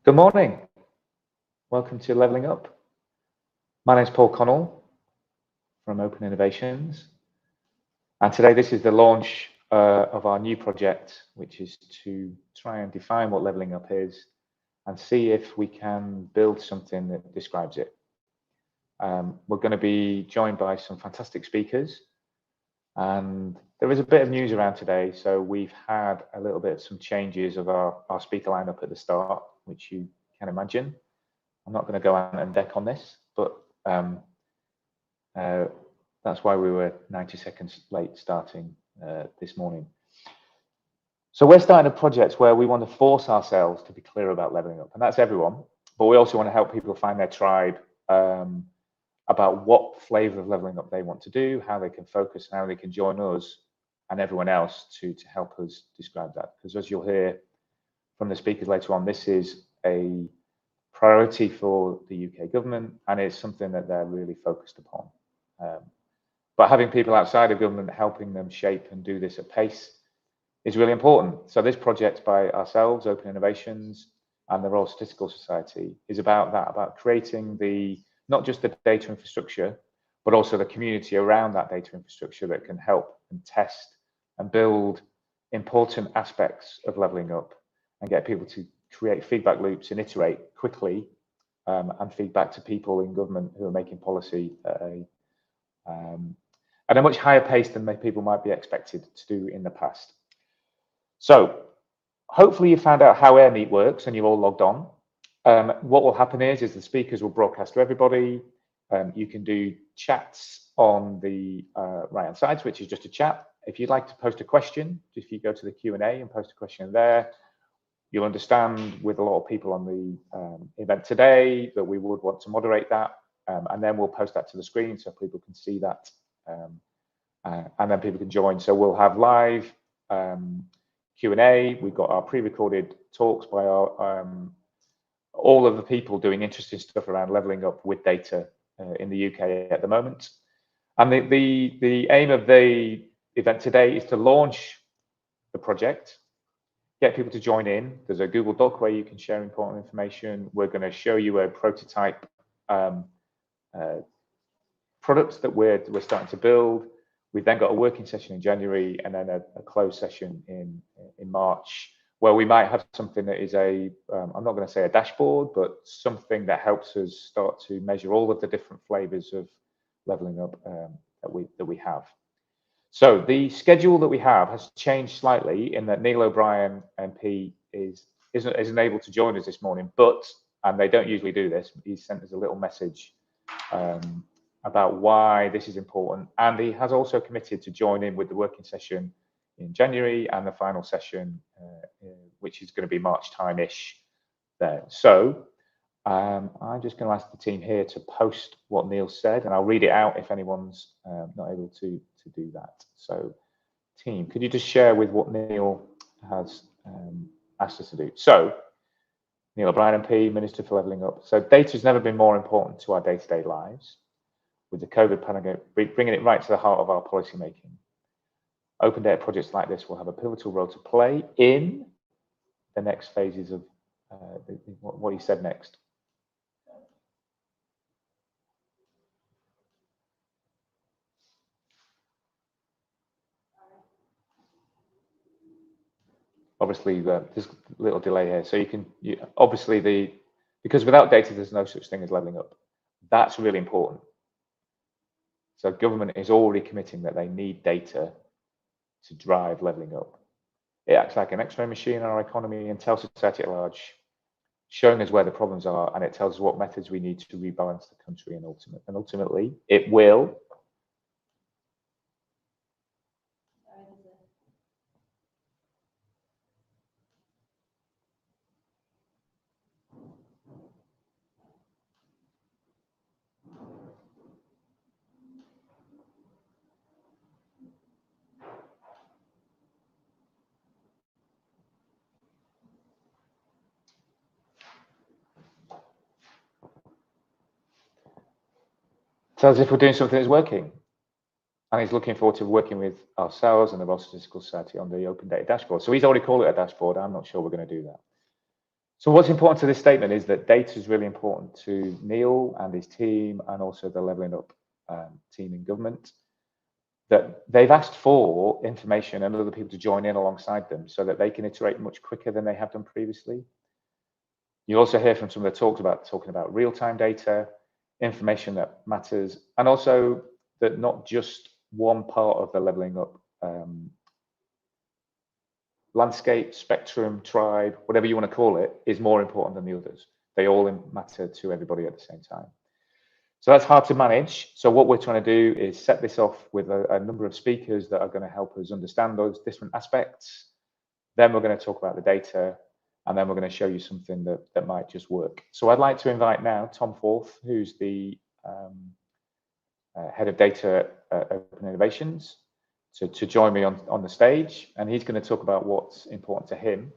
Good morning. Welcome to Leveling Up. My name is Paul Connell from Open Innovations. And today this is the launch of our new project, which is to try and define what leveling up is and see if we can build something that describes it. We're going to be joined by some fantastic speakers. And there is a bit of news around today. So we've had a little bit of some changes of our speaker lineup at the start, which you can imagine. I'm not going to go out and deck on this, but that's why we were 90 seconds late starting this morning. So we're starting a project where we want to force ourselves to be clear about leveling up, and that's everyone. But we also want to help people find their tribe about what flavor of leveling up they want to do, how they can focus, and how they can join us and everyone else to help us describe that. Because as you'll hear from the speakers later on, this is a priority for the UK government, and it's something that they're really focused upon. But having people outside of government helping them shape and do this at pace is really important. So this project by ourselves, Open Innovations, and the Royal Statistical Society is about that, about creating not just the data infrastructure, but also the community around that data infrastructure that can help and test and build important aspects of leveling up and get people to create feedback loops and iterate quickly and feedback to people in government who are making policy at a much higher pace than people might be expected to do in the past. So hopefully you found out how AirMeet works and you're all logged on. What will happen is the speakers will broadcast to everybody. You can do chats on the right-hand side, which is just a chat. If you'd like to post a question, if you go to the Q&A and post a question there, you'll understand with a lot of people on the event today that we would want to moderate that, and then we'll post that to the screen so people can see that, and then people can join. So we'll have live Q&A. We've got our pre-recorded talks by all of the people doing interesting stuff around leveling up with data in the UK at the moment. And the aim of the event today is to launch the project, get people to join in. There's a Google Doc where you can share important information. We're going to show you a prototype product that we're starting to build. We've then got a working session in January and then a closed session in March, where we might have something that is I'm not going to say a dashboard, but something that helps us start to measure all of the different flavors of leveling up that we have. So the schedule that we have has changed slightly in that Neil O'Brien MP isn't able to join us this morning, and they don't usually do this, he sent us a little message about why this is important, and he has also committed to join in with the working session in January and the final session, which is going to be March time-ish there. So I'm just going to ask the team here to post what Neil said, and I'll read it out if anyone's not able to do that. So team, could you just share with what Neil has asked us to do? So Neil O'Brien MP, Minister for Levelling Up. So data has never been more important to our day-to-day lives. With the COVID pandemic, bringing it right to the heart of our policy making. Open data projects like this will have a pivotal role to play in the next phases of what he said next. Obviously, there's a little delay here. So because without data, there's no such thing as leveling up. That's really important. So government is already committing that they need data to drive leveling up. It acts like an X-ray machine in our economy and tells society at large, showing us where the problems are, and it tells us what methods we need to rebalance the country, and ultimately it will. Tells us if we're doing something that's working. And he's looking forward to working with ourselves and the Royal Statistical Society on the open data dashboard. So he's already called it a dashboard. I'm not sure we're going to do that. So what's important to this statement is that data is really important to Neil and his team, and also the Levelling Up team in government, that they've asked for information and other people to join in alongside them so that they can iterate much quicker than they have done previously. You'll also hear from some of the talks about talking about real-time data, information that matters, and also that not just one part of the Levelling Up landscape, spectrum, tribe, whatever you want to call it, is more important than the others. They all matter to everybody at the same time. So that's hard to manage. So what we're trying to do is set this off with a number of speakers that are going to help us understand those different aspects. Then we're going to talk about the data, and then we're going to show you something that might just work. So I'd like to invite now Tom Forth, who's the head of data at Open Innovations, to join me on the stage, and he's going to talk about what's important to him.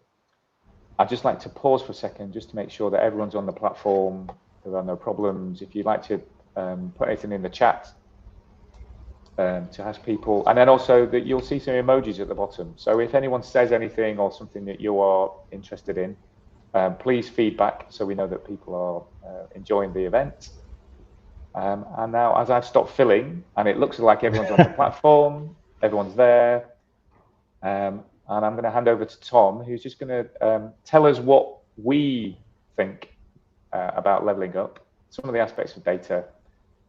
I'd just like to pause for a second just to make sure that everyone's on the platform, there are no problems. If you'd like to put anything in the chat to ask people, and then also that you'll see some emojis at the bottom. So if anyone says anything or something that you are interested in, please feedback so we know that people are enjoying the event. And now, as I've stopped filling, and it looks like everyone's on the platform, everyone's there, and I'm going to hand over to Tom, who's just going to tell us what we think about levelling up, some of the aspects of data,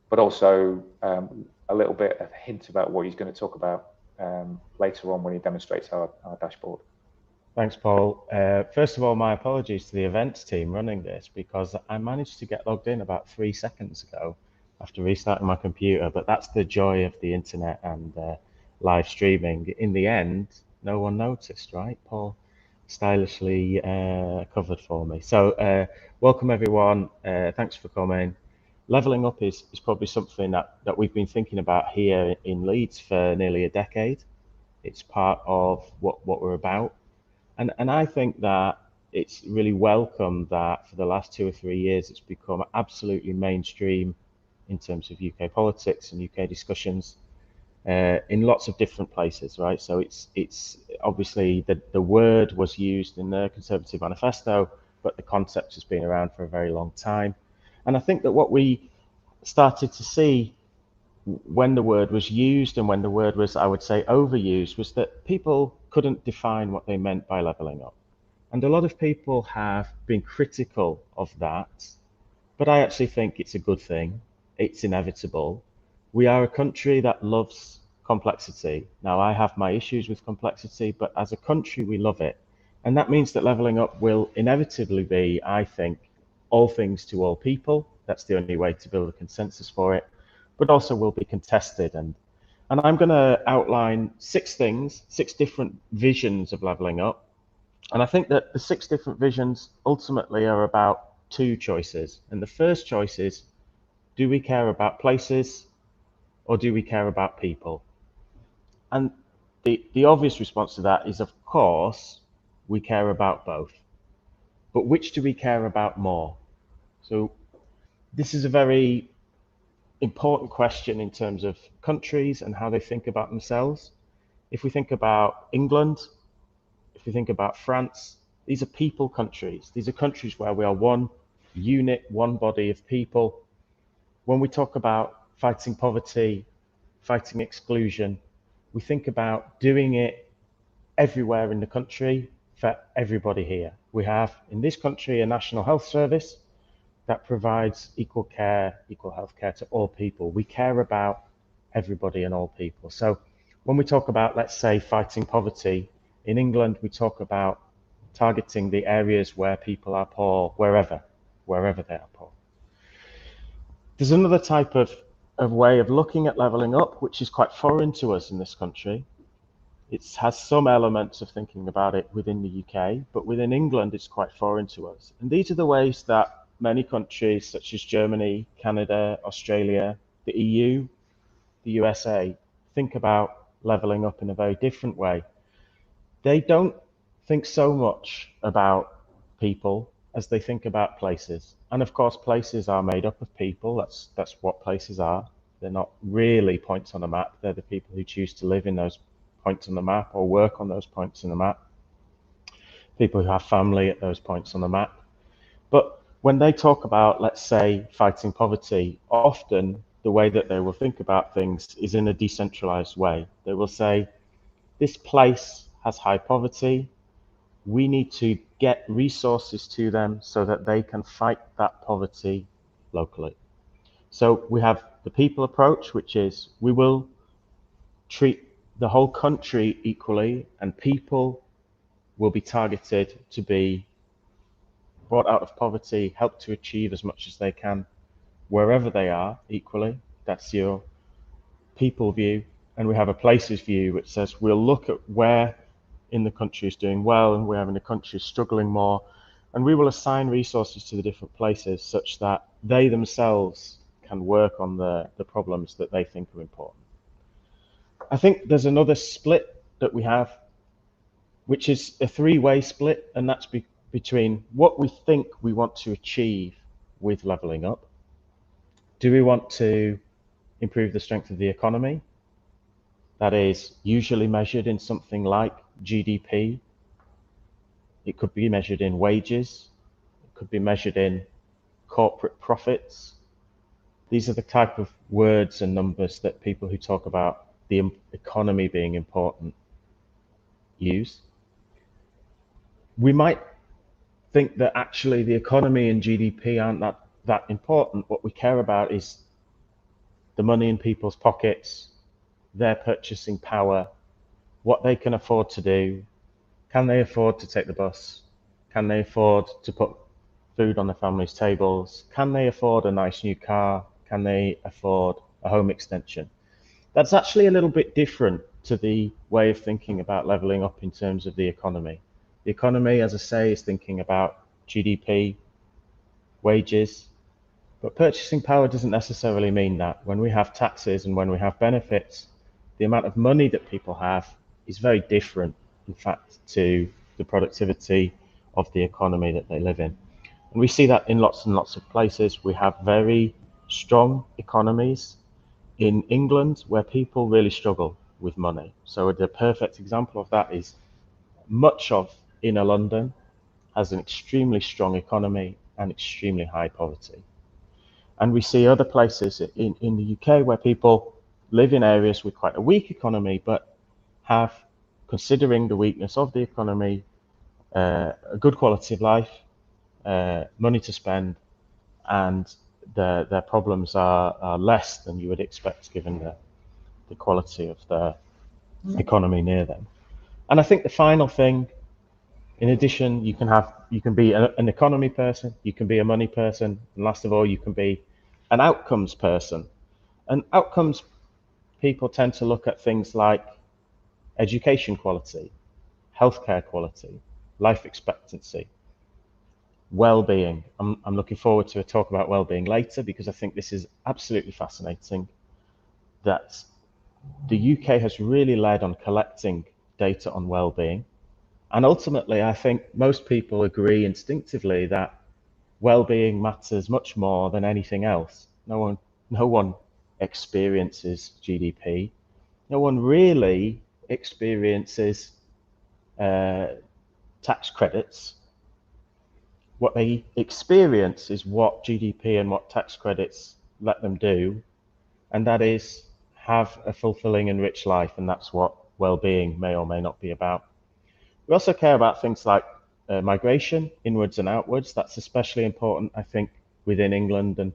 but also a little bit of a hint about what he's going to talk about later on when he demonstrates our dashboard. Thanks, Paul. First of all, my apologies to the events team running this, because I managed to get logged in about 3 seconds ago after restarting my computer, but that's the joy of the internet and live streaming. In the end, no one noticed, right? Paul stylishly covered for me. So welcome everyone, thanks for coming. Levelling up is probably something that we've been thinking about here in Leeds for nearly a decade. It's part of what we're about. And I think that it's really welcome that for the last 2 or 3 years, it's become absolutely mainstream in terms of UK politics and UK discussions in lots of different places, right? So it's obviously the word was used in the Conservative Manifesto, but the concept has been around for a very long time. And I think that what we started to see when the word was used and when the word was, I would say, overused, was that people couldn't define what they meant by levelling up. And a lot of people have been critical of that, but I actually think it's a good thing. It's inevitable. We are a country that loves complexity. Now, I have my issues with complexity, but as a country, we love it. And that means that levelling up will inevitably be, I think, all things to all people. That's the only way to build a consensus for it, but also will be contested. And I'm going to outline 6 things, 6 different visions of levelling up. And I think that the 6 different visions ultimately are about 2 choices. And the first choice is, do we care about places or do we care about people? And the obvious response to that is, of course, we care about both. But which do we care about more? So this is a very important question in terms of countries and how they think about themselves. If we think about England, if we think about France, these are people countries. These are countries where we are one unit, one body of people. When we talk about fighting poverty, fighting exclusion, we think about doing it everywhere in the country for everybody here. We have in this country a National Health Service that provides equal care, equal health care to all people. We care about everybody and all people. So when we talk about, let's say, fighting poverty, in England, we talk about targeting the areas where people are poor, wherever they are poor. There's another type of way of looking at levelling up, which is quite foreign to us in this country. It has some elements of thinking about it within the UK, but within England, it's quite foreign to us. And these are the ways that many countries, such as Germany, Canada, Australia, the EU, the USA, think about levelling up in a very different way. They don't think so much about people as they think about places. And of course, places are made up of people. That's what places are. They're not really points on a map. They're the people who choose to live in those points on the map or work on those points on the map. People who have family at those points on the map. But when they talk about, let's say, fighting poverty, often the way that they will think about things is in a decentralized way. They will say, this place has high poverty. We need to get resources to them so that they can fight that poverty locally. So we have the people approach, which is we will treat the whole country equally, and people will be targeted to be brought out of poverty, helped to achieve as much as they can wherever they are equally. That's your people view. And we have a places view, which says we'll look at where in the country is doing well and where in the country is struggling more, and we will assign resources to the different places such that they themselves can work on the problems that they think are important. I think there's another split that we have, which is a three-way split, and that's between what we think we want to achieve with levelling up. Do we want to improve the strength of the economy? That is usually measured in something like GDP. It could be measured in wages. It could be measured in corporate profits. These are the type of words and numbers that people who talk about the economy being important use. We might think that actually the economy and GDP aren't that important. What we care about is the money in people's pockets, their purchasing power, what they can afford to do. Can they afford to take the bus? Can they afford to put food on their family's tables? Can they afford a nice new car? Can they afford a home extension? That's actually a little bit different to the way of thinking about levelling up in terms of the economy. The economy, as I say, is thinking about GDP, wages, but purchasing power doesn't necessarily mean that. When we have taxes and when we have benefits, the amount of money that people have is very different, in fact, to the productivity of the economy that they live in. And we see that in lots and lots of places. We have very strong economies in England where people really struggle with money. So the perfect example of that is much of inner London has an extremely strong economy and extremely high poverty. And we see other places in the UK where people live in areas with quite a weak economy, but have, considering the weakness of the economy, a good quality of life, money to spend, and their problems are less than you would expect given the quality of the economy near them. And I think the final thing, in addition, you can be an economy person, you can be a money person, and last of all, you can be an outcomes person. And outcomes people tend to look at things like education quality, healthcare quality, life expectancy, well-being. I'm looking forward to a talk about well-being later because I think this is absolutely fascinating that the UK has really led on collecting data on well-being. And ultimately, I think most people agree instinctively that well-being matters much more than anything else. No one experiences GDP. No one really experiences tax credits. What they experience is what GDP and what tax credits let them do, and that is have a fulfilling and rich life, and that's what well-being may or may not be about. We also care about things like migration, inwards and outwards. That's especially important, I think, within England and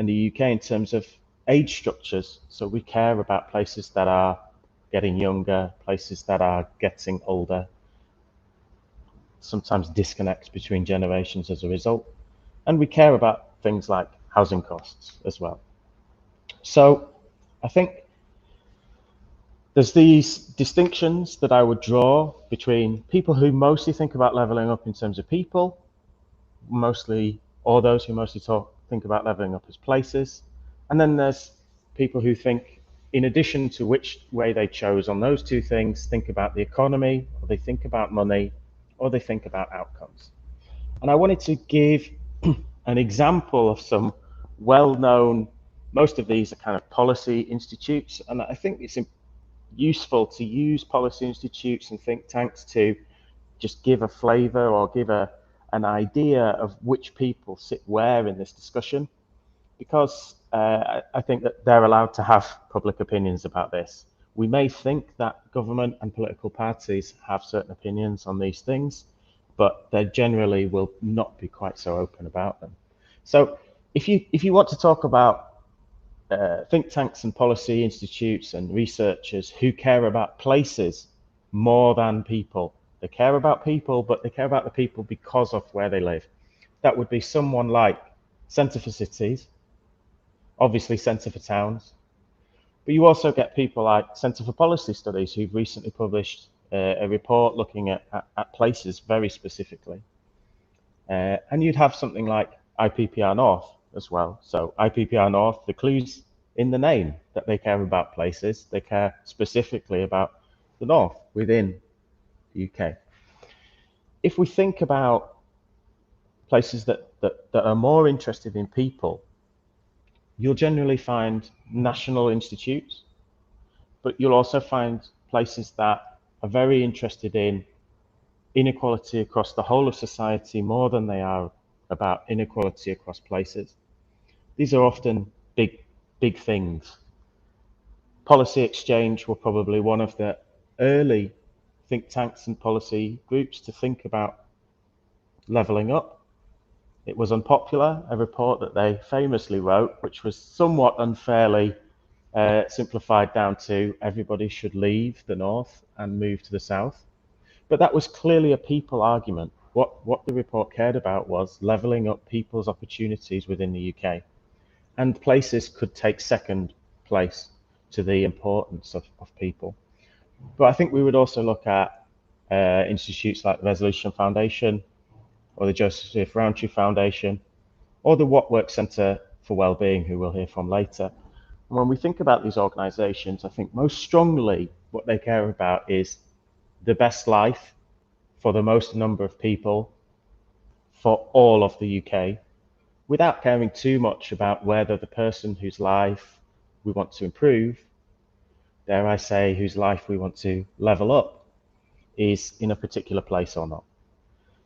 the UK in terms of age structures. So we care about places that are getting younger, places that are getting older, sometimes disconnects between generations as a result. And we care about things like housing costs as well. So I think there's these distinctions that I would draw between people who mostly think about leveling up in terms of people, or those who mostly think about leveling up as places. And then there's people who think, in addition to which way they chose on those two things, think about the economy, or they think about money, or they think about outcomes. And I wanted to give an example of some well-known, most of these are kind of policy institutes, and I think it's useful to use policy institutes and think tanks to just give a flavor or give a an idea of which people sit where in this discussion, because I think that they're allowed to have public opinions about this. We may think that government and political parties have certain opinions on these things, but they generally will not be quite so open about them. So if you want to talk about think tanks and policy institutes and researchers who care about places more than people, they care about people, but they care about the people because of where they live. That would be someone like Centre for Cities, obviously Centre for Towns, but you also get people like Centre for Policy Studies who've recently published a report looking at places very specifically. And you'd have something like IPPR North as well. So IPPR North, the clue's in the name that they care about places. They care specifically about the North within the UK. If we think about places that are more interested in people, you'll generally find national institutes, but you'll also find places that are very interested in inequality across the whole of society more than they are about inequality across places. These are often big things. Policy Exchange were probably one of the early think tanks and policy groups to think about levelling up. It was unpopular, a report that they famously wrote, which was somewhat unfairly simplified down to everybody should leave the north and move to the south. But that was clearly a people argument. What the report cared about was levelling up people's opportunities within the UK. And places could take second place to the importance of people. But I think we would also look at institutes like the Resolution Foundation or the Joseph Rowntree Foundation or the What Works Centre for Wellbeing, who we'll hear from later. And when we think about these organisations, I think most strongly what they care about is the best life for the most number of people for all of the UK, without caring too much about whether the person whose life we want to improve, dare I say, whose life we want to level up, is in a particular place or not.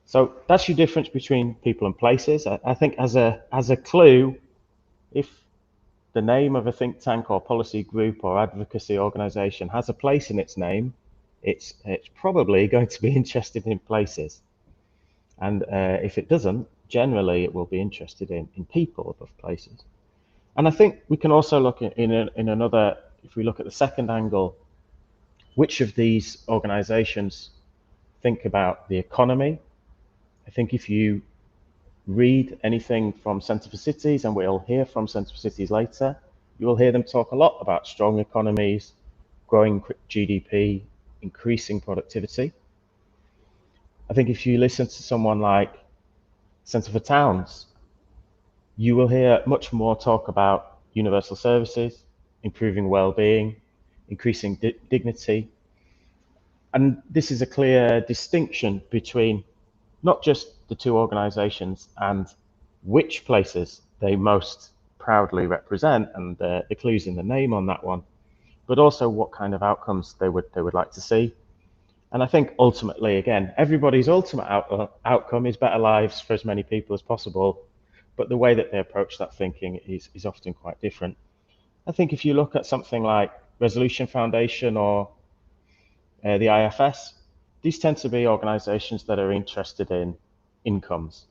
So that's your difference between people and places. I think as a clue, if the name of a think tank or policy group or advocacy organisation has a place in its name, it's probably going to be interested in places. And if it doesn't, generally it will be interested in people above places. And I think we can also look in another, if we look at the second angle, which of these organisations think about the economy. I think if you read anything from Centre for Cities, and we'll hear from Centre for Cities later, you will hear them talk a lot about strong economies, growing GDP, increasing productivity. I think if you listen to someone like Centre for Towns, you will hear much more talk about universal services, improving well-being, increasing dignity. And this is a clear distinction between not just the two organisations and which places they most proudly represent, and the clues in the name on that one, but also what kind of outcomes they would like to see. And I think ultimately, again, everybody's ultimate outcome is better lives for as many people as possible, but the way that they approach that thinking is often quite different. I think if you look at something like Resolution Foundation or the IFS, these tend to be organisations that are interested in incomes.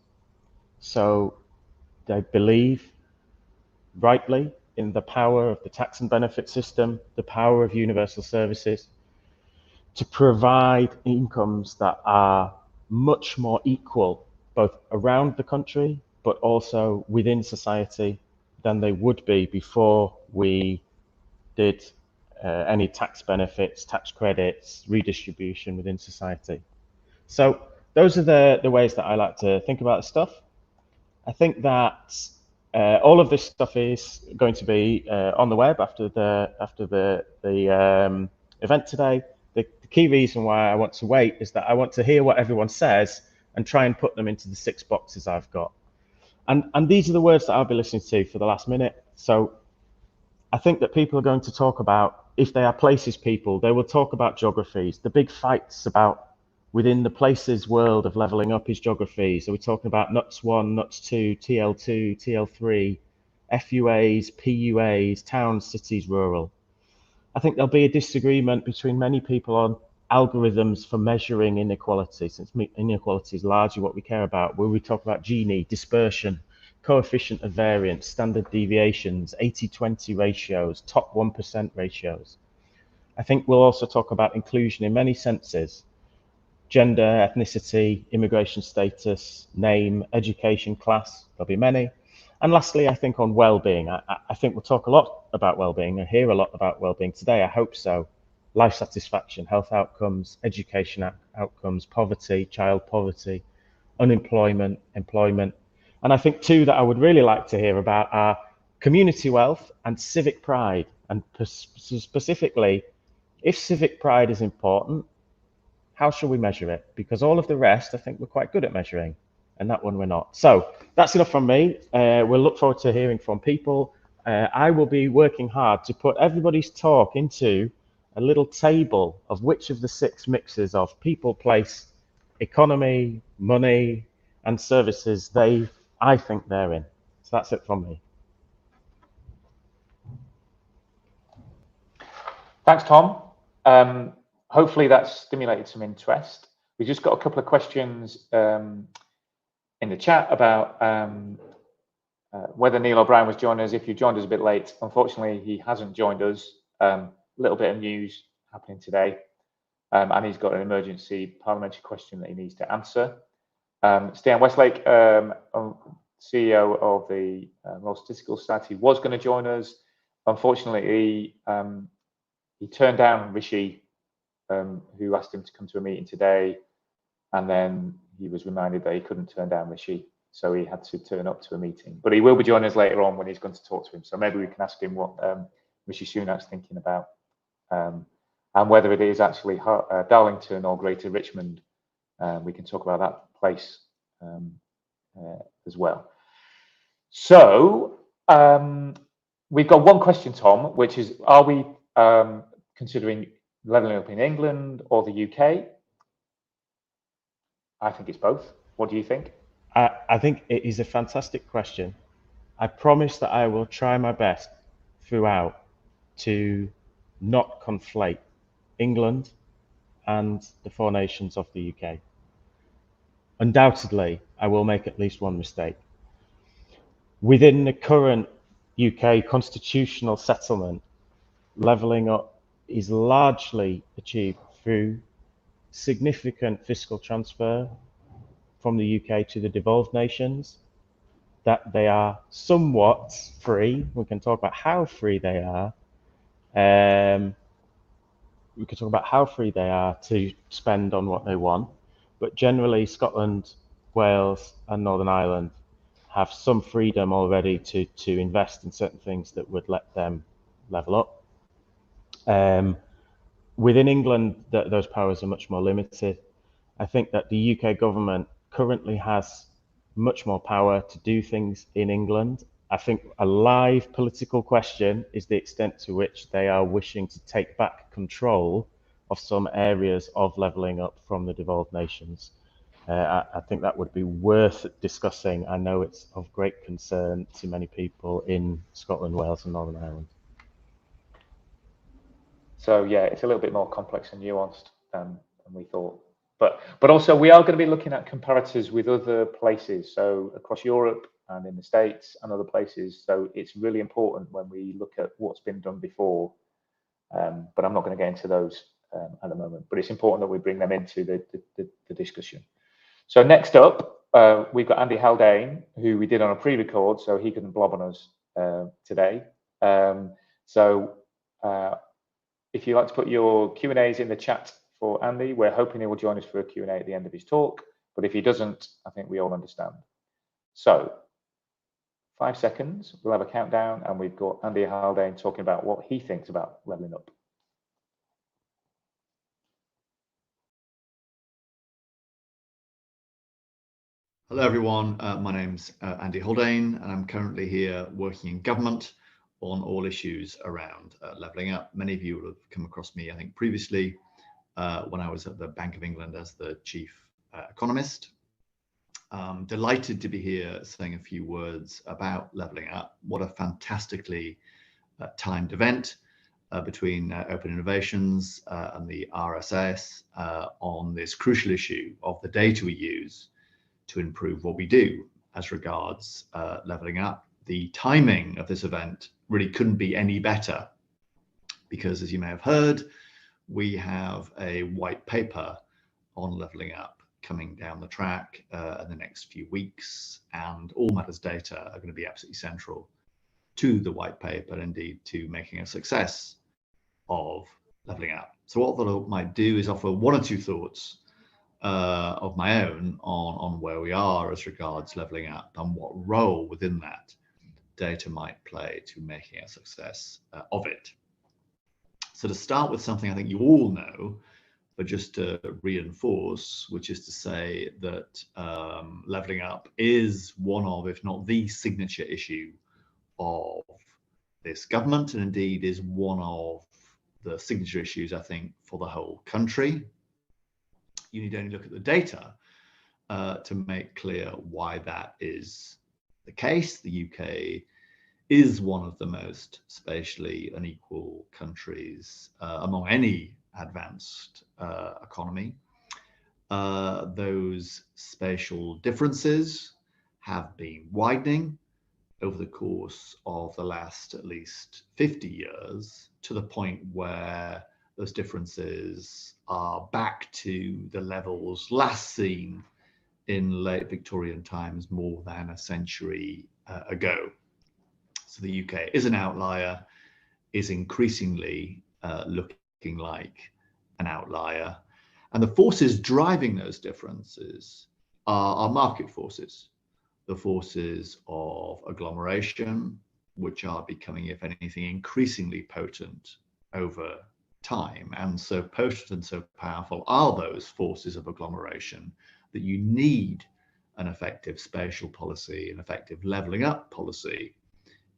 So they believe rightly in the power of the tax and benefit system, the power of universal services, to provide incomes that are much more equal, both around the country, but also within society than they would be before we did any tax benefits, tax credits, redistribution within society. So those are the ways that I like to think about stuff. I think that all of this stuff is going to be on the web after the event today. The key reason why I want to wait is that I want to hear what everyone says and try and put them into the 6 boxes I've got. And these are the words that I'll be listening to for the last minute. So I think that people are going to talk about, if they are places people, they will talk about geographies, the big fights about within the places world of levelling up is geography. So we're talking about NUTS 1, NUTS 2, TL2, TL3, FUAs, PUAs, towns, cities, rural. I think there'll be a disagreement between many people on algorithms for measuring inequality, since inequality is largely what we care about, where we talk about Gini, dispersion, coefficient of variance, standard deviations, 80-20 ratios, top 1% ratios. I think we'll also talk about inclusion in many senses: gender, ethnicity, immigration status, name, education, class. There'll be many. And lastly, I think on well-being. I think we'll talk a lot about well-being and hear a lot about well-being today. I hope so. Life satisfaction, health outcomes, education outcomes, poverty, child poverty, unemployment, employment. And I think two that I would really like to hear about are community wealth and civic pride. And specifically, if civic pride is important, how shall we measure it? Because all of the rest, I think we're quite good at measuring, and that one we're not. So that's enough from me. We'll look forward to hearing from people. I will be working hard to put everybody's talk into a little table of which of the 6 mixes of people, place, economy, money, and services I think they're in. So that's it from me. Thanks, Tom. Hopefully that's stimulated some interest. We've just got a couple of questions in the chat about whether Neil O'Brien was joining us. If you joined us a bit late, unfortunately, he hasn't joined us. A little bit of news happening today, and he's got an emergency parliamentary question that he needs to answer. Stian Westlake, CEO of the Royal Statistical Society, was going to join us. Unfortunately, he turned down Rishi, who asked him to come to a meeting today, and then he was reminded that he couldn't turn down Rishi, so he had to turn up to a meeting. But he will be joining us later on when he's going to talk to him, so maybe we can ask him what Rishi Sunak's thinking about, and whether it is actually Darlington or Greater Richmond. We can talk about that place as well. So we've got one question, Tom, which is, are we considering levelling up in England or the UK? I think it's both. What do you think? I think it is a fantastic question. I promise that I will try my best throughout to not conflate England and the 4 nations of the UK. Undoubtedly, I will make at least one mistake. Within the current UK constitutional settlement, levelling up is largely achieved through significant fiscal transfer from the UK to the devolved nations, that they are somewhat free. We can talk about how free they are. We could talk about how free they are to spend on what they want, but generally Scotland, Wales and Northern Ireland have some freedom already to invest in certain things that would let them level up. Within England, those powers are much more limited. I think that the UK government currently has much more power to do things in England. I think a live political question is the extent to which they are wishing to take back control of some areas of levelling up from the devolved nations. I think that would be worth discussing. I know it's of great concern to many people in Scotland, Wales and Northern Ireland. So yeah, it's a little bit more complex and nuanced than we thought. But also we are going to be looking at comparators with other places, so across Europe and in the States and other places. So it's really important when we look at what's been done before. But I'm not going to get into those at the moment. But it's important that we bring them into the discussion. So next up, we've got Andy Haldane, who we did on a pre-record, so he couldn't blob on us today. If you'd like to put your Q&As in the chat for Andy, we're hoping he will join us for a Q&A at the end of his talk. But if he doesn't, I think we all understand. So 5 seconds, we'll have a countdown, and we've got Andy Haldane talking about what he thinks about levelling up. Hello everyone, my name's Andy Haldane, and I'm currently here working in government on all issues around levelling up. Many of you will have come across me, I think, previously when I was at the Bank of England as the chief economist. Delighted to be here saying a few words about Levelling Up. What a fantastically timed event between Open Innovations and the RSS on this crucial issue of the data we use to improve what we do as regards levelling up. The timing of this event really couldn't be any better because, as you may have heard, we have a white paper on levelling up coming down the track in the next few weeks, and all matters data are going to be absolutely central to the white paper, and indeed to making a success of levelling up. So what I might do is offer one or two thoughts of my own on where we are as regards levelling up and what role within that data might play to making a success of it. So to start with something I think you all know, but just to reinforce, which is to say that levelling up is one of, if not the signature issue of this government, and indeed is one of the signature issues, I think, for the whole country. You need only look at the data to make clear why that is the case. The UK is one of the most spatially unequal countries among any advanced economy. Those spatial differences have been widening over the course of the last at least 50 years, to the point where those differences are back to the levels last seen in late Victorian times more than a century ago. So the UK is an outlier, is increasingly looking like an outlier. And the forces driving those differences are market forces. The forces of agglomeration, which are becoming, if anything, increasingly potent over time. And so potent and so powerful are those forces of agglomeration that you need an effective spatial policy, an effective levelling up policy,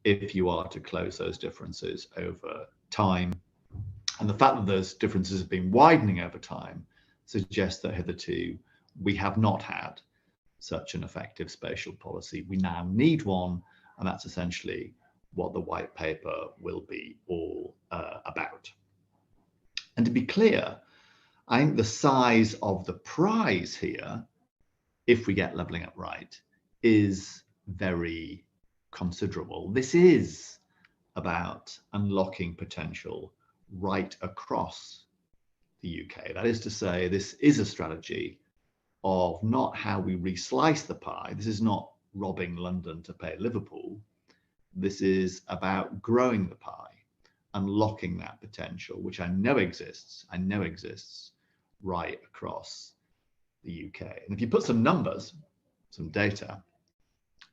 if you are to close those differences over time. And the fact that those differences have been widening over time suggests that hitherto we have not had such an effective spatial policy. We now need one, and that's essentially what the white paper will be all about. And to be clear, I think the size of the prize here, if we get levelling up right, is very considerable. This is about unlocking potential right across the UK. That is to say, this is a strategy of not how we reslice the pie. This is not robbing London to pay Liverpool. This is about growing the pie, unlocking that potential, which I know exists right across the UK. And if you put some numbers, some data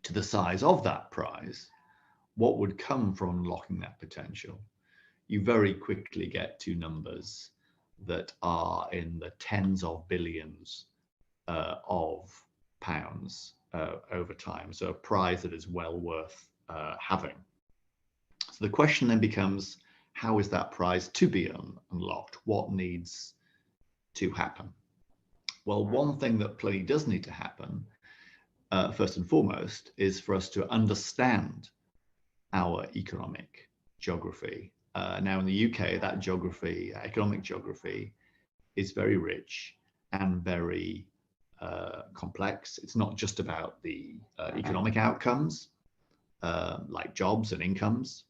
to the size of that prize, what would come from unlocking that potential, you very quickly get to numbers that are in the tens of billions of pounds over time. So a prize that is well worth having. So the question then becomes, how is that prize to be unlocked? What needs to happen? Well, one thing that clearly does need to happen, first and foremost, is for us to understand our economic geography. Now in the UK, that geography, economic geography, is very rich and very complex. It's not just about the economic outcomes, like jobs and incomes.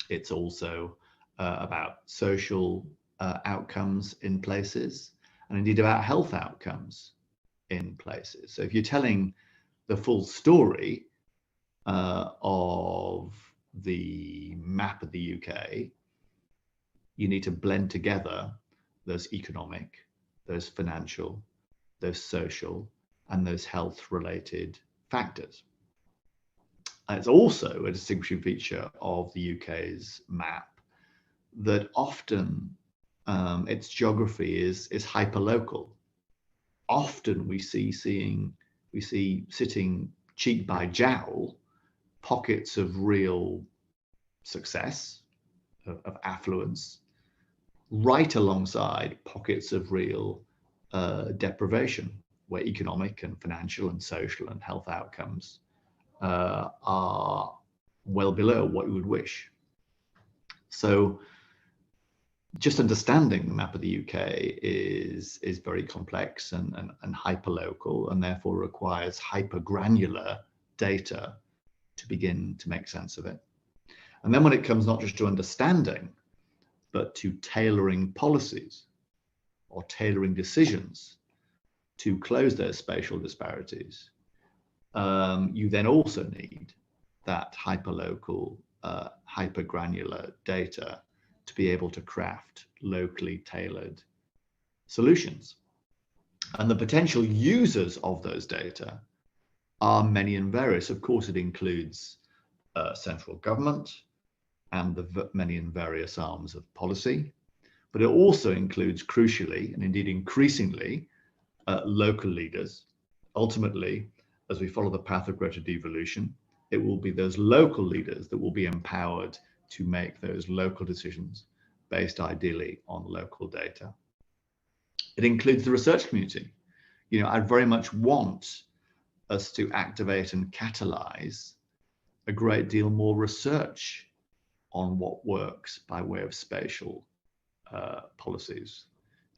It's also about social outcomes in places, and indeed about health outcomes in places. So if you're telling the full story of the map of the UK, you need to blend together those economic, those financial, those social, and those health-related factors. And it's also a distinguishing feature of the UK's map that often its geography is hyperlocal. Often we see sitting cheek by jowl pockets of real success, of affluence, right alongside pockets of real deprivation, where economic and financial and social and health outcomes are well below what you would wish. So just understanding the map of the UK is very complex and hyperlocal, and therefore requires hypergranular data to begin to make sense of it. And then when it comes not just to understanding, but to tailoring policies or tailoring decisions to close those spatial disparities, you then also need that hyperlocal, hypergranular data to be able to craft locally tailored solutions. And the potential users of those data are many and various. Of course, it includes central government and the many and various arms of policy, but it also includes, crucially, and indeed increasingly, local leaders. Ultimately, as we follow the path of greater devolution, it will be those local leaders that will be empowered to make those local decisions based ideally on local data. It includes the research community. You know, I very much want us to activate and catalyze a great deal more research on what works by way of spatial policies,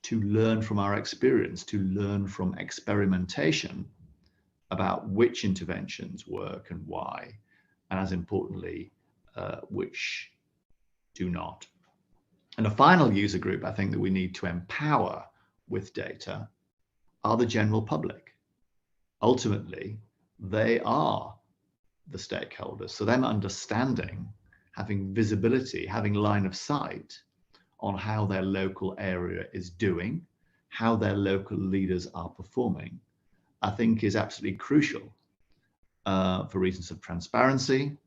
to learn from our experience, to learn from experimentation about which interventions work and why, and as importantly, which do not. And a final user group I think that we need to empower with data are the general public. Ultimately, they are the stakeholders. So them understanding, having visibility, having line of sight on how their local area is doing, how their local leaders are performing, I think is absolutely crucial for reasons of transparency,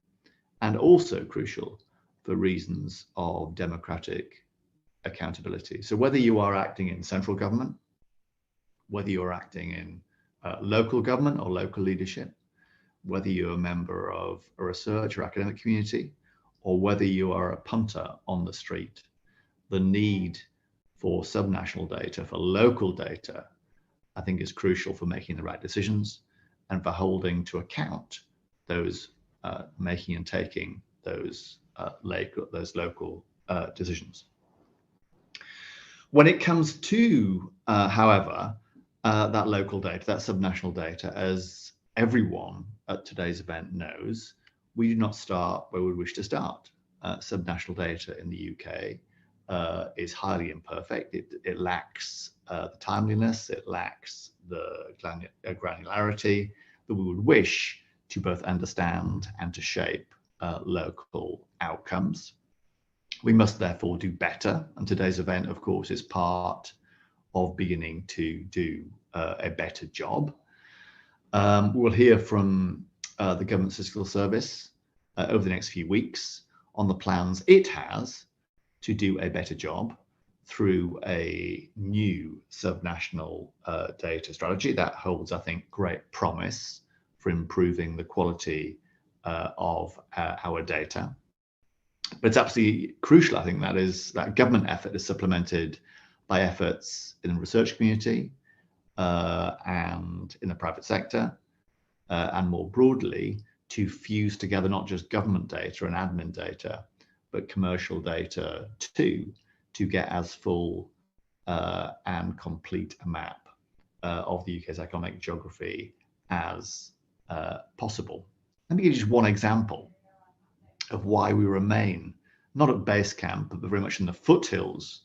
and also crucial for reasons of democratic accountability. So whether you are acting in central government, whether you're acting in local government or local leadership, whether you're a member of a research or academic community, or whether you are a punter on the street, the need for subnational data, for local data, I think is crucial for making the right decisions and for holding to account those making and taking those local decisions. When it comes to, however, that local data, that subnational data, as everyone at today's event knows, we do not start where we wish to start. Subnational data in the UK is highly imperfect. It lacks the timeliness, it lacks the granularity that we would wish to both understand and to shape local outcomes. We must therefore do better, and today's event, of course, is part of beginning to do a better job. We'll hear from the Government Statistical Service over the next few weeks on the plans it has to do a better job through a new subnational data strategy that holds, I think, great promise for improving the quality of our data. But it's absolutely crucial, I think, that government effort is supplemented by efforts in the research community and in the private sector, and more broadly, to fuse together not just government data and admin data, but commercial data too, to get as full and complete a map of the UK's economic geography as possible. Let me give you just one example of why we remain not at base camp, but very much in the foothills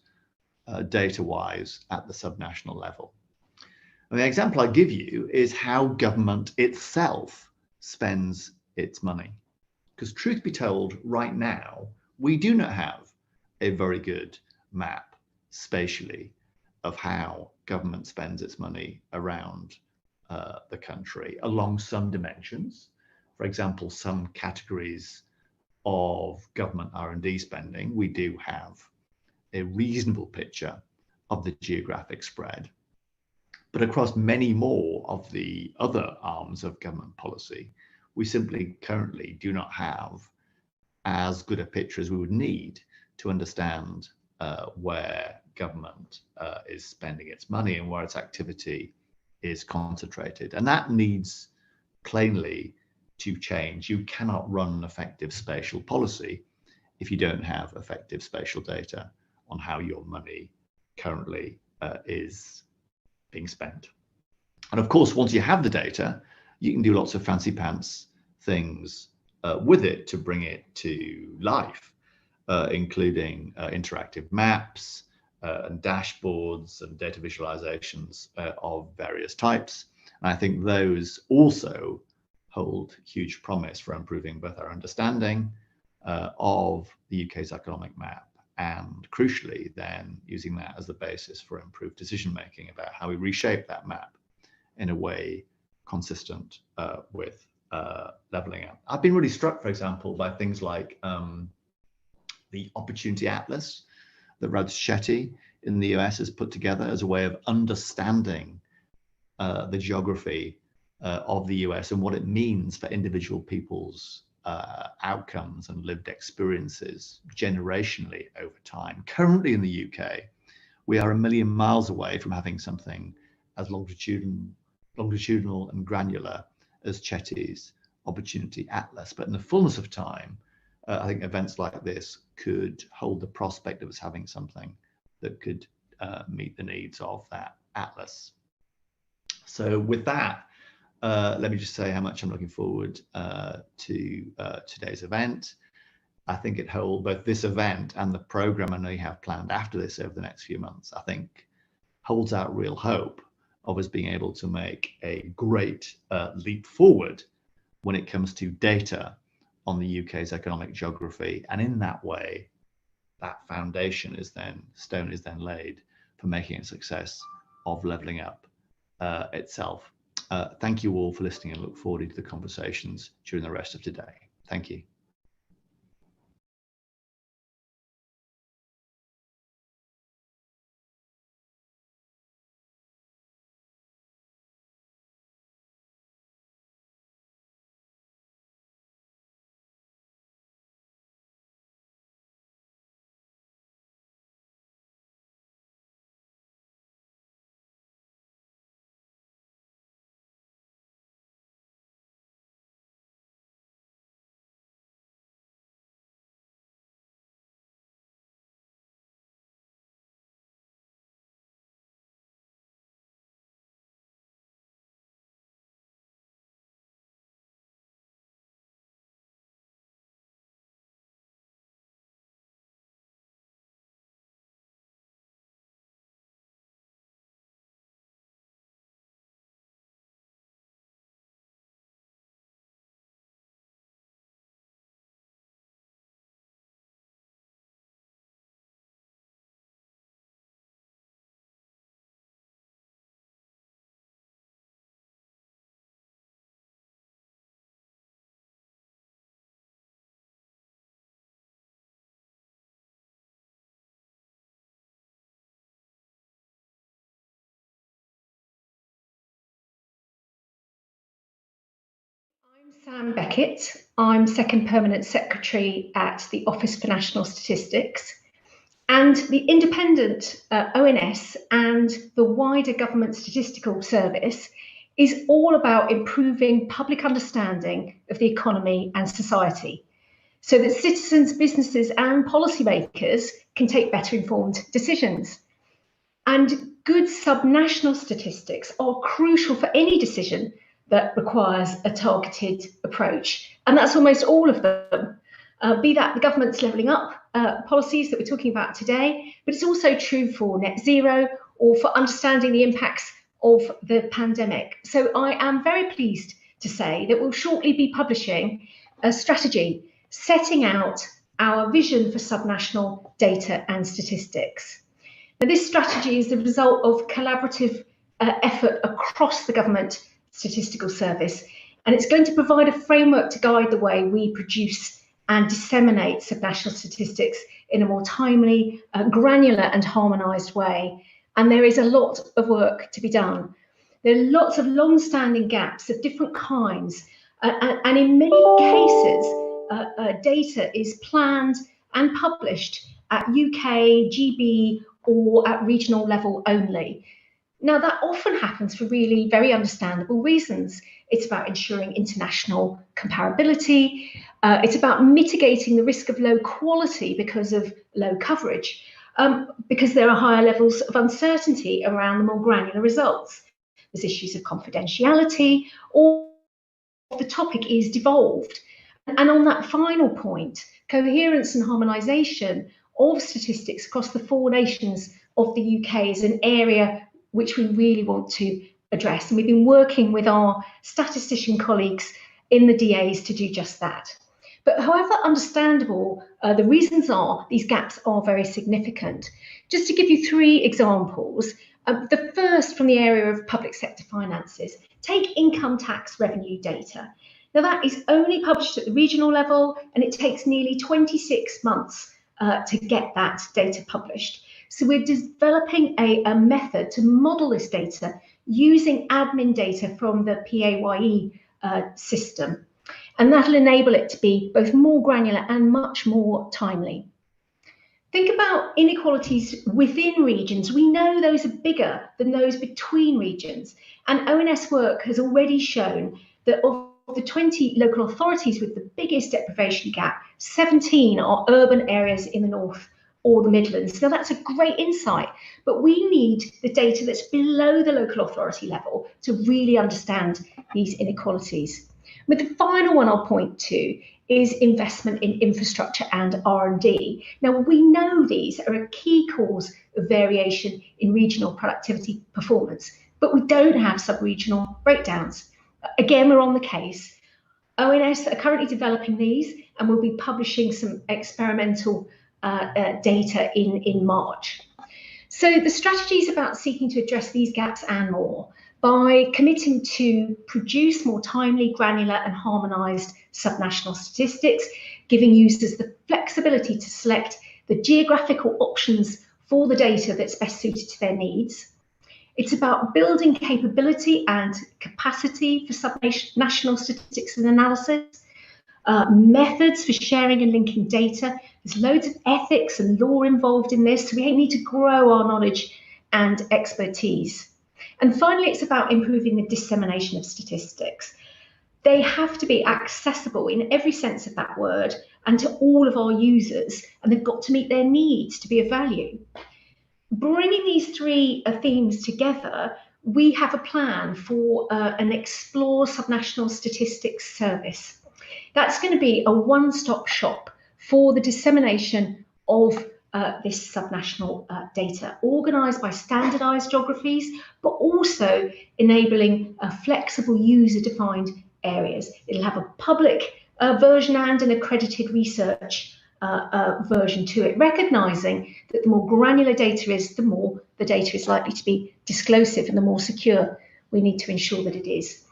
data-wise at the subnational level. And the example I give you is how government itself spends its money. Because truth be told, right now, we do not have a very good map spatially of how government spends its money around the country along some dimensions. For example, some categories of government R&D spending, we do have a reasonable picture of the geographic spread. But across many more of the other arms of government policy, we simply currently do not have as good a picture as we would need to understand where government is spending its money and where its activity is concentrated. And that needs plainly to change. You cannot run an effective spatial policy if you don't have effective spatial data on how your money currently is being spent. And of course, once you have the data, you can do lots of fancy pants things with it to bring it to life, including interactive maps and dashboards and data visualizations of various types. And I think those also hold huge promise for improving both our understanding of the UK's economic map and, crucially, then using that as the basis for improved decision making about how we reshape that map in a way consistent with levelling up. I've been really struck, for example, by things like the Opportunity Atlas that Raj Shetty in the US has put together as a way of understanding the geography of the US and what it means for individual people's outcomes and lived experiences generationally over time. Currently in the UK, we are a million miles away from having something as longitudinal and granular as Chetty's Opportunity Atlas. But in the fullness of time, I think events like this could hold the prospect of us having something that could meet the needs of that atlas. So with that, let me just say how much I'm looking forward to today's event. I think it holds, both this event and the program I know you have planned after this over the next few months, I think holds out real hope of us being able to make a great leap forward when it comes to data on the UK's economic geography. And in that way, that foundation is then, stone is then laid for making a success of levelling up itself. Thank you all for listening and look forward to the conversations during the rest of today. Thank you. I'm Sam Beckett. I'm Second Permanent Secretary at the Office for National Statistics. And the independent ONS and the wider government statistical service is all about improving public understanding of the economy and society so that citizens, businesses and policymakers can take better informed decisions. And good subnational statistics are crucial for any decision that requires a targeted approach. And that's almost all of them, be that the government's levelling up policies that we're talking about today, but it's also true for net zero or for understanding the impacts of the pandemic. So I am very pleased to say that we'll shortly be publishing a strategy setting out our vision for subnational data and statistics. Now, this strategy is the result of collaborative effort across the government statistical service, and it's going to provide a framework to guide the way we produce and disseminate subnational statistics in a more timely, granular and harmonised way. And there is a lot of work to be done. There are lots of long-standing gaps of different kinds, and in many cases, data is planned and published at UK, GB, or at regional level only. Now, that often happens for really very understandable reasons. It's about ensuring international comparability. It's about mitigating the risk of low quality because of low coverage, because there are higher levels of uncertainty around the more granular results. There's issues of confidentiality, or the topic is devolved. And on that final point, coherence and harmonisation of statistics across the 4 nations of the UK is an area which we really want to address. And we've been working with our statistician colleagues in the DAs to do just that. But however understandable the reasons are, these gaps are very significant. Just to give you 3 examples, the first from the area of public sector finances, take income tax revenue data. Now that is only published at the regional level, and it takes nearly 26 months to get that data published. So we're developing a method to model this data using admin data from the PAYE system. And that'll enable it to be both more granular and much more timely. Think about inequalities within regions. We know those are bigger than those between regions. And ONS work has already shown that of the 20 local authorities with the biggest deprivation gap, 17 are urban areas in the north or the Midlands. Now that's a great insight, but we need the data that's below the local authority level to really understand these inequalities. But the final one I'll point to is investment in infrastructure and R&D. Now we know these are a key cause of variation in regional productivity performance, but we don't have sub-regional breakdowns. Again, we're on the case. ONS are currently developing these, and we'll be publishing some experimental data in March. So the strategy is about seeking to address these gaps and more by committing to produce more timely, granular and harmonised subnational statistics, giving users the flexibility to select the geographical options for the data that's best suited to their needs. It's about building capability and capacity for subnational statistics and analysis, methods for sharing and linking data. There's loads of ethics and law involved in this, so we need to grow our knowledge and expertise. And finally, it's about improving the dissemination of statistics. They have to be accessible in every sense of that word and to all of our users, and they've got to meet their needs to be of value. Bringing these 3 themes together, we have a plan for an Explore Subnational Statistics service. That's going to be a one-stop shop for the dissemination of this subnational data, organised by standardised geographies, but also enabling flexible user-defined areas. It'll have a public version and an accredited research version to it, recognising that the more granular data is, the more the data is likely to be disclosive, and the more secure we need to ensure that it is.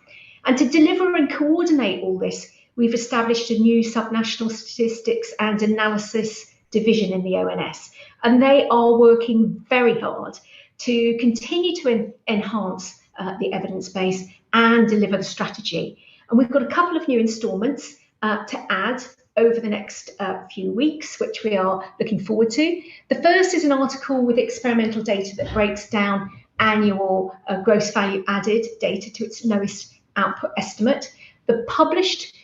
And to deliver and coordinate all this, we've established a new subnational statistics and analysis division in the ONS, and they are working very hard to continue to enhance the evidence base and deliver the strategy. And we've got a couple of new instalments to add over the next few weeks, which we are looking forward to. The first is an article with experimental data that breaks down annual gross value added data to its lowest output estimate. The published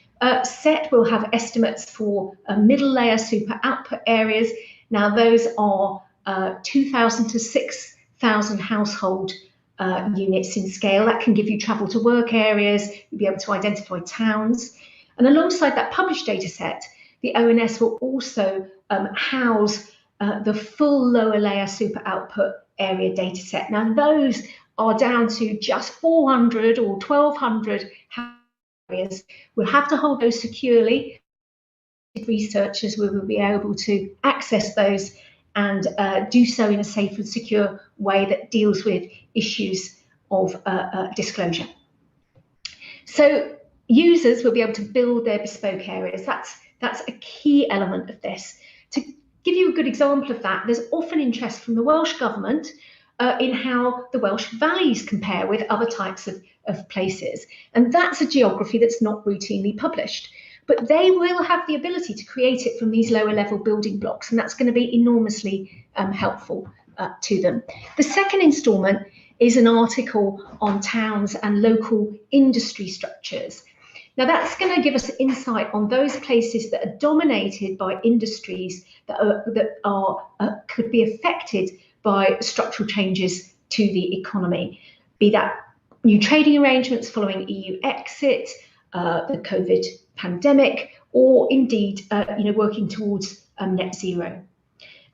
set will have estimates for middle layer super output areas. Now those are 2,000 to 6,000 household units in scale. That can give you travel to work areas. You'll be able to identify towns. And alongside that published data set, the ONS will also house the full lower layer super output area data set. Now those are down to just 400 or 1,200 areas. We'll have to hold those securely. Researchers will be able to access those and do so in a safe and secure way that deals with issues of disclosure. So users will be able to build their bespoke areas. That's a key element of this. To give you a good example of that, there's often interest from the Welsh Government in how the Welsh valleys compare with other types of places. And that's a geography that's not routinely published. but they will have the ability to create it from these lower level building blocks, and that's going to be enormously helpful to them. The second instalment is an article on towns and local industry structures. Now that's going to give us insight on those places that are dominated by industries that could be affected by structural changes to the economy, be that new trading arrangements following EU exit, the COVID pandemic, or indeed working towards net zero.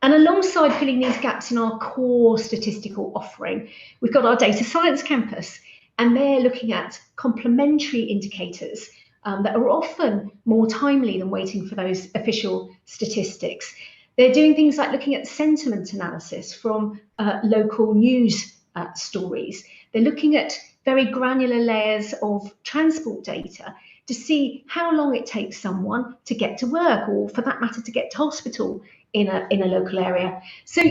And alongside filling these gaps in our core statistical offering, we've got our data science campus, and they're looking at complementary indicators that are often more timely than waiting for those official statistics. They're doing things like looking at sentiment analysis from local news stories. They're looking at very granular layers of transport data to see how long it takes someone to get to work, or for that matter, to get to hospital in a local area. So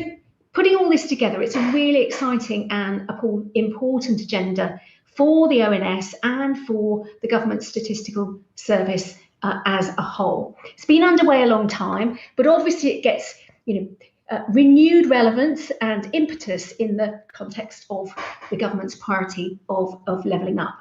putting all this together, it's a really exciting and important agenda for the ONS and for the Government Statistical Service as a whole. It's been underway a long time, but obviously it gets renewed relevance and impetus in the context of the government's priority of levelling up.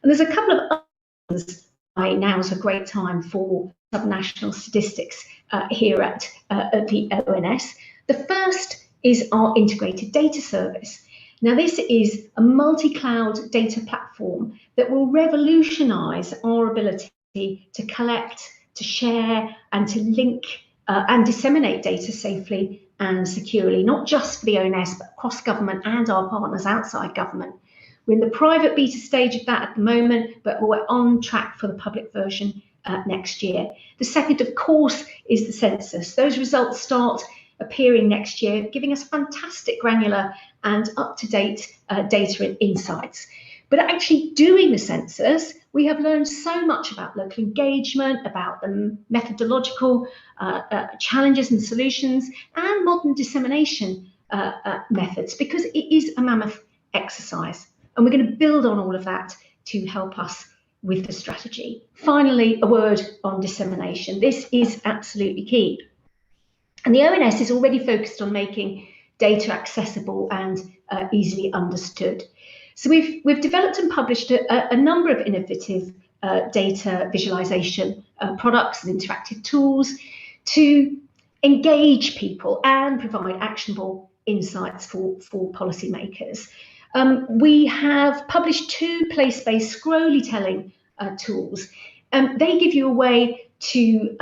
And there's a couple of others. Now is a great time for subnational statistics here at the ONS. The first is our integrated data service. Now, this is a multi-cloud data platform that will revolutionise our ability to collect, to share, and to link and disseminate data safely and securely, not just for the ONS, but across government and our partners outside government. We're in the private beta stage of that at the moment, but we're on track for the public version next year. The second, of course, is the census. Those results start appearing next year, giving us fantastic granular and up-to-date data and insights. But actually doing the census, we have learned so much about local engagement, about the methodological challenges and solutions, and modern dissemination methods, because it is a mammoth exercise. And we're going to build on all of that to help us with the strategy. Finally, a word on dissemination. This is absolutely key. And the ONS is already focused on making data accessible and easily understood. So we've developed and published a number of innovative data visualization products and interactive tools to engage people and provide actionable insights for policymakers. We have published 2 place-based scrolly telling tools. They give you a way to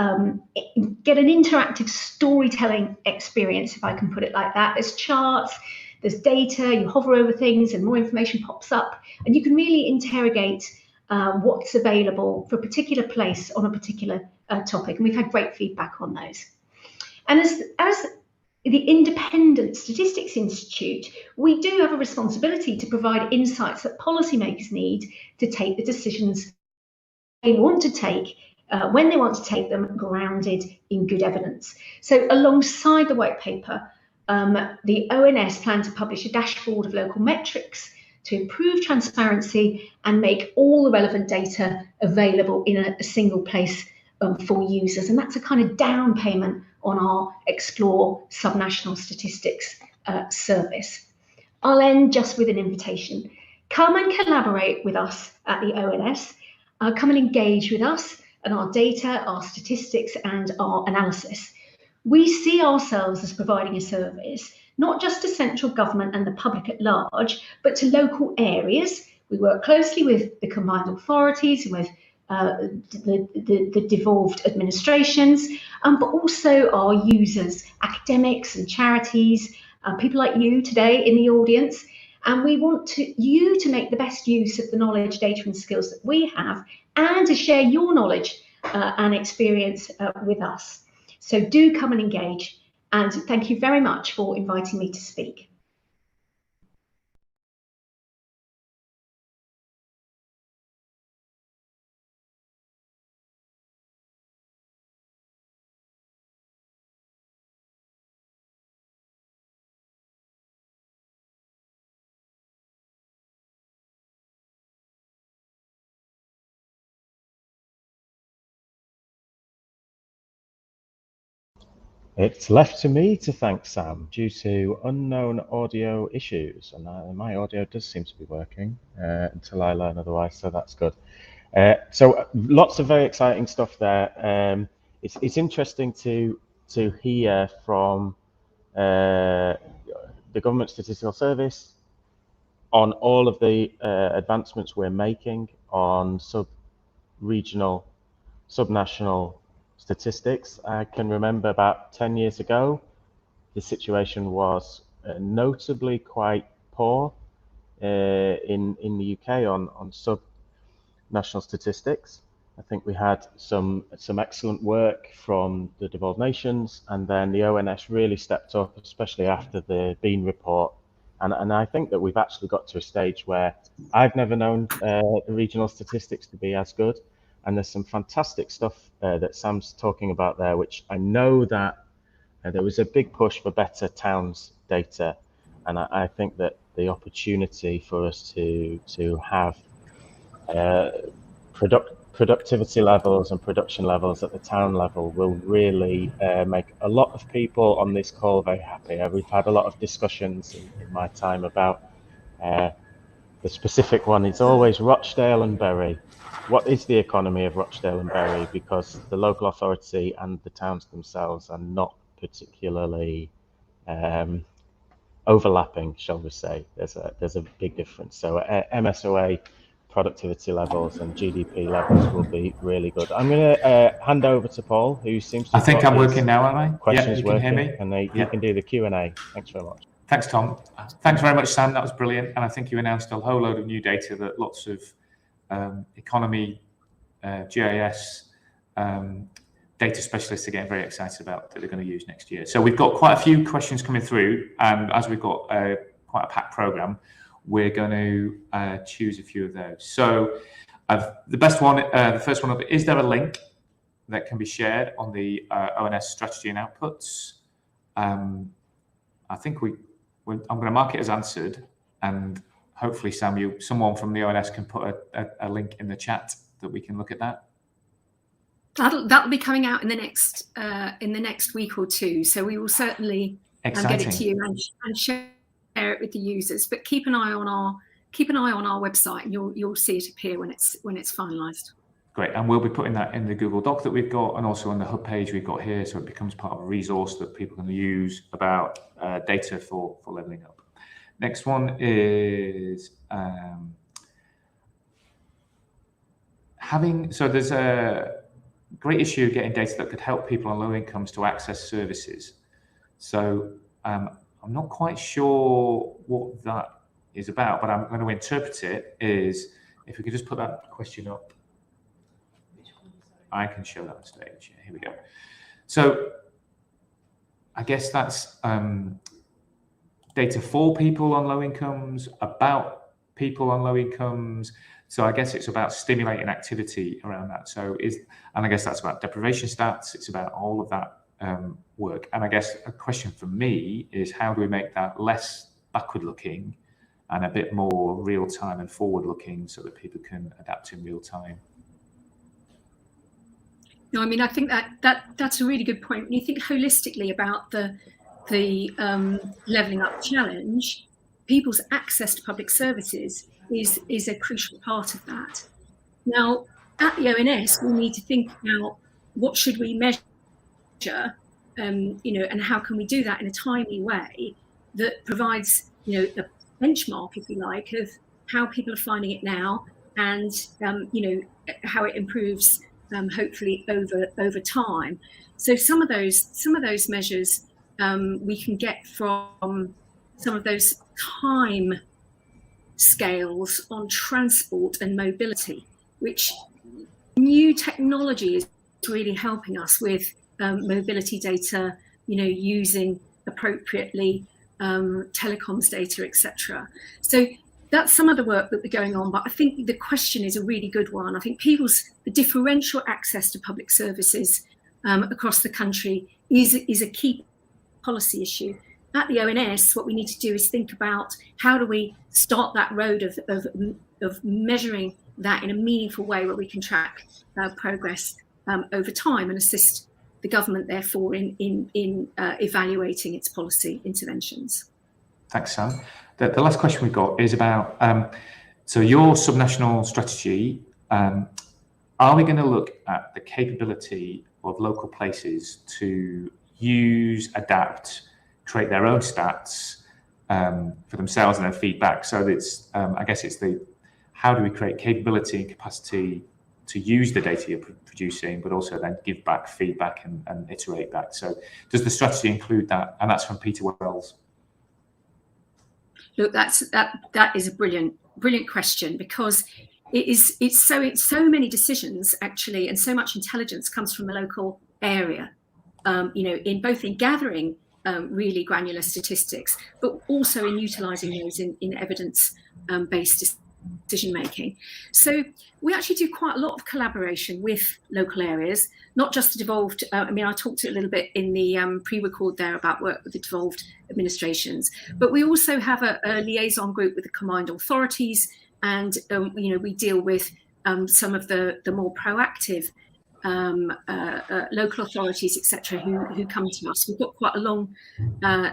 get an interactive storytelling experience, if I can put it like that. There's charts, there's data, you hover over things and more information pops up, and you can really interrogate what's available for a particular place on a particular topic. And we've had great feedback on those. And as the Independent Statistics Institute, we do have a responsibility to provide insights that policymakers need to take the decisions they want to take when they want to take them, grounded in good evidence. So alongside the white paper, the ONS plan to publish a dashboard of local metrics to improve transparency and make all the relevant data available in a single place for users. And that's a kind of down payment on our Explore Subnational Statistics service. I'll end just with an invitation. Come and collaborate with us at the ONS. Come and engage with us and our data, our statistics, and our analysis. We see ourselves as providing a service, not just to central government and the public at large, but to local areas. We work closely with the combined authorities and with the devolved administrations, but also our users, academics and charities, people like you today in the audience. And we want you to make the best use of the knowledge, data and skills that we have, and to share your knowledge and experience with us. So do come and engage. And thank you very much for inviting me to speak. It's left to me to thank Sam due to unknown audio issues, and my audio does seem to be working until I learn otherwise, so that's good. So lots of very exciting stuff there. It's interesting to hear from the Government Statistical Service on all of the advancements we're making on sub-regional, subnational statistics. I can remember about 10 years ago, the situation was notably quite poor in the UK on subnational statistics. I think we had some excellent work from the devolved nations, and then the ONS really stepped up, especially after the Bean report. And I think that we've actually got to a stage where I've never known the regional statistics to be as good. And there's some fantastic stuff that Sam's talking about there, which I know that there was a big push for better towns data. And I think that the opportunity for us to have productivity levels and production levels at the town level will really make a lot of people on this call very happy. We've had a lot of discussions in my time about the specific one. It's always Rochdale and Bury. What is the economy of Rochdale and Bury? Because the local authority and the towns themselves are not particularly overlapping, shall we say. There's a big difference. So MSOA productivity levels and GDP levels will be really good. I'm going to hand over to Paul, who seems to. I think I'm working now, am I? Questions you can working, hear me, and you can do the Q&A. Thanks very much. Thanks, Tom. Thanks very much, Sam. That was brilliant, and I think you announced a whole load of new data that lots of economy, GIS data specialists are getting very excited about that they're going to use next year. So we've got quite a few questions coming through, and as we've got quite a packed program, we're going to choose a few of those. So the best one, the first one, is there a link that can be shared on the ONS strategy and outputs? I think I'm going to mark it as answered, and hopefully, Sam, someone from the ONS can put a link in the chat that we can look at that. That'll be coming out in the next week or two. So we will certainly get it to you and share it with the users. But keep an eye on our website, and you'll see it appear when it's finalised. Great, and we'll be putting that in the Google Doc that we've got, and also on the hub page we've got here, so it becomes part of a resource that people can use about data for levelling up. Next one is so there's a great issue of getting data that could help people on low incomes to access services. So I'm not quite sure what that is about, but I'm going to interpret it as, if we could just put that question up. I can show that on stage. Here we go. So I guess that's data for people on low incomes, about people on low incomes. So I guess it's about stimulating activity around that. And I guess that's about deprivation stats. It's about all of that work. And I guess a question for me is, how do we make that less backward looking and a bit more real time and forward looking, so that people can adapt in real time? No, I mean, I think that's a really good point. When you think holistically about the levelling up challenge, people's access to public services is a crucial part of that. Now, at the ONS, we need to think about what should we measure, and how can we do that in a timely way that provides, a benchmark, if you like, of how people are finding it now, and how it improves, hopefully over time. So some of those measures we can get from some of those time scales on transport and mobility, which new technology is really helping us with mobility data, using appropriately telecoms data, etc. So that's some of the work that we're going on, but I think the question is a really good one. I think the differential access to public services across the country is a key policy issue. At the ONS, what we need to do is think about how do we start that road of measuring that in a meaningful way, where we can track progress over time and assist the government, therefore, in evaluating its policy interventions. Thanks, Sam. The last question we've got is about, so your subnational strategy, are we going to look at the capability of local places to use, adapt, create their own stats for themselves and their feedback? So it's, I guess it's how do we create capability and capacity to use the data you're producing, but also then give back feedback and iterate back. So does the strategy include that? And that's from Peter Wells. Look, that is a brilliant question, because it's so many decisions actually, and so much intelligence comes from the local area. In gathering really granular statistics, but also in utilising those in evidence-based decision making. So we actually do quite a lot of collaboration with local areas, not just the devolved. I talked a little bit in the pre-record there about work with the devolved administrations, but we also have a liaison group with the combined authorities, and we deal with some of the more proactive local authorities, etc., who come to us. We've got quite a long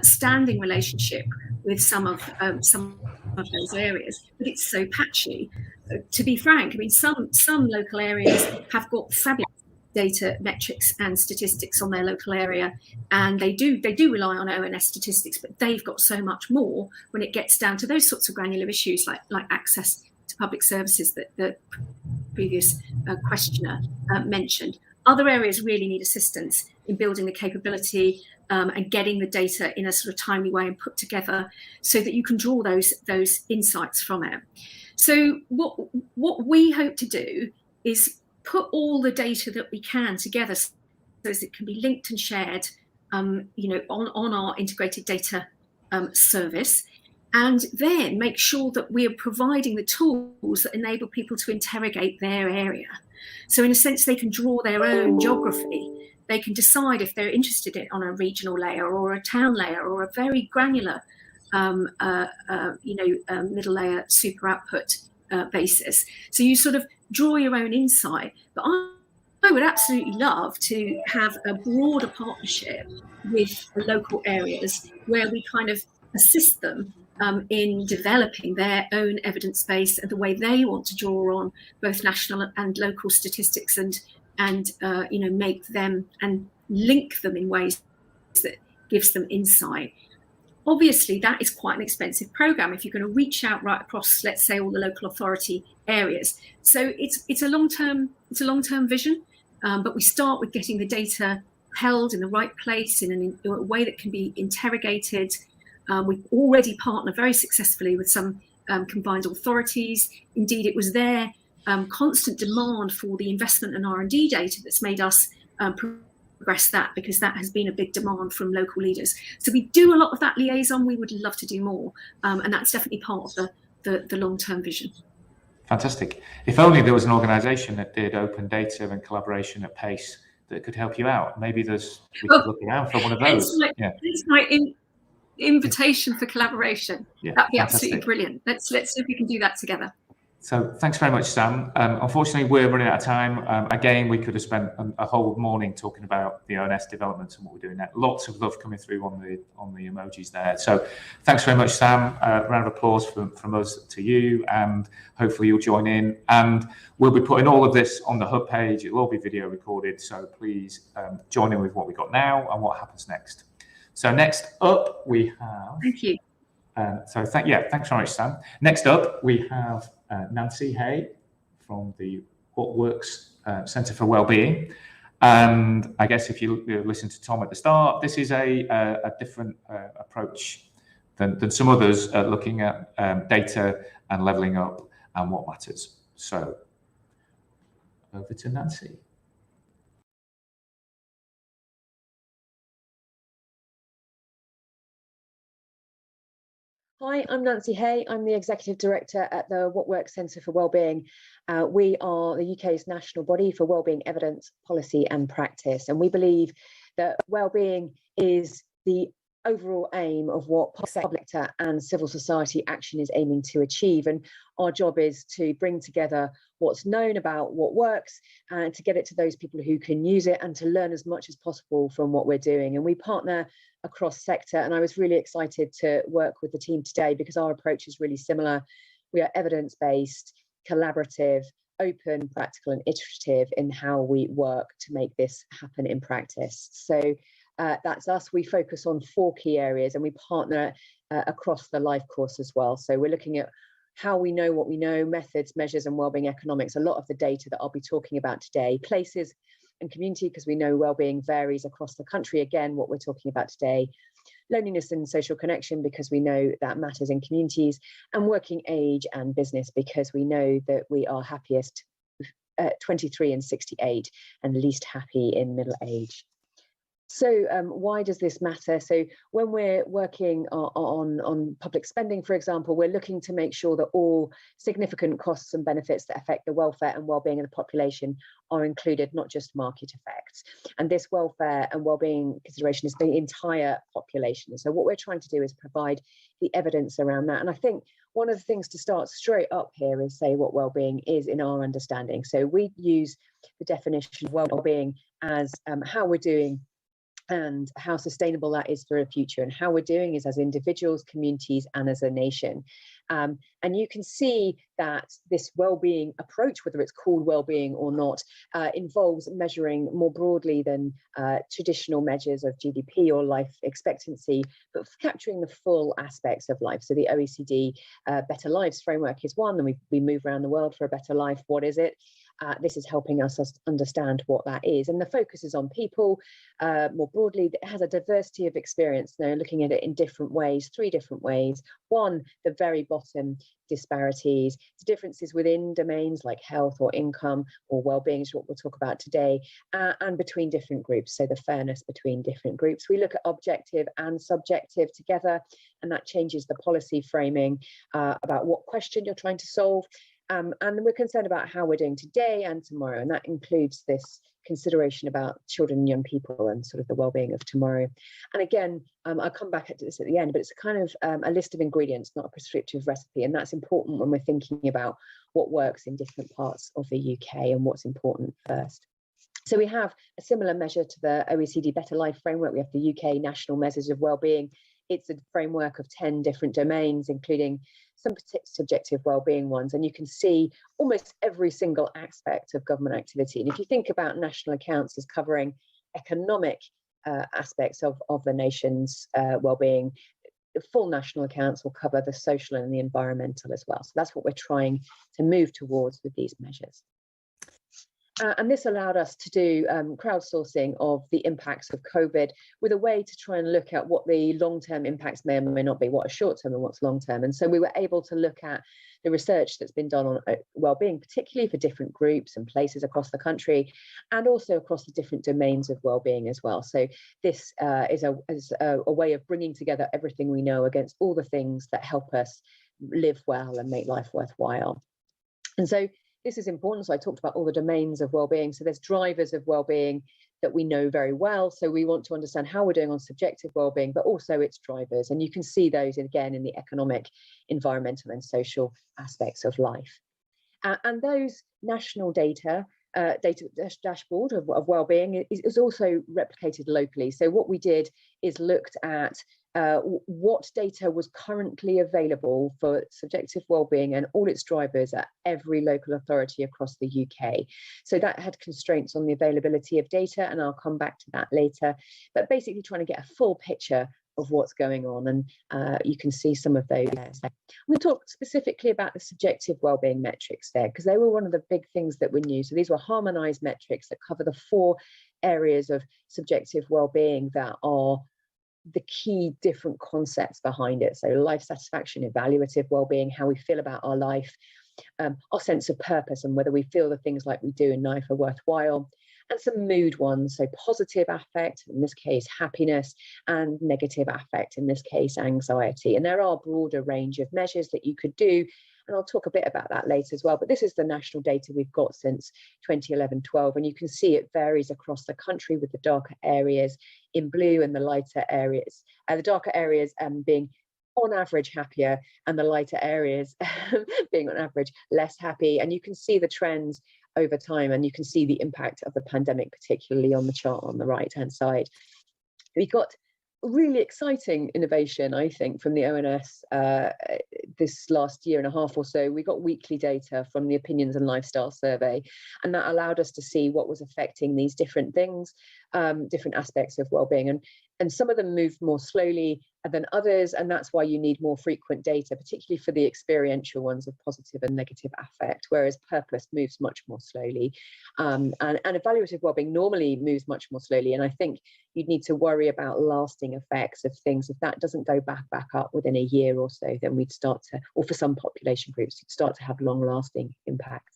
standing relationship with some of those areas, but it's so patchy. To be frank, some local areas have got fabulous data, metrics, and statistics on their local area, and they do rely on ONS statistics, but they've got so much more when it gets down to those sorts of granular issues like access to public services that the previous questioner mentioned. Other areas really need assistance in building the capability and getting the data in a sort of timely way and put together so that you can draw those insights from it. So what we hope to do is put all the data that we can together so as it can be linked and shared on our integrated data service, and then make sure that we are providing the tools that enable people to interrogate their area. So in a sense, they can draw their own geography. They can decide if they're interested in on a regional layer or a town layer or a very granular, middle layer super output basis. So you sort of draw your own insight. But I would absolutely love to have a broader partnership with local areas where we kind of assist them in developing their own evidence base and the way they want to draw on both national and local statistics and make them and link them in ways that gives them insight. Obviously, that is quite an expensive program if you're going to reach out right across, let's say, all the local authority areas. So it's a long-term vision, but we start with getting the data held in the right place in a way that can be interrogated. We already partner very successfully with some combined authorities. Indeed, it was their constant demand for the investment and R&D data that's made us progress that, because that has been a big demand from local leaders. So we do a lot of that liaison. We would love to do more, and that's definitely part of the long-term vision. Fantastic. If only there was an organisation that did open data and collaboration at pace that could help you out. Maybe we could look around for one of those. It's my invitation for collaboration. Yeah, that'd be absolutely brilliant. Let's see if we can do that together. So thanks very much, Sam. Unfortunately, we're running out of time. Again, we could have spent a whole morning talking about the ONS developments and what we're doing there. Lots of love coming through on the emojis there. So thanks very much, Sam. Round of applause from us to you, and hopefully you'll join in. And we'll be putting all of this on the Hub page. It'll all be video recorded. So please join in with what we've got now and what happens next. So next up, we have... Thank you. Thanks very much, Sam. Next up, we have Nancy Hay from the What Works Centre for Wellbeing. And I guess if you listen to Tom at the start, this is a different approach than some others looking at data and levelling up and what matters. So over to Nancy. Hi, I'm Nancy Hay. I'm the Executive Director at the What Works Centre for Wellbeing. We are the UK's national body for wellbeing evidence, policy and practice. And we believe that wellbeing is the overall aim of what public sector and civil society action is aiming to achieve. And our job is to bring together what's known about what works and to get it to those people who can use it and to learn as much as possible from what we're doing. And we partner across sector. And I was really excited to work with the team today because our approach is really similar. We are evidence-based, collaborative, open, practical, and iterative in how we work to make this happen in practice. So that's us. We focus on 4 key areas and we partner across the life course as well. So we're looking at how we know what we know, methods, measures, and wellbeing economics. A lot of the data that I'll be talking about today, places and community, because we know wellbeing varies across the country. Again, what we're talking about today, loneliness and social connection, because we know that matters in communities, and working age and business, because we know that we are happiest at 23 and 68 and least happy in middle age. So why does this matter? So when we're working on public spending, for example, we're looking to make sure that all significant costs and benefits that affect the welfare and well-being of the population are included, not just market effects. And this welfare and well-being consideration is the entire population. So what we're trying to do is provide the evidence around that. And I think one of the things to start straight up here is say what well-being is in our understanding. So we use the definition of well-being as how we're doing and how sustainable that is for the future, and how we're doing is as individuals, communities, and as a nation. And you can see that this well-being approach, whether it's called well-being or not, involves measuring more broadly than traditional measures of GDP or life expectancy, but capturing the full aspects of life. So the OECD Better Lives framework is one, and we move around the world for a better life. What is it? This is helping us understand what that is. And the focus is on people more broadly. It has a diversity of experience. Now, looking at it in different ways, 3 different ways. One, the very bottom disparities, the differences within domains like health or income or well-being is what we'll talk about today, and between different groups. So the fairness between different groups. We look at objective and subjective together, and that changes the policy framing about what question you're trying to solve. And we're concerned about how we're doing today and tomorrow, and that includes this consideration about children and young people and sort of the well-being of tomorrow. And again, I'll come back at this at the end, but it's a kind of a list of ingredients, not a prescriptive recipe, and that's important when we're thinking about what works in different parts of the UK and what's important first. So we have a similar measure to the OECD Better Life framework. We have the UK National Measures of Wellbeing. It's a framework of 10 different domains, including some subjective well-being ones, and you can see almost every single aspect of government activity. And if you think about national accounts as covering economic aspects of the nation's well-being, the full national accounts will cover the social and the environmental as well. So that's what we're trying to move towards with these measures. And this allowed us to do crowdsourcing of the impacts of COVID with a way to try and look at what the long-term impacts may or may not be, what are short-term and what's long-term. And so we were able to look at the research that's been done on well-being, particularly for different groups and places across the country, and also across the different domains of well-being as well. So this is a way of bringing together everything we know against all the things that help us live well and make life worthwhile. And so this is important. So I talked about all the domains of well-being. So there's drivers of well-being that we know very well. So we want to understand how we're doing on subjective well-being, but also its drivers. And you can see those again in the economic, environmental, and social aspects of life. And those national data dashboard of well-being is also replicated locally. So what we did is looked at what data was currently available for subjective well-being and all its drivers at every local authority across the UK. So that had constraints on the availability of data, and I'll come back to that later, but basically trying to get a full picture of what's going on, and you can see some of those. We talked specifically about the subjective wellbeing metrics there, because they were one of the big things that were new. So these were harmonized metrics that cover the 4 areas of subjective wellbeing that are the key different concepts behind it. So life satisfaction, evaluative wellbeing, how we feel about our life, our sense of purpose and whether we feel the things like we do in life are worthwhile, and some mood ones, so positive affect, in this case happiness, and negative affect, in this case anxiety. And there are a broader range of measures that you could do, And I'll talk a bit about that later as well. But this is the national data we've got since 2011-12. And you can see it varies across the country, with the darker areas in blue and the lighter areas. The darker areas being on average happier, and the lighter areas being on average less happy. And you can see the trends over time, and you can see the impact of the pandemic, particularly on the chart on the right hand side. We've got really exciting innovation, I think, from the ONS this last year and a half or so. We got weekly data from the Opinions and Lifestyle Survey, and that allowed us to see what was affecting these different things, different aspects of well-being. And some of them move more slowly than others, and that's why you need more frequent data, particularly for the experiential ones of positive and negative affect, whereas purpose moves much more slowly. And evaluative wellbeing normally moves much more slowly, and I think you'd need to worry about lasting effects of things. If that doesn't go back up within a year or so, then we'd start to, or for some population groups, you'd start to have long-lasting impacts.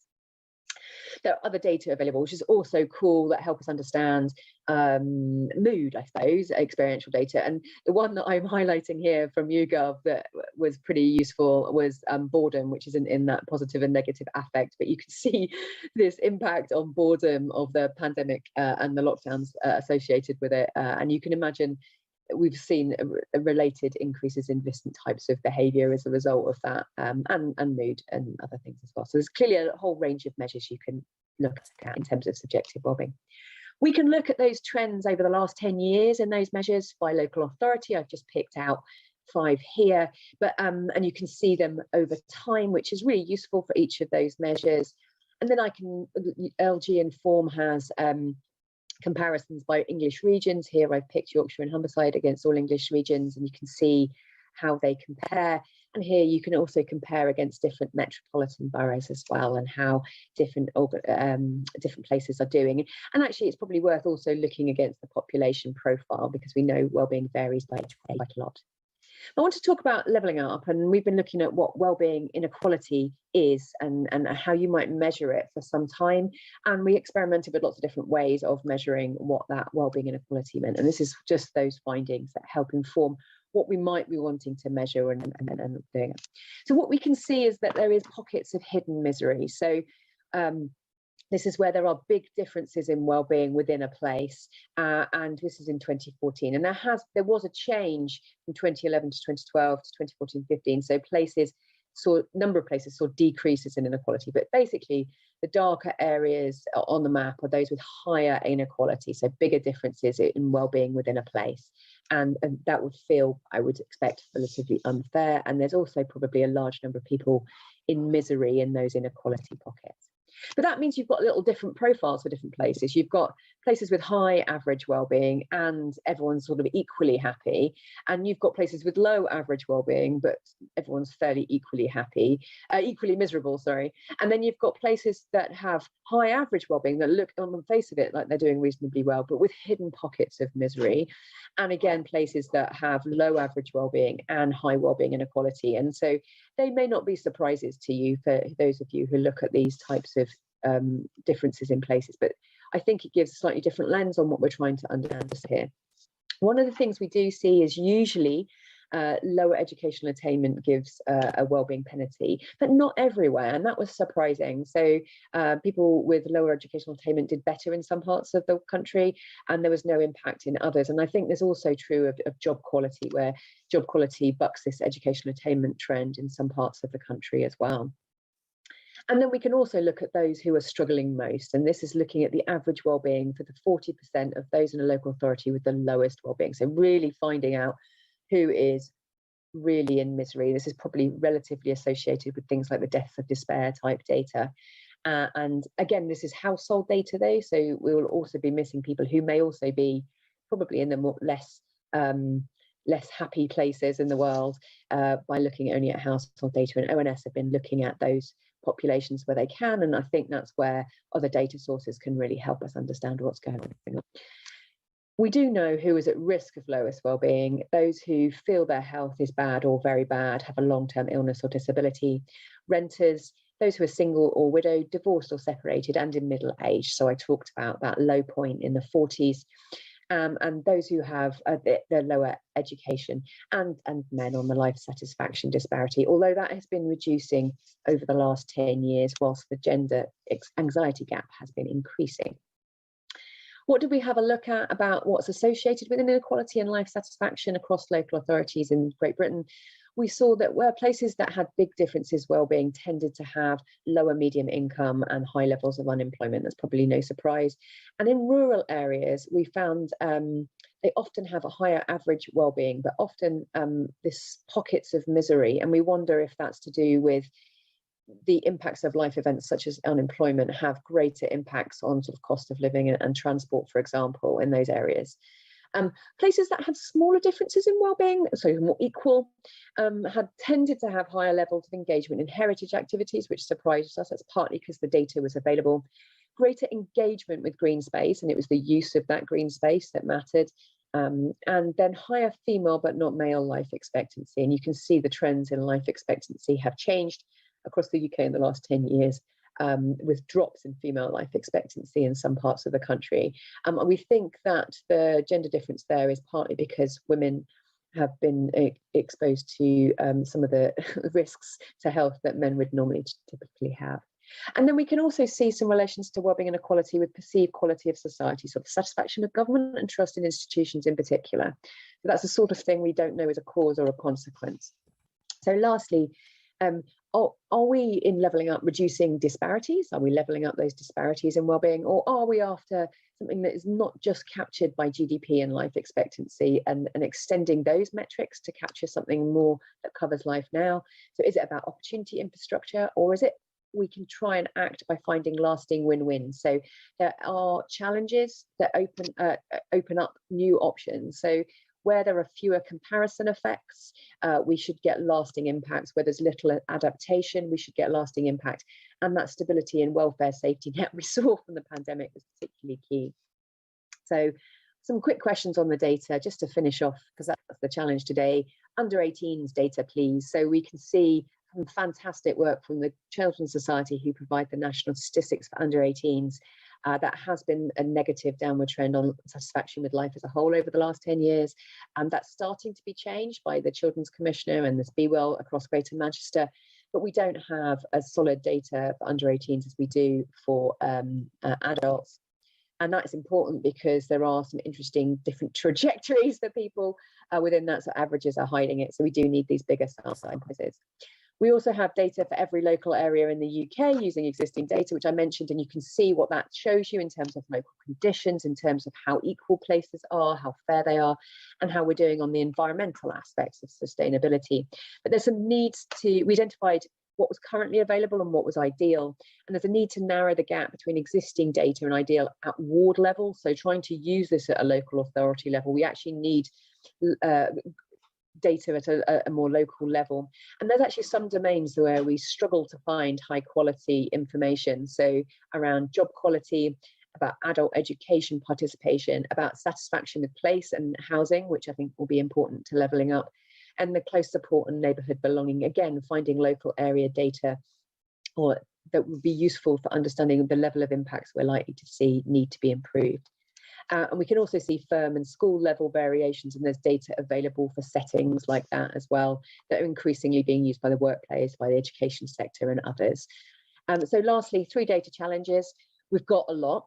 There are other data available, which is also cool, that help us understand mood, I suppose, experiential data. And the one that I'm highlighting here from YouGov that was pretty useful was boredom, which isn't in that positive and negative affect, but you can see this impact on boredom of the pandemic and the lockdowns associated with it. And you can imagine we've seen related increases in different types of behaviour as a result of that, and mood and other things as well. So there's clearly a whole range of measures you can look at in terms of subjective wellbeing. We can look at those trends over the last 10 years in those measures by local authority. I've just picked out 5 here, but and you can see them over time, which is really useful for each of those measures. And then LG Inform has comparisons by English regions. Here I've picked Yorkshire and Humberside against all English regions, and you can see how they compare. And here you can also compare against different metropolitan boroughs as well, and how different places are doing. And actually it's probably worth also looking against the population profile, because we know wellbeing varies by quite a lot. I want to talk about levelling up, and we've been looking at what wellbeing inequality is and how you might measure it for some time. And we experimented with lots of different ways of measuring what that wellbeing inequality meant. And this is just those findings that help inform what we might be wanting to measure and doing it. So what we can see is that there is pockets of hidden misery. So this is where there are big differences in well-being within a place, and this is in 2014. And there was a change from 2011 to 2012 to 2014-15. So number of places saw decreases in inequality, but basically the darker areas on the map are those with higher inequality, so bigger differences in well-being within a place. And that would feel, I would expect, relatively unfair. And there's also probably a large number of people in misery in those inequality pockets. But that means you've got little different profiles for different places. You've got places with high average well-being and everyone's sort of equally happy, and you've got places with low average well-being but everyone's fairly equally miserable, sorry. And then you've got places that have high average well-being that look on the face of it like they're doing reasonably well, but with hidden pockets of misery. And again, places that have low average well-being and high well-being inequality. And so they may not be surprises to you, for those of you who look at these types of differences in places, but I think it gives a slightly different lens on what we're trying to understand here. One of the things we do see is usually lower educational attainment gives a wellbeing penalty, but not everywhere, and that was surprising. So people with lower educational attainment did better in some parts of the country, and there was no impact in others. And I think there's also true of job quality, where job quality bucks this educational attainment trend in some parts of the country as well. And then we can also look at those who are struggling most, and this is looking at the average wellbeing for the 40% of those in a local authority with the lowest wellbeing. So really finding out who is really in misery. This is probably relatively associated with things like the deaths of despair type data. And again, this is household data though, so we will also be missing people who may also be probably in the more less happy places in the world by looking only at household data. And ONS have been looking at those populations where they can, and I think that's where other data sources can really help us understand what's going on. We do know who is at risk of lowest well-being: those who feel their health is bad or very bad, have a long-term illness or disability, renters, those who are single or widowed, divorced or separated, and in middle age. So I talked about that low point in the 40s. and those who have the lower education, and men on the life satisfaction disparity, although that has been reducing over the last 10 years, whilst the gender anxiety gap has been increasing. What did we have a look at about what's associated with inequality and life satisfaction across local authorities in Great Britain? We saw that where places that had big differences well-being tended to have lower medium income and high levels of unemployment. That's probably no surprise. And in rural areas, we found they often have a higher average well-being, but often this pockets of misery. And we wonder if that's to do with the impacts of life events such as unemployment have greater impacts on sort of cost of living and transport, for example, in those areas. Places that had smaller differences in well-being, so more equal, had tended to have higher levels of engagement in heritage activities, which surprised us. That's partly because the data was available. Greater engagement with green space, and it was the use of that green space that mattered. And then higher female but not male life expectancy. And you can see the trends in life expectancy have changed across the UK in the last 10 years. With drops in female life expectancy in some parts of the country. And we think that the gender difference there is partly because women have been exposed to some of the risks to health that men would normally typically have. And then we can also see some relations to wellbeing and equality with perceived quality of society, so the satisfaction of government and trust in institutions in particular. So that's the sort of thing we don't know is a cause or a consequence. So lastly, are we in levelling up reducing disparities? Are we levelling up those disparities in wellbeing, or are we after something that is not just captured by GDP and life expectancy and extending those metrics to capture something more that covers life now? So is it about opportunity infrastructure, or is it we can try and act by finding lasting win-wins? So there are challenges that open up new options. So where there are fewer comparison effects, we should get lasting impacts. Where there's little adaptation, we should get lasting impact. And that stability and welfare safety net we saw from the pandemic was particularly key. So some quick questions on the data, just to finish off, because that's the challenge today. Under 18s data, please. So we can see some fantastic work from the Children's Society, who provide the national statistics for under 18s. That has been a negative downward trend on satisfaction with life as a whole over the last 10 years. And that's starting to be changed by the Children's Commissioner and this Be Well across Greater Manchester. But we don't have as solid data for under 18s as we do for adults. And that's important because there are some interesting different trajectories that people within that, so averages are hiding it. So we do need these bigger sample sizes. We also have data for every local area in the UK using existing data, which I mentioned, and you can see what that shows you in terms of local conditions, in terms of how equal places are, how fair they are, and how we're doing on the environmental aspects of sustainability. But there's some needs we identified what was currently available and what was ideal. And there's a need to narrow the gap between existing data and ideal at ward level. So trying to use this at a local authority level, we actually need data at a more local level. And there's actually some domains where we struggle to find high quality information. So around job quality, about adult education participation, about satisfaction with place and housing, which I think will be important to levelling up, and the close support and neighbourhood belonging. Again, finding local area data or that would be useful for understanding the level of impacts we're likely to see need to be improved. And we can also see firm and school level variations, and there's data available for settings like that as well that are increasingly being used by the workplace, by the education sector and others. So lastly, 3 data challenges. We've got a lot.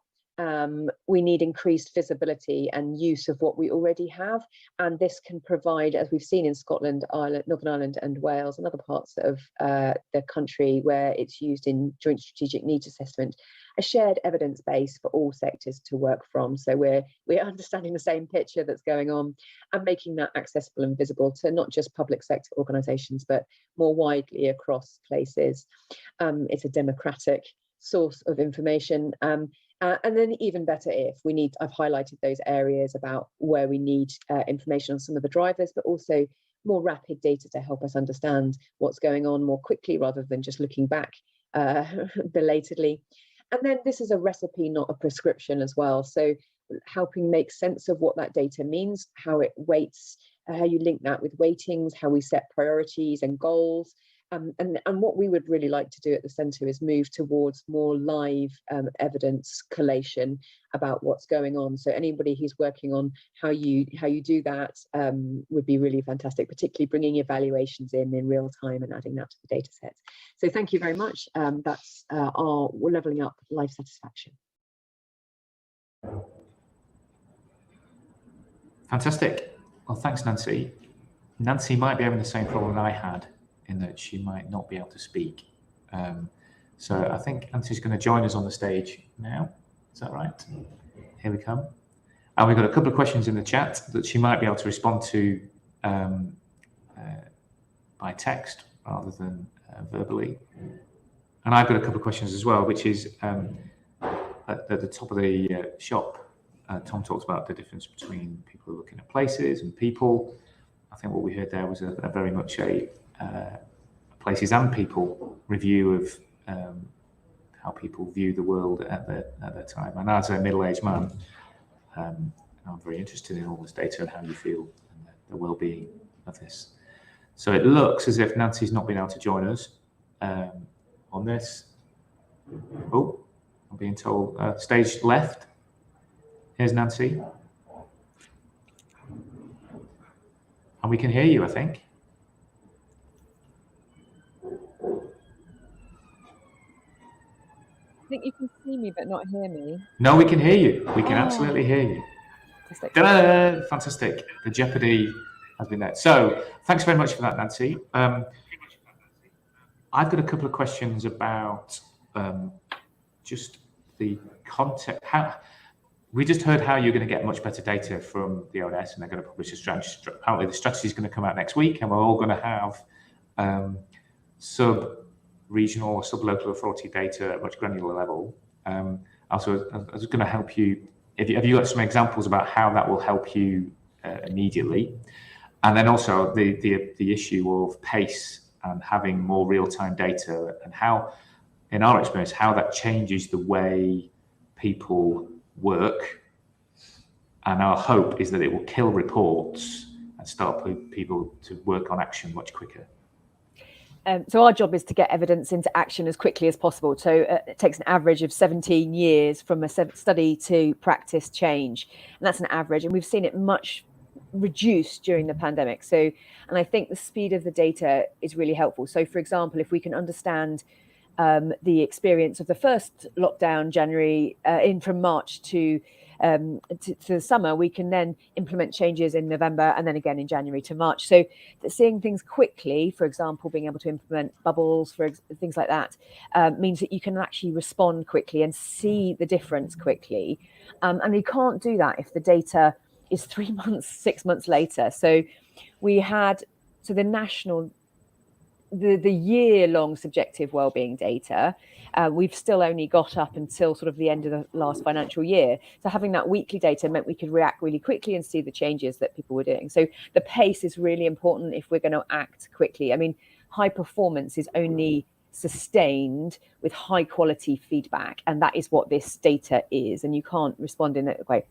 We need increased visibility and use of what we already have, and this can provide, as we've seen in Scotland, Ireland, Northern Ireland and Wales and other parts of the country where it's used in joint strategic needs assessment, a shared evidence base for all sectors to work from. So we're understanding the same picture that's going on and making that accessible and visible to not just public sector organisations but more widely across places. It's a democratic source of information. And then even better if we need, I've highlighted those areas about where we need information on some of the drivers, but also more rapid data to help us understand what's going on more quickly rather than just looking back belatedly. And then this is a recipe, not a prescription as well. So helping make sense of what that data means, how it weights, how you link that with weightings, how we set priorities and goals, And what we would really like to do at the centre is move towards more live evidence collation about what's going on. So anybody who's working on how you do that would be really fantastic, particularly bringing evaluations in real time and adding that to the data set. So thank you very much. That's we're levelling up life satisfaction. Fantastic. Well, thanks, Nancy. Nancy might be having the same problem I had, in that she might not be able to speak. So I think Nancy's going to join us on the stage now. Is that right? Here we come. And we've got a couple of questions in the chat that she might be able to respond to by text rather than verbally. And I've got a couple of questions as well, which is at the top of the shop, Tom talks about the difference between people looking at places and people. I think what we heard there was a very much a places and people review of how people view the world at their time. And as a middle-aged man, I'm very interested in all this data and how you feel and the well-being of this. So it looks as if Nancy's not been able to join us on this. Oh, I'm being told stage left. Here's Nancy. And we can hear you, I think. I think you can see me but not hear me. No, we can hear you. We can absolutely hear you. Fantastic. Fantastic. The jeopardy has been there. So thanks very much for that, Nancy. I've got a couple of questions about just the context. We just heard how you're going to get much better data from the ONS, and they're going to publish a strategy. Apparently, the strategy is going to come out next week, and we're all going to have sub-regional or sub-local authority data at much granular level. Also, I was going to help you. Have you got some examples about how that will help you immediately? And then also the issue of pace and having more real-time data, and how, in our experience, how that changes the way people work. And our hope is that it will kill reports and start people to work on action much quicker. So our job is to get evidence into action as quickly as possible. So it takes an average of 17 years from a study to practice change. And that's an average. And we've seen it much reduced during the pandemic. So, and I think the speed of the data is really helpful. So for example, if we can understand the experience of the first lockdown, January, from March to the summer, we can then implement changes in November and then again in January to March. So seeing things quickly, for example, being able to implement bubbles, for things like that, means that you can actually respond quickly and see the difference quickly. And you can't do that if the data is 3 months, 6 months later. So we had, so the national, the year-long subjective wellbeing data, we've still only got up until sort of the end of the last financial year. So having that weekly data meant we could react really quickly and see the changes that people were doing. So the pace is really important if we're going to act quickly. I mean, high performance is only sustained with high quality feedback, and that is what this data is, and you can't respond in that way.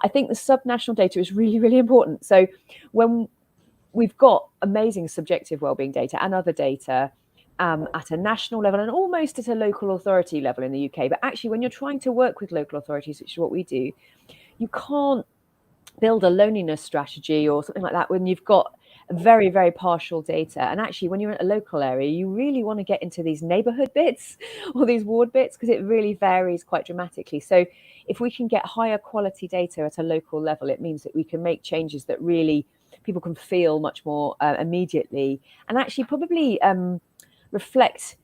I think the subnational data is really, really important. So when we've got amazing subjective wellbeing data and other data at a national level and almost at a local authority level in the UK. But actually, when you're trying to work with local authorities, which is what we do, you can't build a loneliness strategy or something like that when you've got very, very partial data. And actually, when you're in a local area, you really want to get into these neighbourhood bits or these ward bits, because it really varies quite dramatically. So if we can get higher quality data at a local level, it means that we can make changes that really people can feel much more immediately, and actually probably reflect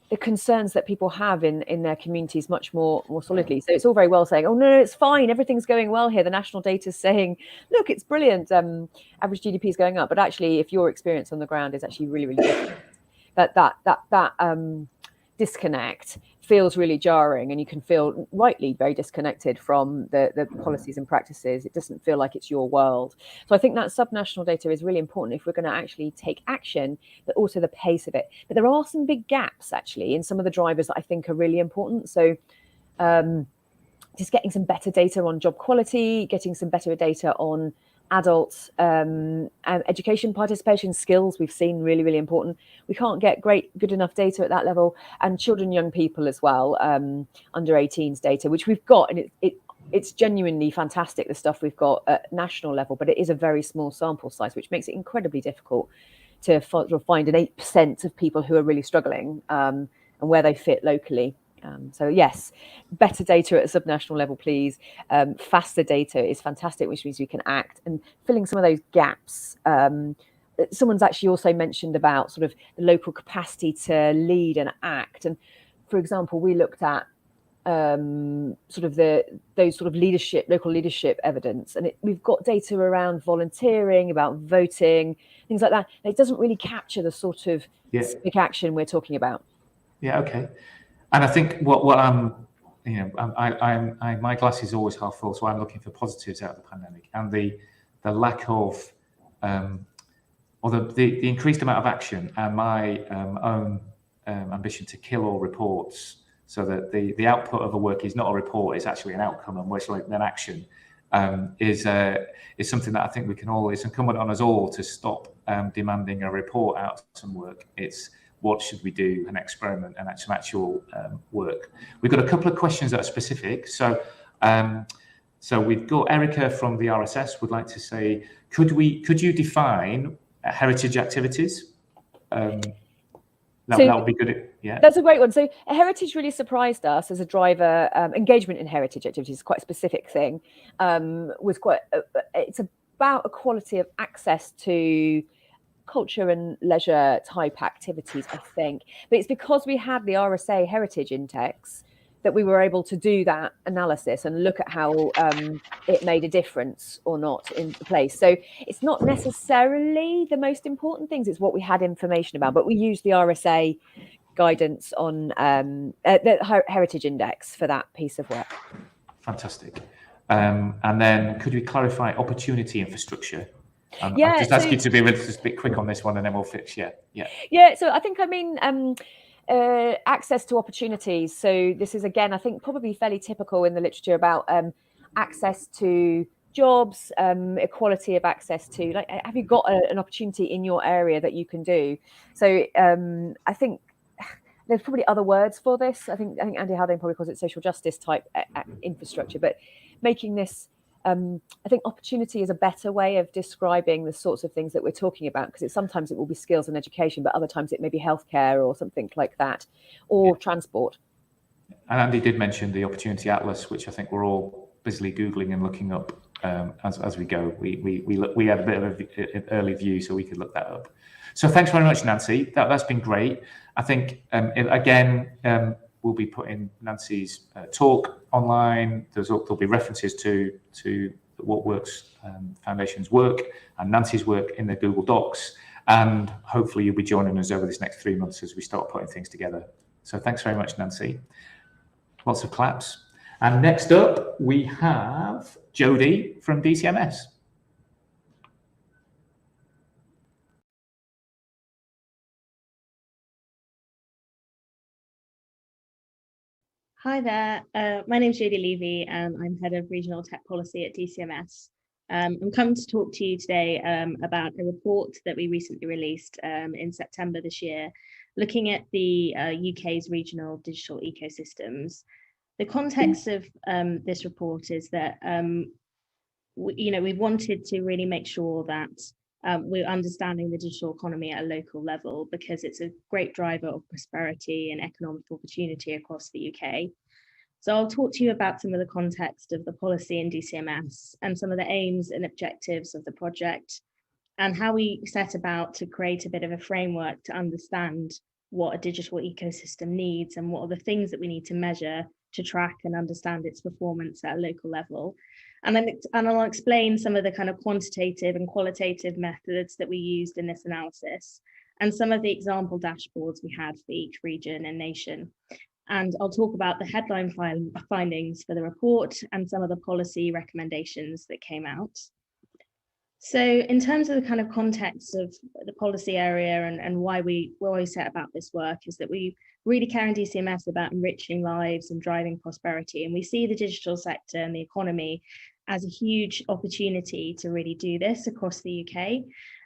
the concerns that people have in their communities much more solidly. So it's all very well saying, oh, no, it's fine, everything's going well here. The national data is saying, look, it's brilliant. Average GDP is going up. But actually, if your experience on the ground is actually really, really different, that disconnect feels really jarring, and you can feel rightly very disconnected from the policies and practices. It doesn't feel like it's your world. So I think that subnational data is really important if we're going to actually take action, but also the pace of it. But there are some big gaps actually in some of the drivers that I think are really important. So just getting some better data on job quality, getting some better data on adult education, participation, skills we've seen really, really important. We can't get good enough data at that level, and children, young people as well, under 18s data, which we've got, and it's genuinely fantastic, the stuff we've got at national level, but it is a very small sample size, which makes it incredibly difficult to find an 8% of people who are really struggling, and where they fit locally. So yes, better data at a subnational level, please. Faster data is fantastic, which means we can act, and filling some of those gaps. Someone's actually also mentioned about sort of the local capacity to lead and act. And for example, we looked at sort of those sort of local leadership evidence, and we've got data around volunteering, about voting, things like that. And it doesn't really capture the sort of civic action we're talking about. Yeah. Okay. And I think what I'm, my glass is always half full, so I'm looking for positives out of the pandemic, and the lack of, or the increased amount of action, and my own ambition to kill all reports, so that the output of a work is not a report, it's actually an outcome, and much like an action, is something that I think it's incumbent on us all to stop demanding a report out of some work. It's what should we do, an experiment, and some actual work. We've got a couple of questions that are specific. So we've got Erica from the RSS would like to say, could you define heritage activities? That would be good. Yeah, that's a great one. So heritage really surprised us as a driver. Engagement in heritage activities is quite a specific thing. It's about equality of access to culture and leisure type activities, I think. But it's because we had the RSA Heritage Index that we were able to do that analysis and look at how it made a difference or not in the place. So it's not necessarily the most important things, it's what we had information about. But we used the RSA guidance on the Heritage Index for that piece of work. Fantastic. And then could we clarify opportunity infrastructure? I'll just ask you to be just a bit quick on this one, and then we'll fix. Yeah. So I think access to opportunities. So this is, again, I think probably fairly typical in the literature about access to jobs, equality of access to, like, have you got an opportunity in your area that you can do? So I think there's probably other words for this. I think Andy Haldane probably calls it social justice type infrastructure, but making this, I think opportunity is a better way of describing the sorts of things that we're talking about, because sometimes it will be skills and education, but other times it may be healthcare or something like that, or transport. And Andy did mention the Opportunity Atlas, which I think we're all busily Googling and looking up as we go. We had a bit of an early view, so we could look that up. So thanks very much, Nancy. That's been great. I think, we'll be putting Nancy's talk online. There'll be references to What Works Foundation's work and Nancy's work in the Google Docs. And hopefully you'll be joining us over this next 3 months as we start putting things together. So thanks very much, Nancy. Lots of claps. And next up, we have Jodie from DCMS. Hi there, my name is Jodie Levy and I'm Head of Regional Tech Policy at DCMS. I'm coming to talk to you today about a report that we recently released in September this year, looking at the UK's regional digital ecosystems. The context of this report is that we wanted to really make sure that we're understanding the digital economy at a local level, because it's a great driver of prosperity and economic opportunity across the UK. So I'll talk to you about some of the context of the policy in DCMS and some of the aims and objectives of the project, and how we set about to create a bit of a framework to understand what a digital ecosystem needs and what are the things that we need to measure to track and understand its performance at a local level. And I'll explain some of the kind of quantitative and qualitative methods that we used in this analysis, and some of the example dashboards we had for each region and nation. And I'll talk about the headline findings for the report and some of the policy recommendations that came out. So in terms of the kind of context of the policy area and why we set about this work, is that we really care in DCMS about enriching lives and driving prosperity. And we see the digital sector and the economy as a huge opportunity to really do this across the UK.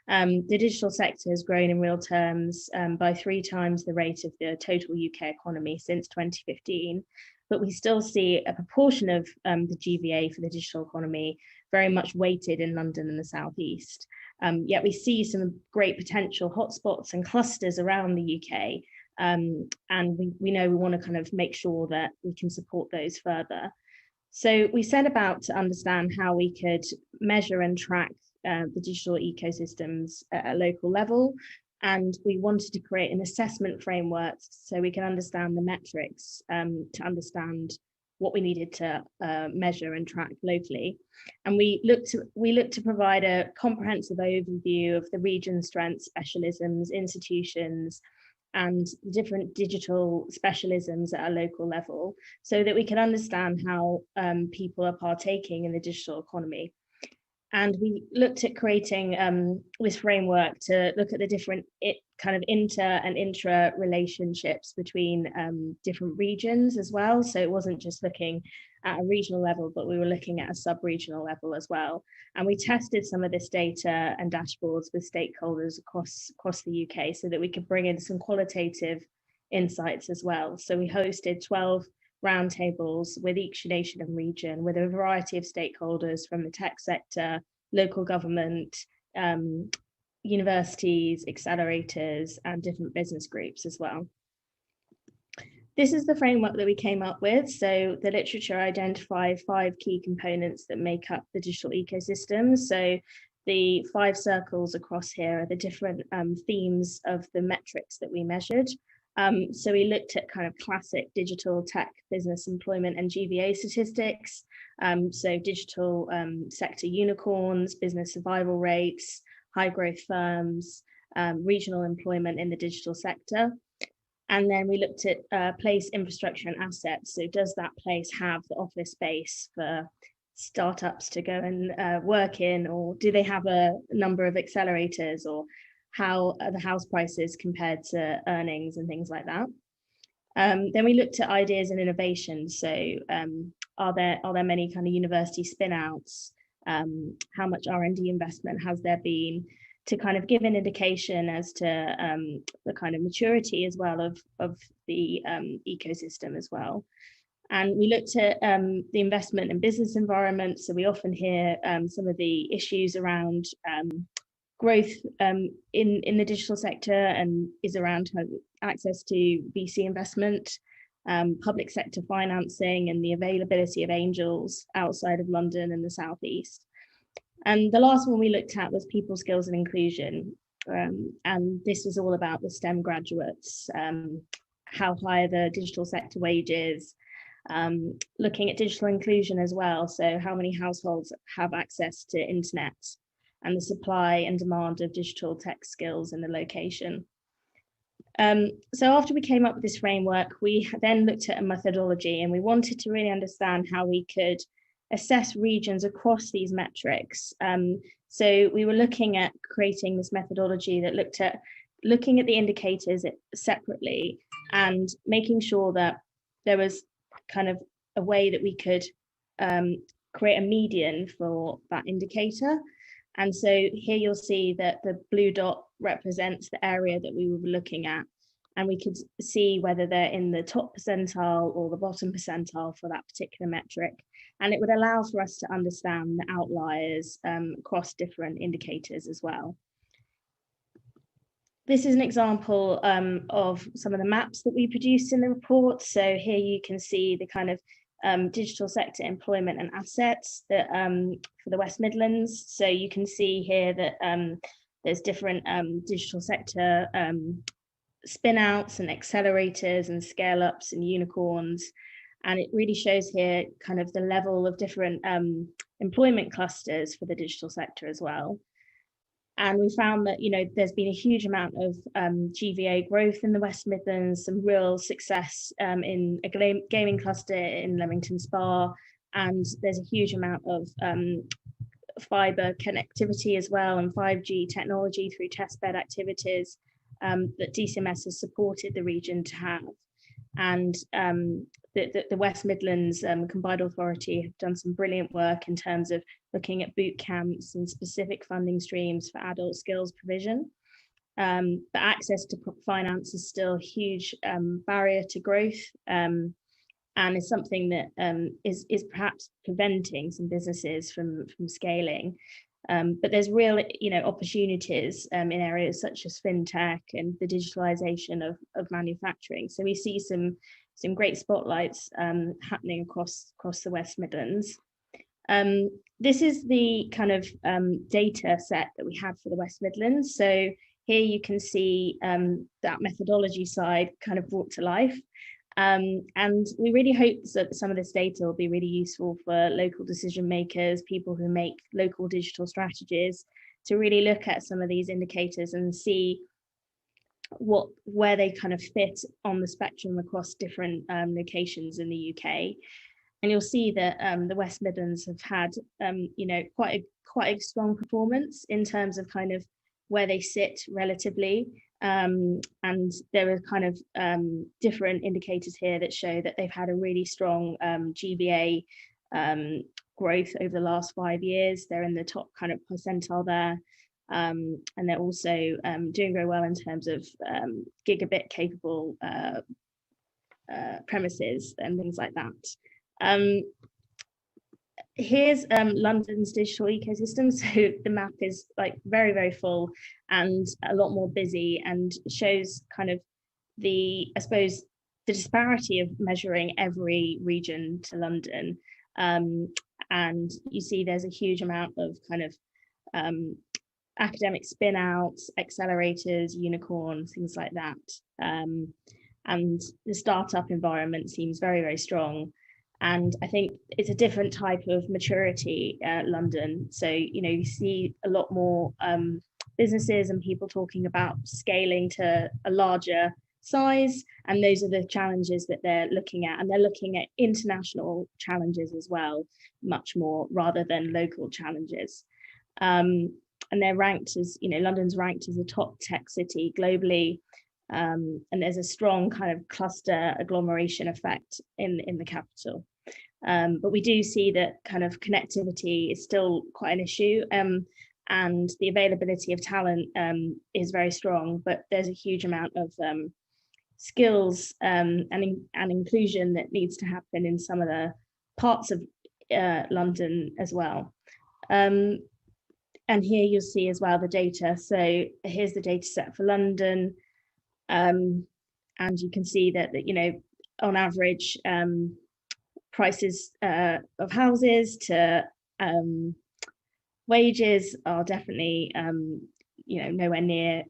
The digital sector has grown in real terms by 3 times the rate of the total UK economy since 2015, but we still see a proportion of the GVA for the digital economy very much weighted in London and the South East. Yet we see some great potential hotspots and clusters around the UK, and we know we want to kind of make sure that we can support those further. So we set about to understand how we could measure and track the digital ecosystems at a local level, and we wanted to create an assessment framework so we can understand the metrics to understand what we needed to measure and track locally. And we looked to provide a comprehensive overview of the region's strengths, specialisms, institutions, and different digital specialisms at a local level, so that we can understand how people are partaking in the digital economy. And we looked at creating this framework to look at the different kind of inter and intra relationships between different regions as well. So it wasn't just looking at a regional level, but we were looking at a sub-regional level as well. And we tested some of this data and dashboards with stakeholders across the UK so that we could bring in some qualitative insights as well. So we hosted 12 roundtables with each nation and region with a variety of stakeholders from the tech sector, local government, universities, accelerators, and different business groups as well. This is the framework that we came up with. So the literature identified 5 key components that make up the digital ecosystem. So the 5 circles across here are the different themes of the metrics that we measured. So we looked at kind of classic digital tech, business employment and GVA statistics. So digital sector unicorns, business survival rates, high growth firms, regional employment in the digital sector. And then we looked at place, infrastructure and assets. So does that place have the office space for startups to go and work in, or do they have a number of accelerators, or how are the house prices compared to earnings and things like that. Then we looked at ideas and innovation. So are there many kind of university spin-outs? How much R&D investment has there been, to kind of give an indication as to the kind of maturity as well of the ecosystem as well. And we looked at the investment and business environment. So we often hear some of the issues around growth in the digital sector, and is around access to VC investment, public sector financing, and the availability of angels outside of London and the South East. And the last one we looked at was people skills and inclusion. And this was all about the STEM graduates, how high are the digital sector wages, looking at digital inclusion as well. So how many households have access to internet, and the supply and demand of digital tech skills in the location. So after we came up with this framework, we then looked at a methodology, and we wanted to really understand how we could assess regions across these metrics. So we were looking at creating this methodology that looked at looking at the indicators separately and making sure that there was kind of a way that we could create a median for that indicator. And so here you'll see that the blue dot represents the area that we were looking at, and we could see whether they're in the top percentile or the bottom percentile for that particular metric. And it would allow for us to understand the outliers across different indicators as well. This is an example of some of the maps that we produced in the report. So here you can see the kind of digital sector employment and assets that for the West Midlands. So you can see here that there's different digital sector spin-outs and accelerators and scale-ups and unicorns. And it really shows here kind of the level of different employment clusters for the digital sector as well. And we found that, you know, there's been a huge amount of GVA growth in the West Midlands, some real success in a gaming cluster in Leamington Spa, and there's a huge amount of fibre connectivity as well, and 5G technology through testbed activities that DCMS has supported the region to have. And the West Midlands Combined Authority have done some brilliant work in terms of looking at boot camps and specific funding streams for adult skills provision. But access to finance is still a huge barrier to growth, and is something that is perhaps preventing some businesses from scaling. But there's real, opportunities in areas such as fintech and the digitalization of manufacturing. So we see some great spotlights happening across the West Midlands. This is the kind of data set that we have for the West Midlands. So here you can see that methodology side kind of brought to life. And we really hope that some of this data will be really useful for local decision makers, people who make local digital strategies, to really look at some of these indicators and see where they kind of fit on the spectrum across different locations in the UK. And you'll see that the West Midlands have had quite a strong performance in terms of kind of where they sit relatively. And there are kind of different indicators here that show that they've had a really strong GVA growth over the last 5 years. They're in the top kind of percentile there. And they're also doing very well in terms of gigabit capable premises and things like that. Here's London's digital ecosystem. So the map is like very, very full and a lot more busy, and shows kind of the disparity of measuring every region to London. And you see there's a huge amount of kind of academic spin outs, accelerators, unicorns, things like that. And the startup environment seems very, very strong. And I think it's a different type of maturity at London. So, you see a lot more businesses and people talking about scaling to a larger size. And those are the challenges that they're looking at. And they're looking at international challenges as well, much more rather than local challenges. And they're ranked as, London's ranked as a top tech city globally. And there's a strong kind of cluster agglomeration effect in the capital. But we do see that kind of connectivity is still quite an issue, and the availability of talent is very strong, but there's a huge amount of skills and inclusion that needs to happen in some of the parts of London as well. And here you'll see as well the data. So here's the data set for London. And you can see that on average, prices of houses to wages are definitely nowhere near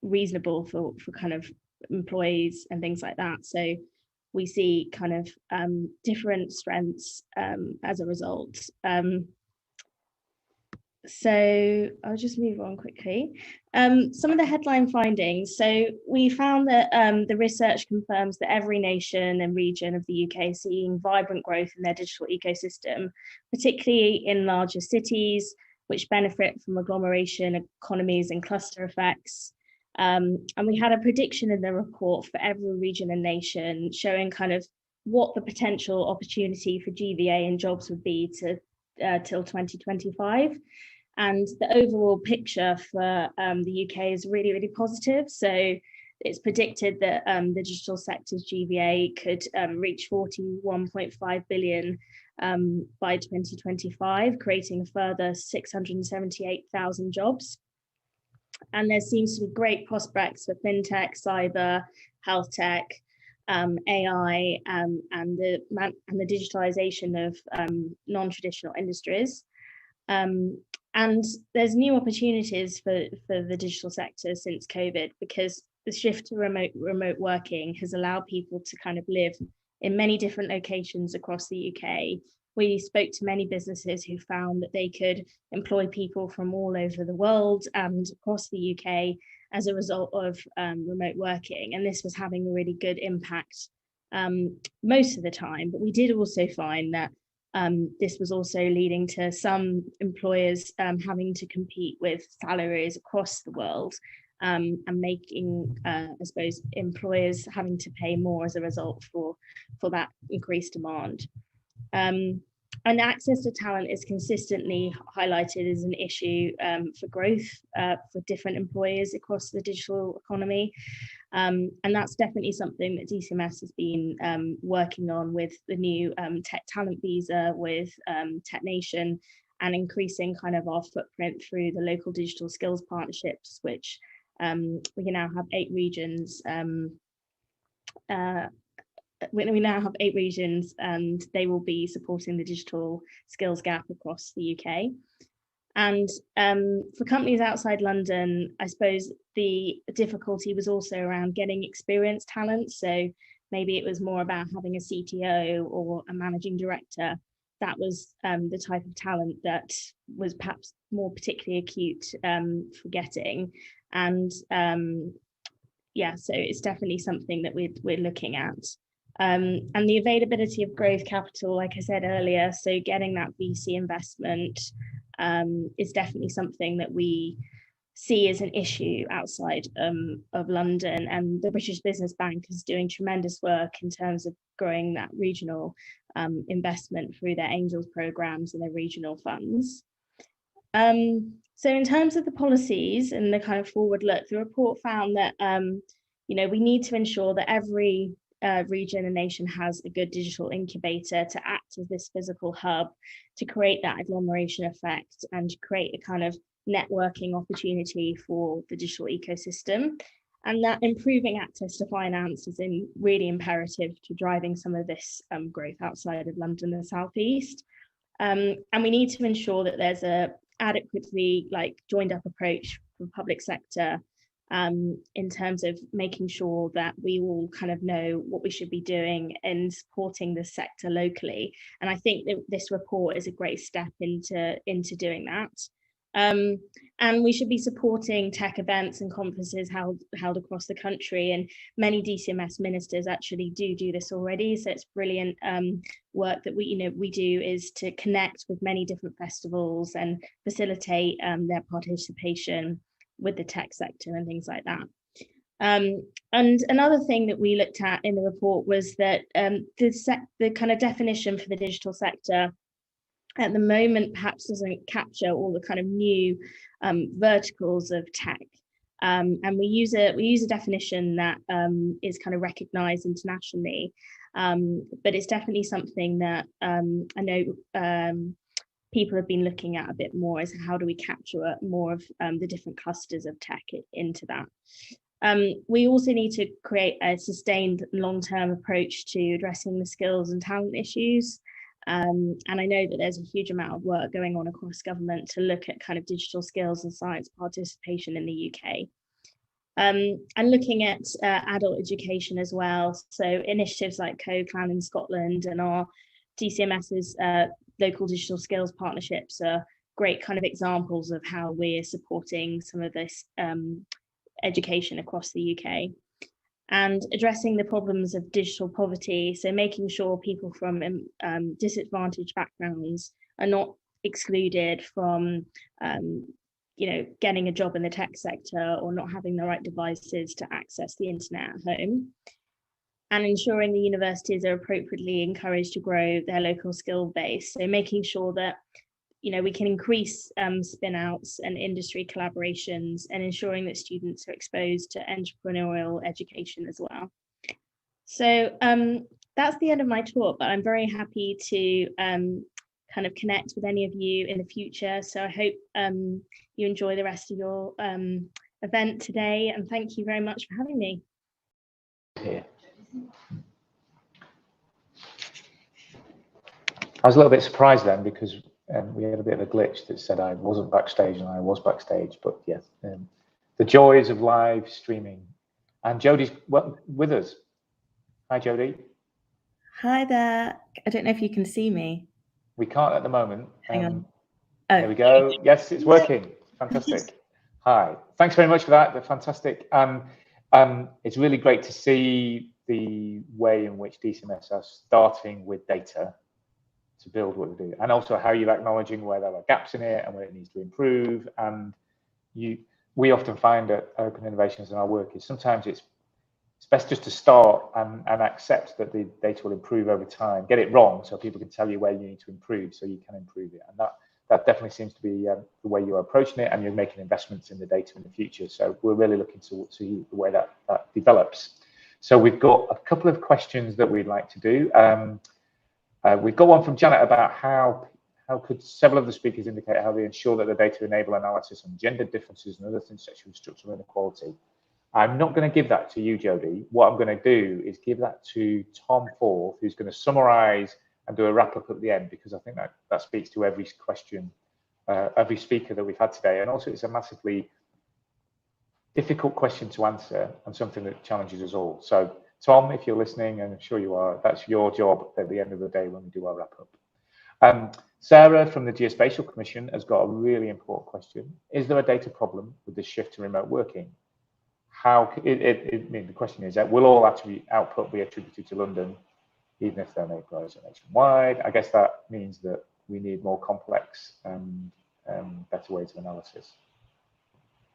reasonable for kind of employees and things like that. So we see kind of different strengths as a result. So I'll just move on quickly. Some of the headline findings. So we found that the research confirms that every nation and region of the UK is seeing vibrant growth in their digital ecosystem, particularly in larger cities, which benefit from agglomeration economies and cluster effects. And we had a prediction in the report for every region and nation, showing kind of what the potential opportunity for GVA and jobs would be till 2025. And the overall picture for the UK is really, really positive. So it's predicted that the digital sector's GVA could reach 41.5 billion by 2025, creating a further 678,000 jobs. And there seems to be great prospects for fintech, cyber, health tech, AI, and the digitalization of non-traditional industries. And there's new opportunities for the digital sector since COVID, because the shift to remote working has allowed people to kind of live in many different locations across the UK. We spoke to many businesses who found that they could employ people from all over the world and across the UK as a result of remote working. And this was having a really good impact most of the time. But we did also find that this was also leading to some employers having to compete with salaries across the world. and making, I suppose, employers having to pay more as a result for that increased demand. And access to talent is consistently highlighted as an issue for growth for different employers across the digital economy. And that's definitely something that DCMS has been working on with the new tech talent visa, with TechNation, and increasing kind of our footprint through the local digital skills partnerships, which we now have 8 regions. We now have 8 regions, and they will be supporting the digital skills gap across the UK. And for companies outside London, I suppose the difficulty was also around getting experienced talent. So maybe it was more about having a CTO or a managing director. That was the type of talent that was perhaps more particularly acute for getting. And yeah, so it's definitely something that we're looking at. And the availability of growth capital, like I said earlier, so getting that VC investment is definitely something that we see as an issue outside of London, and the British Business Bank is doing tremendous work in terms of growing that regional investment through their angels programs and their regional funds. So in terms of the policies and the kind of forward look, the report found that we need to ensure that every region and nation has a good digital incubator to act as this physical hub to create that agglomeration effect and to create a kind of networking opportunity for the digital ecosystem. And that improving access to finance is really imperative to driving some of this growth outside of London and the Southeast. And we need to ensure that there's a adequately joined up approach from public sector in terms of making sure that we all kind of know what we should be doing and supporting the sector locally. And I think that this report is a great step into doing that. And we should be supporting tech events and conferences held across the country, and many DCMS ministers actually do this already. So it's brilliant work that we do is to connect with many different festivals and facilitate their participation with the tech sector and things like that. And another thing that we looked at in the report was that the kind of definition for the digital sector at the moment perhaps doesn't capture all the kind of new verticals of tech. And we use a definition that is kind of recognized internationally, but it's definitely something that I know people have been looking at a bit more, as how do we capture more of the different clusters of tech into that. We also need to create a sustained long-term approach to addressing the skills and talent issues. And I know that there's a huge amount of work going on across government to look at kind of digital skills and science participation in the UK. And looking at adult education as well. So initiatives like CoClan in Scotland and our DCMS's local digital skills partnerships are great kind of examples of how we're supporting some of this education across the UK. And addressing the problems of digital poverty, so making sure people from disadvantaged backgrounds are not excluded from getting a job in the tech sector or not having the right devices to access the internet at home. And ensuring the universities are appropriately encouraged to grow their local skill base, so making sure that we can increase spin-outs and industry collaborations, and ensuring that students are exposed to entrepreneurial education as well. So that's the end of my talk, but I'm very happy to kind of connect with any of you in the future. So I hope you enjoy the rest of your event today, and thank you very much for having me. Yeah. I was a little bit surprised then, because we had a bit of a glitch that said I wasn't backstage and I was backstage, but yes, the joys of live streaming. And Jodie's with us. Hi, Jodie. Hi there. I don't know if you can see me. We can't at the moment. Hang on. Oh. There we go. Yes, it's working. Fantastic. Hi. Thanks very much for that. They're fantastic. It's really great to see the way in which DCMS are starting with data to build what we do, and also how you're acknowledging where there are gaps in it and where it needs to improve. And we often find at Open Innovations in our work is sometimes it's best just to start and accept that the data will improve over time. Get it wrong so people can tell you where you need to improve so you can improve it. And that definitely seems to be the way you're approaching it, and you're making investments in the data in the future. So we're really looking to see the way that develops. So we've got a couple of questions that we'd like to do. We've got one from Janet about how could several of the speakers indicate how they ensure that the data enable analysis on gender differences and other things such as structural inequality. I'm not going to give that to you, Jodie. What I'm going to do is give that to Tom Forth, who's going to summarize and do a wrap up at the end, because I think that speaks to every question, every speaker that we've had today. And also it's a massively difficult question to answer and something that challenges us all. So Tom, if you're listening, and I'm sure you are, that's your job at the end of the day when we do our wrap up. Sarah from the Geospatial Commission has got a really important question. Is there a data problem with the shift to remote working? The question is that will all output be attributed to London, even if their APIs are nationwide? I guess that means that we need more complex and better ways of analysis.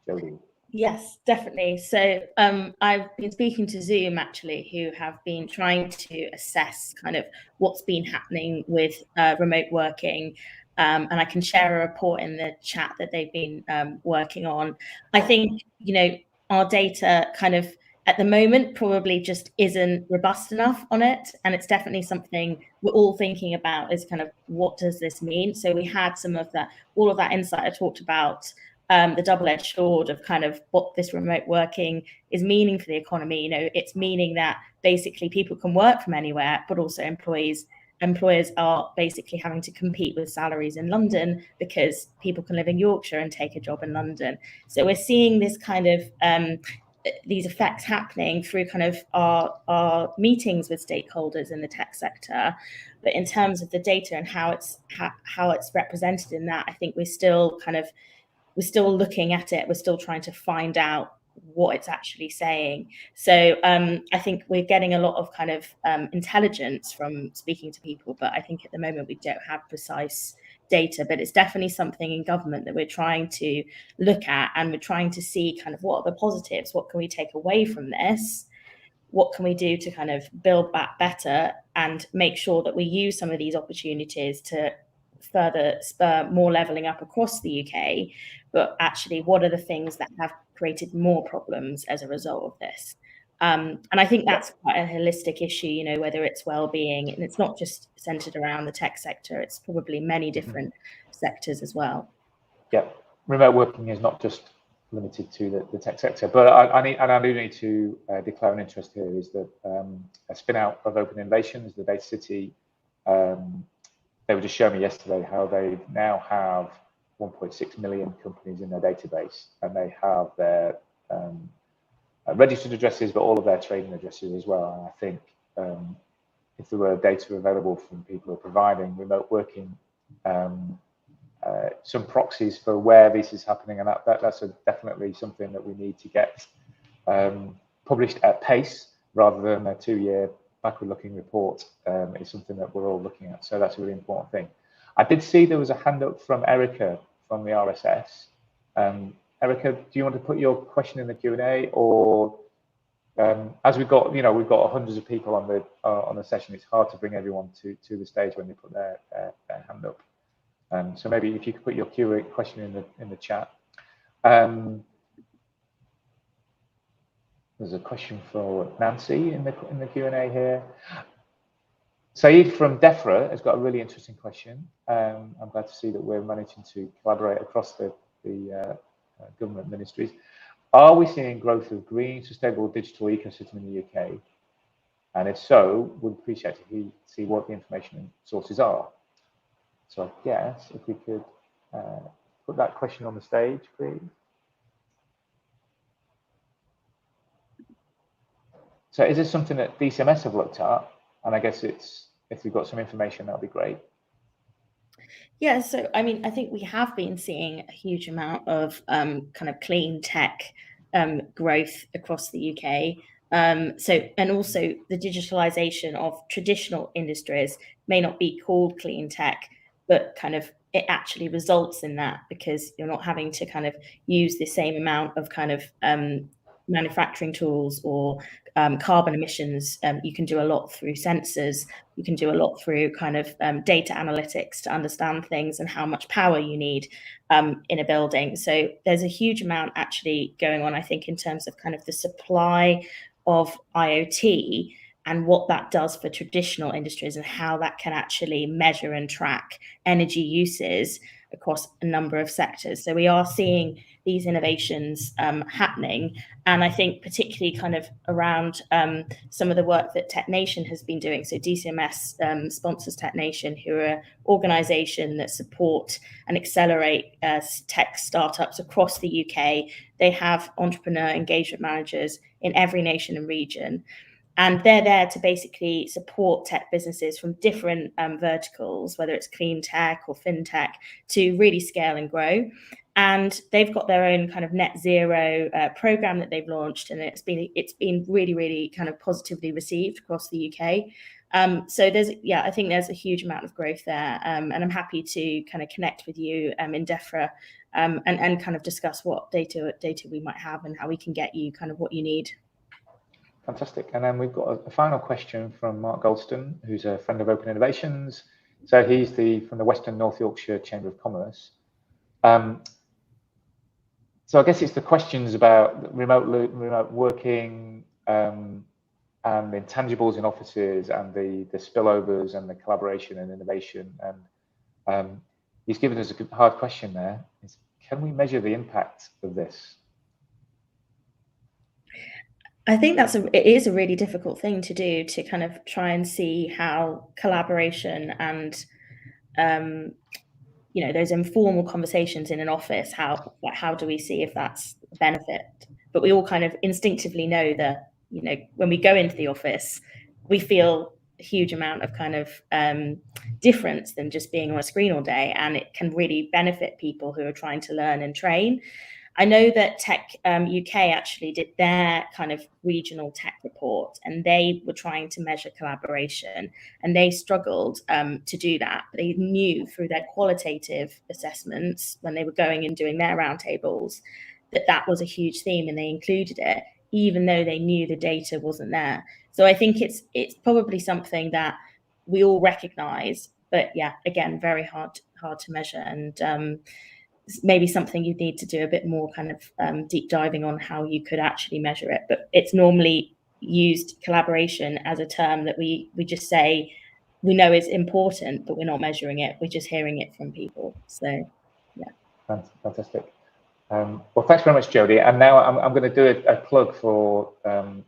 Jodie. Yes, definitely. So I've been speaking to Zoom actually, who have been trying to assess kind of what's been happening with remote working. And I can share a report in the chat that they've been working on. I think, our data kind of at the moment probably just isn't robust enough on it. And it's definitely something we're all thinking about is kind of what does this mean? So we had all of that insight I talked about, the double-edged sword of kind of what this remote working is meaning for the economy. It's meaning that basically people can work from anywhere, but also employers are basically having to compete with salaries in London because people can live in Yorkshire and take a job in London. So we're seeing this kind of these effects happening through kind of our meetings with stakeholders in the tech sector. But in terms of the data and how it's represented in that, I think we're still looking at it. We're still trying to find out what it's actually saying. So I think we're getting a lot of kind of intelligence from speaking to people, but I think at the moment we don't have precise data. But it's definitely something in government that we're trying to look at, and we're trying to see kind of what are the positives, what can we take away from this, what can we do to kind of build back better and make sure that we use some of these opportunities to further spur more levelling up across the UK, but actually what are the things that have created more problems as a result of this? And I think that's quite a holistic issue, whether it's well-being, and it's not just centred around the tech sector, it's probably many different sectors as well. Yeah, remote working is not just limited to the tech sector, but I do need to declare an interest here, is that a spin out of Open Innovations, the Data City, they were just showing me yesterday how they now have 1.6 million companies in their database, and they have their registered addresses, but all of their trading addresses as well. And I think if there were data available from people who are providing remote working, some proxies for where this is happening, and that's definitely something that we need to get published at pace rather than a 2-year backward-looking report. Is something that we're all looking at. So that's a really important thing. I did see there was a hand up from Erica from the RSS. Erica, do you want to put your question in the Q&A, or as we've got hundreds of people on the session, it's hard to bring everyone to the stage when they put their hand up. So maybe if you could put your question in the chat. There's a question for Nancy in the Q&A here. Saeed from DEFRA has got a really interesting question. I'm glad to see that we're managing to collaborate across the government ministries. Are we seeing growth of green, sustainable digital ecosystem in the UK? And if so, we'd appreciate to see what the information sources are. So I guess if we could put that question on the stage, please. So is this something that DCMS have looked at? And I guess if we've got some information, that would be great. Yeah, so I mean, I think we have been seeing a huge amount of kind of clean tech growth across the UK. And also the digitalization of traditional industries may not be called clean tech, but kind of it actually results in that, because you're not having to kind of use the same amount of kind of manufacturing tools or carbon emissions. You can do a lot through sensors. You can do a lot through kind of data analytics to understand things and how much power you need in a building. So there's a huge amount actually going on, I think, in terms of kind of the supply of IoT and what that does for traditional industries and how that can actually measure and track energy uses across a number of sectors. So we are seeing these innovations happening. And I think particularly kind of around some of the work that TechNation has been doing. So DCMS sponsors TechNation, who are an organisation that support and accelerate tech startups across the UK. They have entrepreneur engagement managers in every nation and region. And they're there to basically support tech businesses from different verticals, whether it's clean tech or fintech, to really scale and grow. And they've got their own kind of net zero program that they've launched, and it's been really, really kind of positively received across the UK. So I think there's a huge amount of growth there, and I'm happy to kind of connect with you in DEFRA and kind of discuss what data we might have and how we can get you kind of what you need. Fantastic. And then we've got a final question from Mark Goldston, who's a friend of Open Innovations. So he's from the Western North Yorkshire Chamber of Commerce. So I guess it's the questions about remote working and the intangibles in offices and the spillovers and the collaboration and innovation. And he's given us a hard question there. Can we measure the impact of this? I think it is a really difficult thing to do, to kind of try and see how collaboration and those informal conversations in an office, how do we see if that's a benefit? But we all kind of instinctively know that, when we go into the office, we feel a huge amount of kind of difference than just being on a screen all day, and it can really benefit people who are trying to learn and train. I know that Tech UK actually did their kind of regional tech report, and they were trying to measure collaboration, and they struggled to do that. They knew through their qualitative assessments when they were going and doing their roundtables that was a huge theme, and they included it, even though they knew the data wasn't there. So I think it's probably something that we all recognise, but yeah, again, very hard to measure, and maybe something you need to do a bit more kind of deep diving on how you could actually measure it. But it's normally used, collaboration, as a term that we just say we know is important, but we're not measuring it. We're just hearing it from people. So yeah. Fantastic. Well, thanks very much, Jodie. And now I'm going to do a plug for the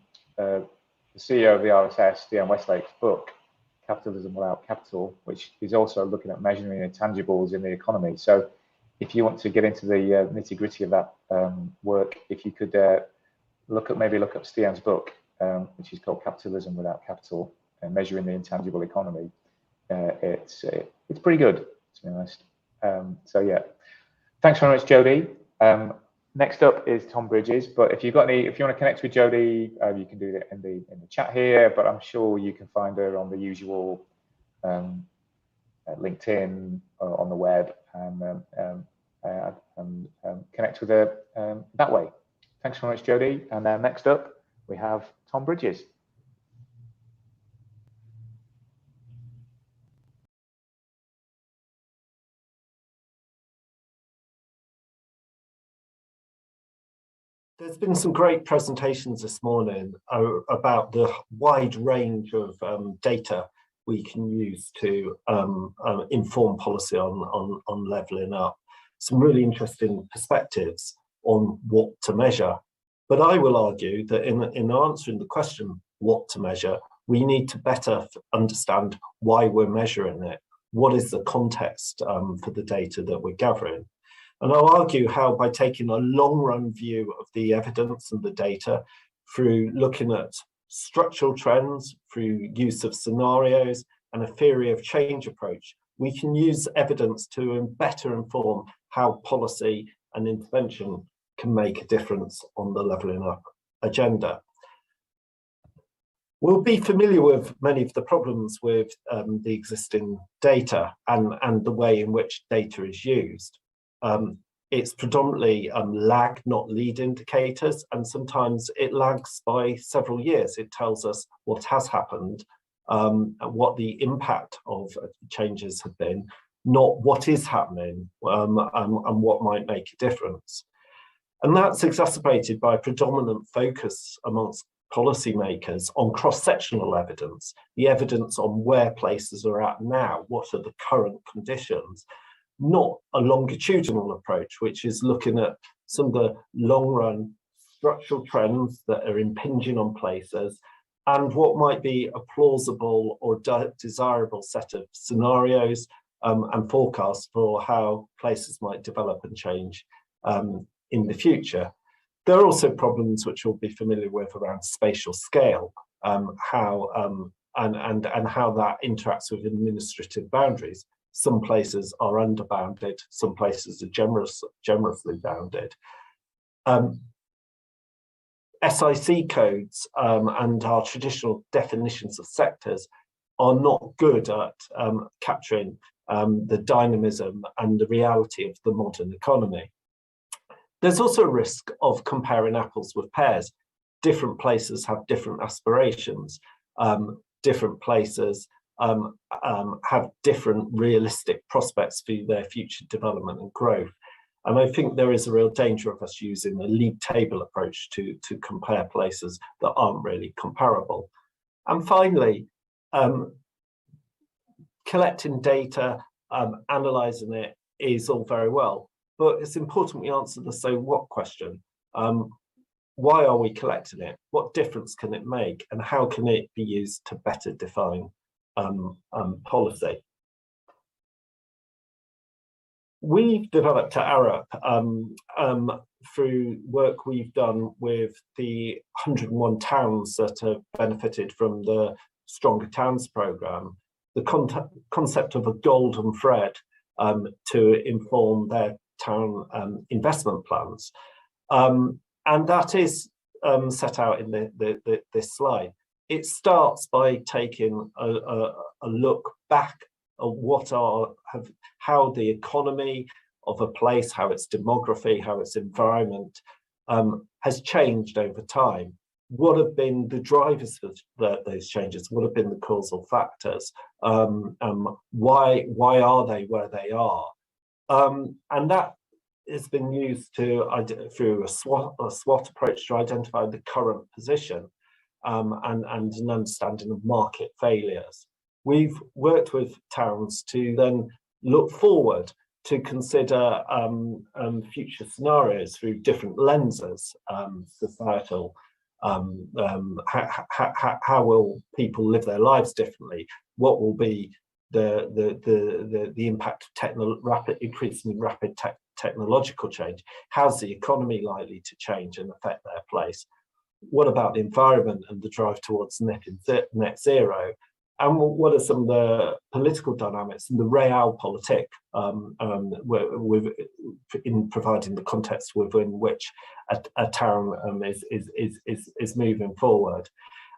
CEO of the RSS, Deanne Westlake's book, Capitalism Without Capital, which is also looking at measuring intangibles in the economy. So if you want to get into the nitty-gritty of that work, if you could look up Deanne's book, which is called Capitalism Without Capital, Measuring the Intangible Economy. It's pretty good, to be honest. So yeah, thanks very much, Jodie. Next up is Tom Bridges. But if you want to connect with Jodie, you can do that in the chat here. But I'm sure you can find her on the usual LinkedIn or on the web, and connect with her that way. Thanks very much, Jodie. And next up, we have Tom Bridges. There's been some great presentations this morning about the wide range of data we can use to inform policy on levelling up. Some really interesting perspectives on what to measure. But I will argue that in answering the question, what to measure, we need to better understand why we're measuring it. What is the context for the data that we're gathering? And I'll argue how, by taking a long-run view of the evidence and the data, through looking at structural trends, through use of scenarios and a theory of change approach, we can use evidence to better inform how policy and intervention can make a difference on the levelling up agenda. We'll be familiar with many of the problems with the existing data and the way in which data is used. It's predominantly lag, not lead indicators, and sometimes it lags by several years. It tells us what has happened, what the impact of changes have been, not what is happening and what might make a difference. And that's exacerbated by a predominant focus amongst policymakers on cross-sectional evidence, the evidence on where places are at now, what are the current conditions, not a longitudinal approach, which is looking at some of the long-run structural trends that are impinging on places and what might be a plausible or desirable set of scenarios and forecasts for how places might develop and change in the future. There are also problems which we'll be familiar with around spatial scale, how that interacts with administrative boundaries. Some places are underbounded, some places are generously bounded. SIC codes and our traditional definitions of sectors are not good at capturing the dynamism and the reality of the modern economy. There's also a risk of comparing apples with pears. Different places have different aspirations. Different places have different realistic prospects for their future development and growth. And I think there is a real danger of us using a league table approach to compare places that aren't really comparable. And finally, collecting data, analysing it is all very well, but it's important we answer the so what question. Why are we collecting it? What difference can it make? And how can it be used to better define policy? We've developed at Arup through work we've done with the 101 towns that have benefited from the Stronger Towns programme, the concept of a golden thread to inform their town investment plans. And that is set out in this slide. It starts by taking a look back at how the economy of a place, how its demography, how its environment has changed over time. What have been the drivers for those changes? What have been the causal factors? Why are they where they are? And that has been used through a SWOT approach to identify the current position and an understanding of market failures. We've worked with towns to then look forward to consider future scenarios through different lenses, societal. How will people live their lives differently? What will be the impact of increasingly rapid technological change? How's the economy likely to change and affect their place? What about the environment and the drive towards net zero? And what are some of the political dynamics and the realpolitik in providing the context within which a town is moving forward?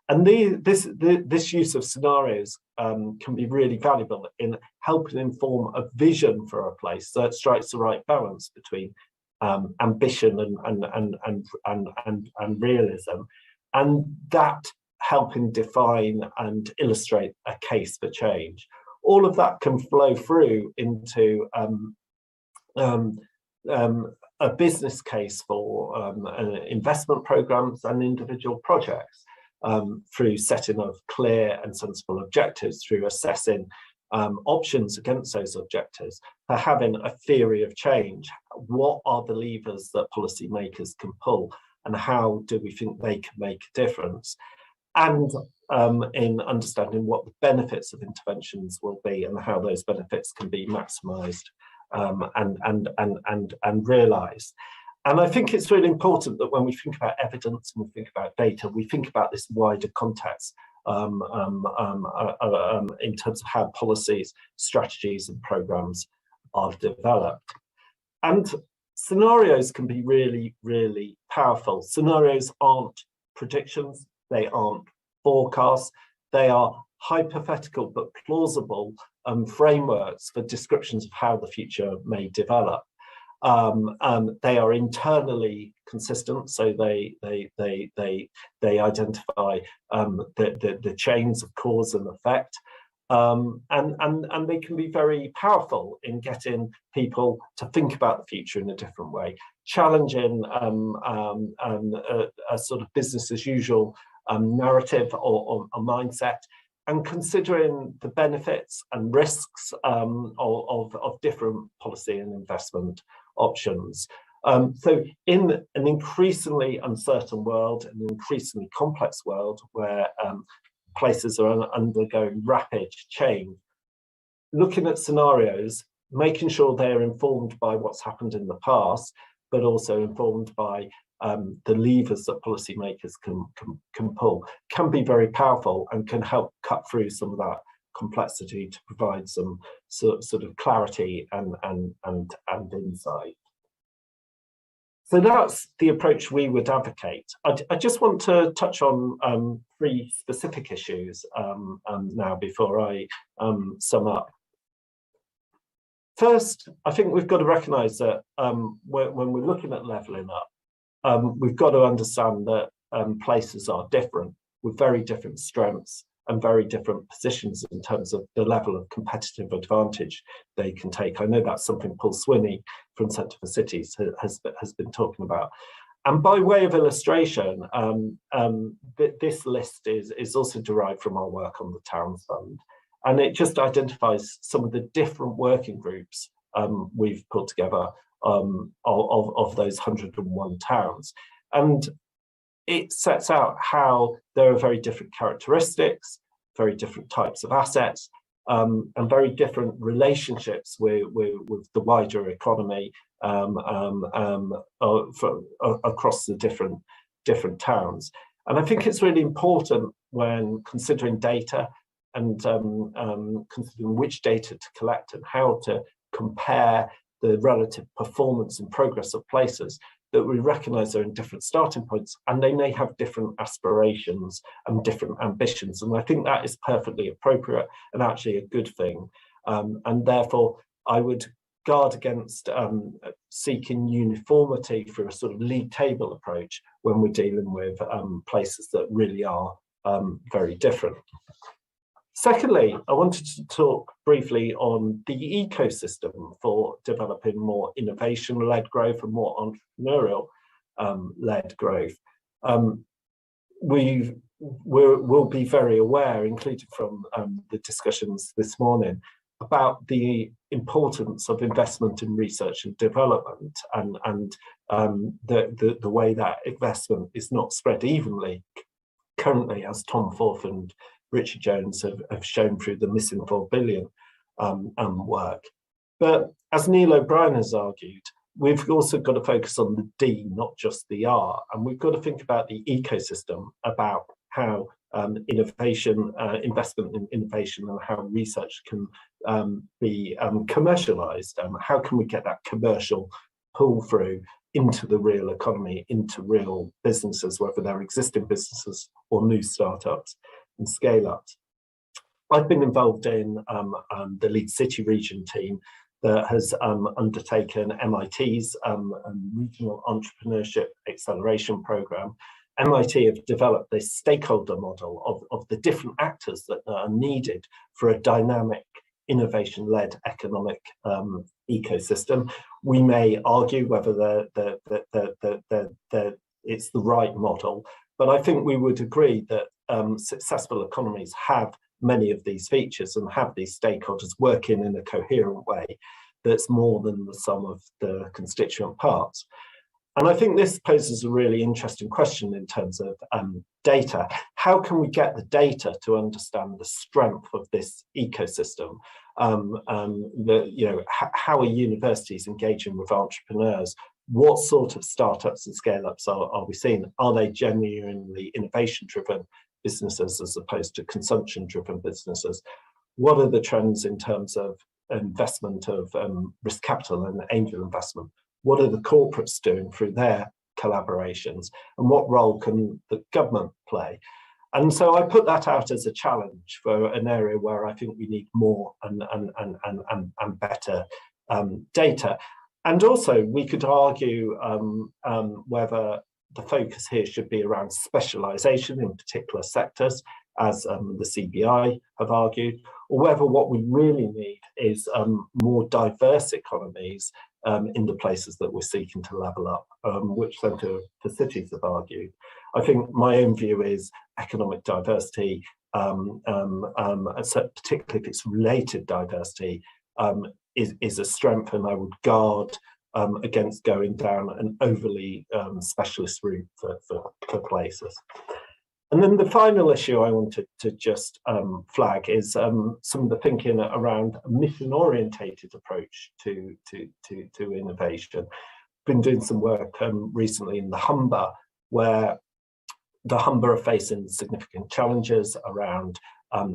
And this use of scenarios can be really valuable in helping inform a vision for a place that strikes the right balance between ambition and realism, and that helping define and illustrate a case for change. All of that can flow through into a business case for investment programs and individual projects, through setting of clear and sensible objectives, through assessing options against those objectives, for having a theory of change. What are the levers that policymakers can pull, and how do we think they can make a difference? And in understanding what the benefits of interventions will be and how those benefits can be maximised and realised. And I think it's really important that when we think about evidence and we think about data, we think about this wider context in terms of how policies, strategies and programmes are developed. And scenarios can be really, really powerful. Scenarios aren't predictions, they aren't forecasts. They are hypothetical but plausible frameworks for descriptions of how the future may develop. They are internally consistent, so they identify the chains of cause and effect, and they can be very powerful in getting people to think about the future in a different way, challenging a sort of business as usual narrative or mindset, and considering the benefits and risks of different policy and investment options. So in an increasingly uncertain world, an increasingly complex world where places are undergoing rapid change, looking at scenarios, making sure they're informed by what's happened in the past, but also informed by the levers that policymakers can pull, can be very powerful and can help cut through some of that complexity to provide some sort of clarity and insight. So that's the approach we would advocate. I just want to touch on 3 specific issues now before I sum up. First, I think we've got to recognise that when we're looking at levelling up, we've got to understand that places are different, with very different strengths and very different positions in terms of the level of competitive advantage they can take. I know that's something Paul Swinney from Centre for Cities has been talking about. And by way of illustration, this list is also derived from our work on the Towns Fund. And it just identifies some of the different working groups we've put together of those 101 towns. And it sets out how there are very different characteristics, very different types of assets, and very different relationships with the wider economy across the different towns. And I think it's really important when considering data and considering which data to collect and how to compare the relative performance and progress of places, that we recognise they're in different starting points and they may have different aspirations and different ambitions. And I think that is perfectly appropriate and actually a good thing. And therefore, I would guard against seeking uniformity through a sort of league table approach when we're dealing with places that really are very different. Secondly, I wanted to talk briefly on the ecosystem for developing more innovation-led growth and more entrepreneurial-led growth. We'll be very aware, including from the discussions this morning, about the importance of investment in research and development, and the way that investment is not spread evenly currently, as Tom Forth and Richard Jones have shown through the Missing 4 Billion work. But as Neil O'Brien has argued, we've also got to focus on the D, not just the R, and we've got to think about the ecosystem, about how innovation, investment in innovation, and how research can be commercialized. How can we get that commercial pull through into the real economy, into real businesses, whether they're existing businesses or new startups and scale-ups. I've been involved in the Leeds City region team that has undertaken MIT's Regional Entrepreneurship Acceleration Programme. MIT have developed this stakeholder model of the different actors that are needed for a dynamic, innovation-led economic ecosystem. We may argue whether it's the right model, but I think we would agree that successful economies have many of these features and have these stakeholders working in a coherent way that's more than the sum of the constituent parts. And I think this poses a really interesting question in terms of data. How can we get the data to understand the strength of this ecosystem? How are universities engaging with entrepreneurs? What sort of startups and scale-ups are we seeing? Are they genuinely innovation-driven businesses as opposed to consumption-driven businesses? What are the trends in terms of investment of risk capital and angel investment? What are the corporates doing through their collaborations? And what role can the government play? And so I put that out as a challenge for an area where I think we need more and better data. And also we could argue whether the focus here should be around specialisation in particular sectors, as the CBI have argued, or whether what we really need is more diverse economies in the places that we're seeking to level up, which Centre for Cities have argued. I think my own view is economic diversity, particularly if it's related diversity, is a strength, and I would guard against going down an overly specialist route for places. And then the final issue I wanted to just flag is some of the thinking around a mission-orientated approach to innovation. Been doing some work recently in the Humber, where the Humber are facing significant challenges around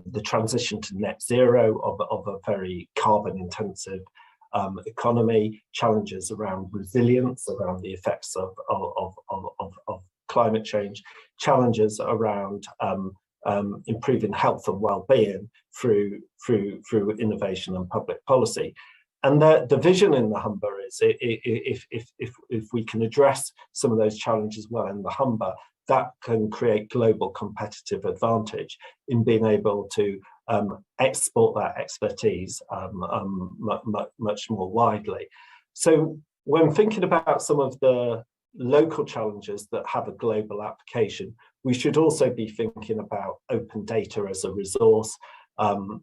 the transition to net zero of a very carbon-intensive economy, challenges around resilience, around the effects of climate change, challenges around improving health and well-being through innovation and public policy. And the vision in the Humber is if we can address some of those challenges well in the Humber, that can create global competitive advantage in being able to export that expertise much more widely. So when thinking about some of the local challenges that have a global application, we should also be thinking about open data as a resource that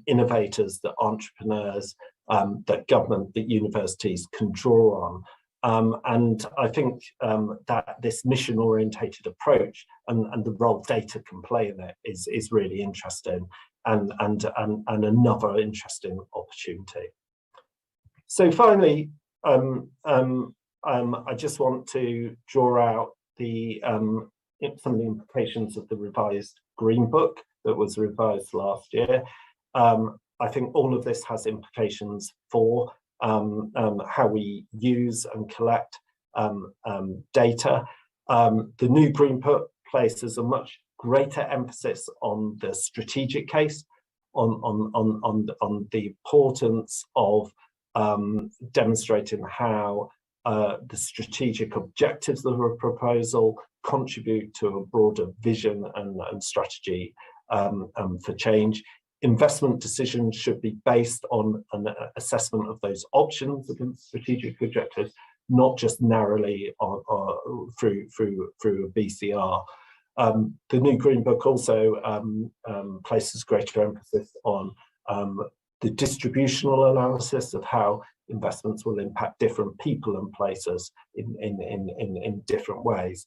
innovators, that entrepreneurs, that government, that universities can draw on. And I think that this mission-orientated approach and the role data can play in it is really interesting and another interesting opportunity. So finally, I just want to draw out some of the implications of the revised Green Book that was revised last year. I think all of this has implications for how we use and collect data. The new Green Book places a much greater emphasis on the strategic case, on the importance of demonstrating how the strategic objectives of a proposal contribute to a broader vision and strategy for change. Investment decisions should be based on an assessment of those options against strategic objectives, not just narrowly through a BCR. The new Green Book also places greater emphasis on the distributional analysis of how investments will impact different people and places in different ways.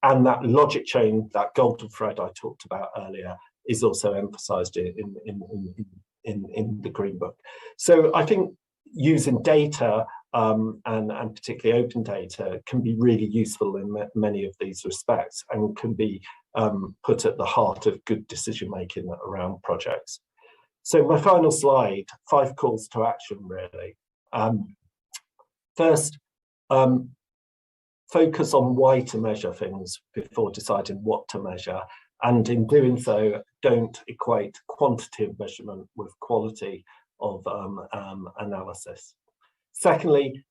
And that logic chain, that golden thread I talked about earlier, is also emphasised in the Green Book. So I think using data and particularly open data can be really useful in many of these respects and can be put at the heart of good decision making around projects. So my final slide, 5 calls to action really. First, focus on why to measure things before deciding what to measure. And in doing so, don't equate quantitative measurement with quality of analysis. Secondly,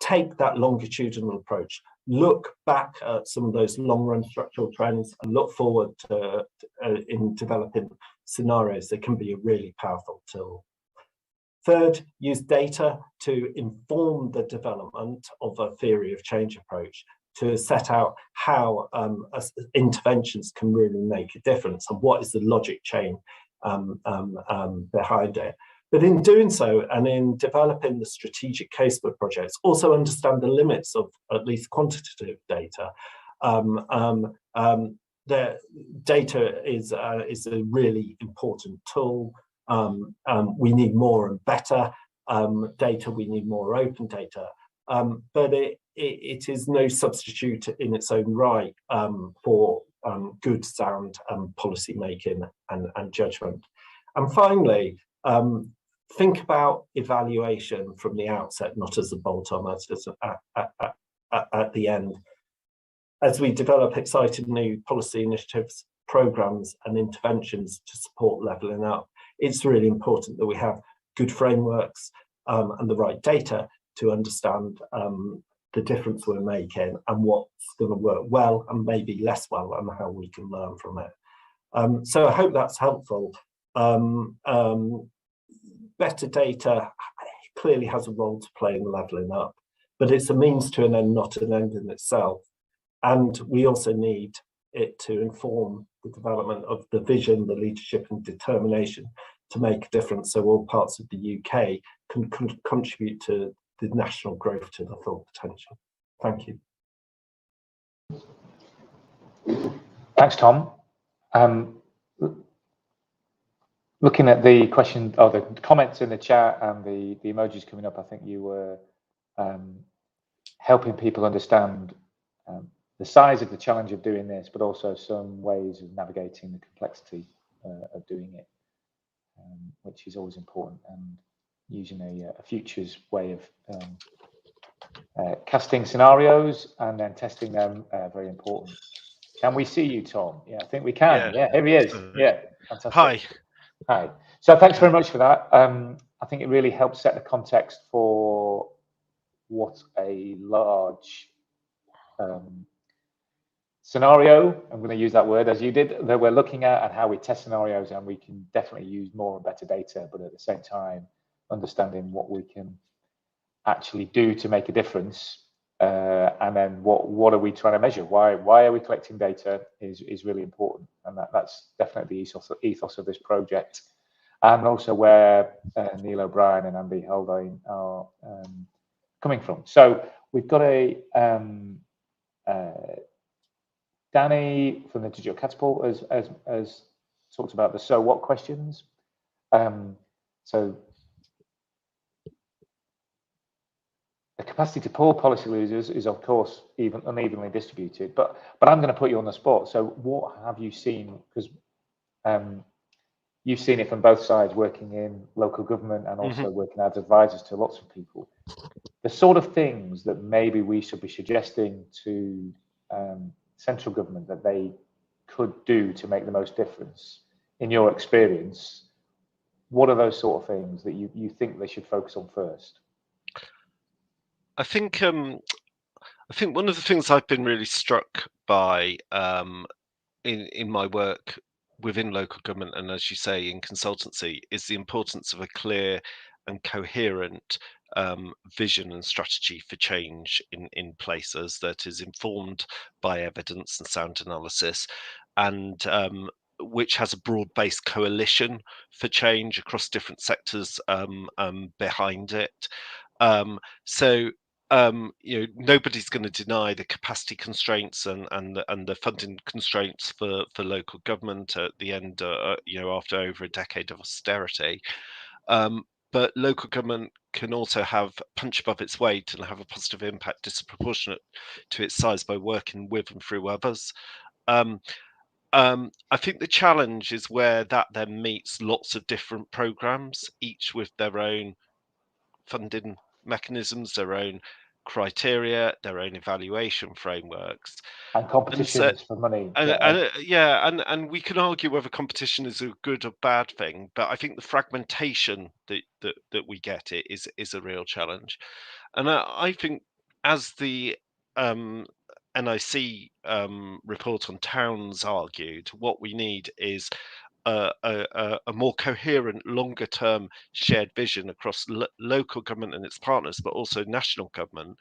take that longitudinal approach. Look back at some of those long-run structural trends and look forward to in developing scenarios. They can be a really powerful tool. Third, use data to inform the development of a theory of change approach, to set out how interventions can really make a difference and what is the logic chain behind it. But in doing so, and in developing the strategic case for projects, also understand the limits of at least quantitative data. The data is a really important tool. We need more and better data. We need more open data. But it is no substitute in its own right for good, sound policy making and judgment. And finally, think about evaluation from the outset, not as a bolt-on, as at the end. as we develop exciting new policy initiatives, programs and interventions to support levelling up, it's really important that we have good frameworks and the right data to understand the difference we're making and what's going to work well and maybe less well, and how we can learn from it. So I hope that's helpful. Better data clearly has a role to play in levelling up, but it's a means to an end, not an end in itself. And we also need it to inform the development of the vision, the leadership and determination to make a difference, so all parts of the UK can contribute to the national growth to the full potential. Thank you. Thanks, Tom. Looking at the question, or the comments in the chat and the emojis coming up, I think you were helping people understand the size of the challenge of doing this, but also some ways of navigating the complexity of doing it, which is always important, and using a futures way of casting scenarios and then testing them, very important. Can we see you, Tom? Yeah, I think we can. Yeah, here he is. Yeah, fantastic. Hi. Hi. So thanks very much for that. I think it really helps set the context for what a large scenario, I'm going to use that word as you did, that we're looking at, and how we test scenarios, and we can definitely use more and better data, but at the same time understanding what we can actually do to make a difference, and then what are we trying to measure, why are we collecting data is really important, and that's definitely the ethos of this project, and also where Neil O'Brien and Andy Haldane are coming from. So we've got a Danny from the Digital Catapult has talked about the so what questions. So the capacity to pull policy levers is, of course, even unevenly distributed. But I'm going to put you on the spot. So what have you seen? Because you've seen it from both sides, working in local government and also working as advisors to lots of people. The sort of things that maybe we should be suggesting to central government that they could do to make the most difference, in your experience, what are those sort of things that you think they should focus on first? I think one of the things I've been really struck by in my work within local government, and as you say, in consultancy, is the importance of a clear and coherent vision and strategy for change in places that is informed by evidence and sound analysis, and which has a broad-based coalition for change across different sectors behind it. Nobody's going to deny the capacity constraints and the funding constraints for local government at the end, after over a decade of austerity. But local government can also have punch above its weight and have a positive impact disproportionate to its size by working with and through others. I think the challenge is where that then meets lots of different programs, each with their own funding mechanisms, their own criteria, their own evaluation frameworks, and competitions for money. And we can argue whether competition is a good or bad thing, but I think the fragmentation that we get is a real challenge. And I think, as the NIC report on towns argued, what we need is a more coherent, longer term shared vision across local government and its partners, but also national government,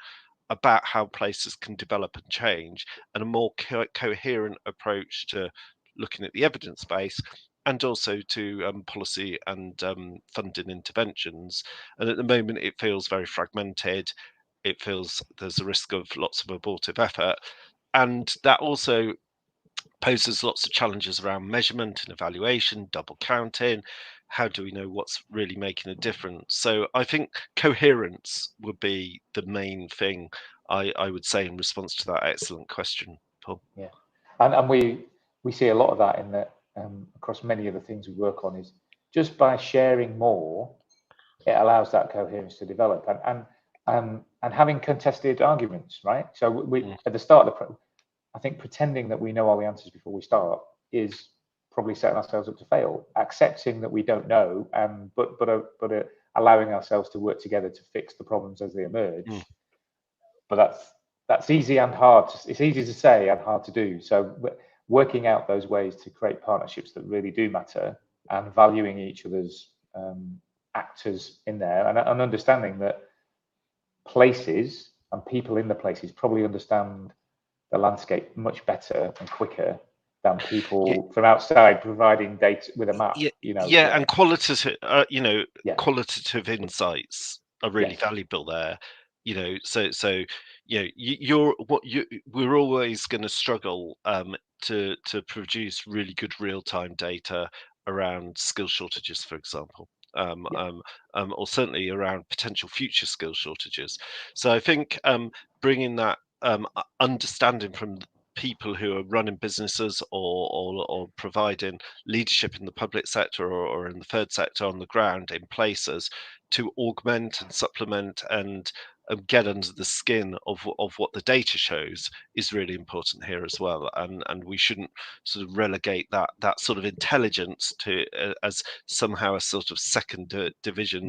about how places can develop and change, and a more coherent approach to looking at the evidence base, and also to policy and funding interventions. And at the moment, it feels very fragmented. It feels there's a risk of lots of abortive effort. And that also poses lots of challenges around measurement and evaluation, double counting. How do we know what's really making a difference? So I think coherence would be the main thing I would say in response to that excellent question, Paul. Yeah, and we see a lot of that in that across many of the things we work on, is just by sharing more, it allows that coherence to develop, and having contested arguments, right? So we at the start of the I think pretending that we know all the answers before we start is probably setting ourselves up to fail. Accepting that we don't know, but allowing ourselves to work together to fix the problems as they emerge. But that's easy and hard. It's easy to say and hard to do. So working out those ways to create partnerships that really do matter, and valuing each other's actors in there, and understanding that places and people in the places probably understand the landscape much better and quicker than people from outside providing data with a map. And qualitative, qualitative insights are really valuable there. We're always going to struggle to produce really good real-time data around skill shortages, for example. Or certainly around potential future skill shortages. So I think bringing that understanding from people who are running businesses or providing leadership in the public sector or in the third sector on the ground in places to augment and supplement and get under the skin of what the data shows is really important here as well, and we shouldn't sort of relegate that sort of intelligence to as somehow a sort of second division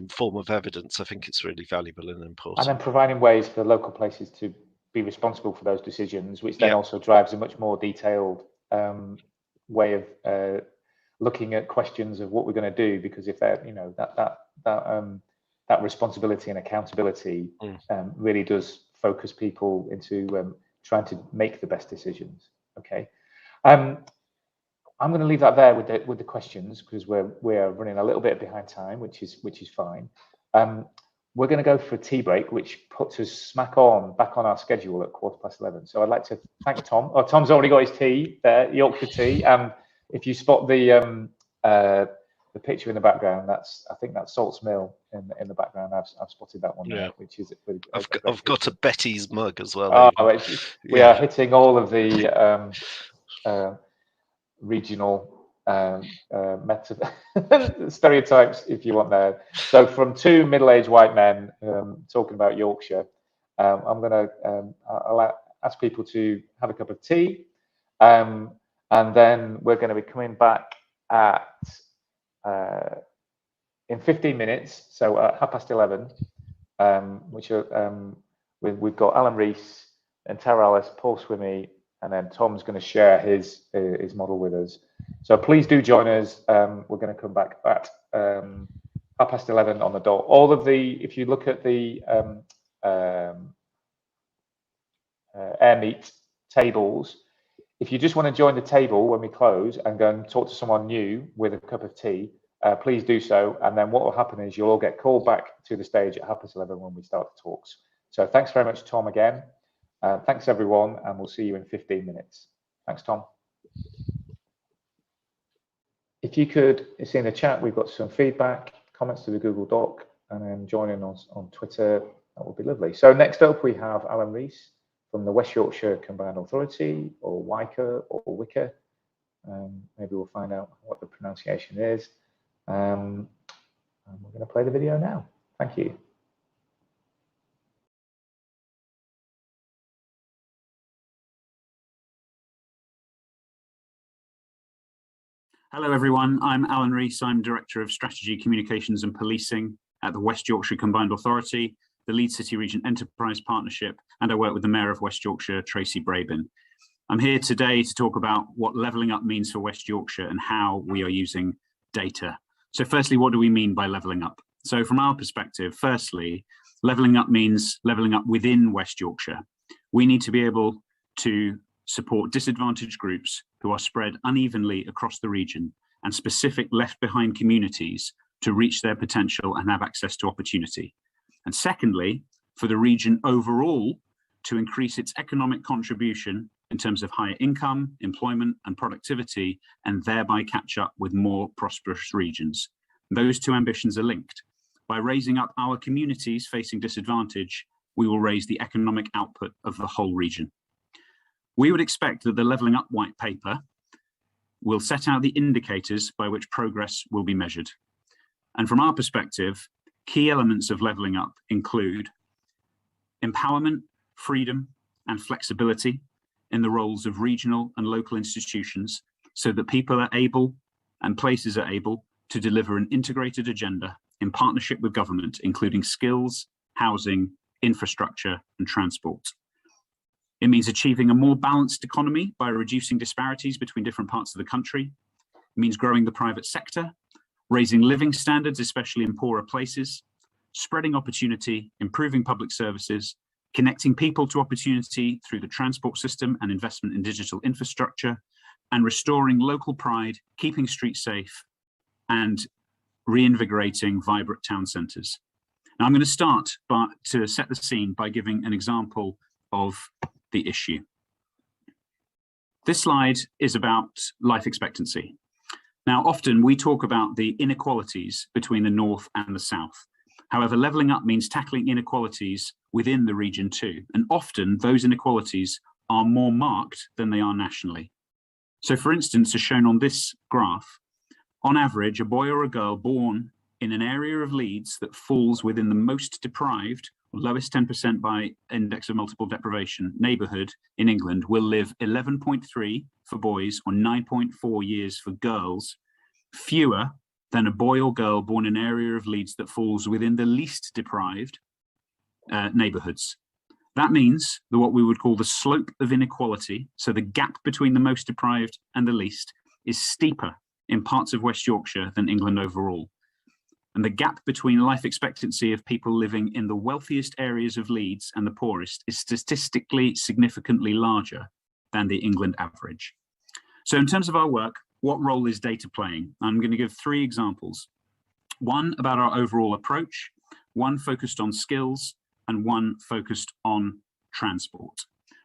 form of evidence. I think it's really valuable and important. And then providing ways for local places to be responsible for those decisions, which then also drives a much more detailed way of looking at questions of what we're going to do, because if they're, that responsibility and accountability really does focus people into trying to make the best decisions. Okay, I'm going to leave that there with the questions, because we're running a little bit behind time, which is fine. We're going to go for a tea break, which puts us back on our schedule at 11:15. So I'd like to thank Tom. Oh, Tom's already got his tea there, Yorkshire tea. If you spot the picture in the background, I think that's Salts Mill in the background. I've spotted that one there, which is. I've got a Betty's mug as well. We are hitting all of the regional stereotypes, if you want, there. So from two middle-aged white men talking about Yorkshire, I'm going to ask people to have a cup of tea, and then we're going to be coming back at in 15 minutes, so at 11:30, which are we've got Alan Rees and Tara Alice, Paul Swimmy, and then Tom's going to share his model with us. So please do join us. We're going to come back at 11:30 on the dot. All of if you look at the AirMeet tables, if you just want to join the table when we close and go and talk to someone new with a cup of tea, please do so. And then what will happen is you'll all get called back to the stage at 11:30 when we start the talks. So thanks very much, Tom, again. Thanks, everyone, and we'll see you in 15 minutes. Thanks, Tom. If you could see in the chat, we've got some feedback, comments to the Google Doc, and then join in on Twitter. That would be lovely. So next up, we have Alan Rees from the West Yorkshire Combined Authority, or WYCA, or WICA. Maybe we'll find out what the pronunciation is. And we're going to play the video now. Thank you. Hello, everyone. I'm Alan Rees. I'm Director of Strategy, Communications and Policing at the West Yorkshire Combined Authority, the Leeds City Region Enterprise Partnership, and I work with the Mayor of West Yorkshire, Tracy Brabin. I'm here today to talk about what levelling up means for West Yorkshire and how we are using data. So firstly, what do we mean by levelling up? So from our perspective, firstly, levelling up means levelling up within West Yorkshire. We need to be able to support disadvantaged groups who are spread unevenly across the region and specific left behind communities to reach their potential and have access to opportunity. And secondly, for the region overall to increase its economic contribution in terms of higher income, employment and productivity, and thereby catch up with more prosperous regions. Those two ambitions are linked. By raising up our communities facing disadvantage, we will raise the economic output of the whole region. We would expect that the Levelling Up white paper will set out the indicators by which progress will be measured. And from our perspective, key elements of levelling up include empowerment, freedom, and flexibility in the roles of regional and local institutions so that people are able and places are able to deliver an integrated agenda in partnership with government, including skills, housing, infrastructure, and transport. It means achieving a more balanced economy by reducing disparities between different parts of the country. It means growing the private sector, raising living standards, especially in poorer places, spreading opportunity, improving public services, connecting people to opportunity through the transport system and investment in digital infrastructure, and restoring local pride, keeping streets safe, and reinvigorating vibrant town centres. Now I'm going to start to set the scene by giving an example of the issue. This slide is about life expectancy. Now, often we talk about the inequalities between the North and the South. However, levelling up means tackling inequalities within the region too. And often those inequalities are more marked than they are nationally. So for instance, as shown on this graph, on average, a boy or a girl born in an area of Leeds that falls within the most deprived, lowest 10% by index of multiple deprivation neighbourhood in England will live 11.3 for boys or 9.4 years for girls, fewer than a boy or girl born in an area of Leeds that falls within the least deprived neighbourhoods. That means that what we would call the slope of inequality, so the gap between the most deprived and the least, is steeper in parts of West Yorkshire than England overall. And the gap between life expectancy of people living in the wealthiest areas of Leeds and the poorest is statistically significantly larger than the England average. So in terms of our work, what role is data playing? I'm going to give 3 examples. One about our overall approach, one focused on skills, and one focused on transport.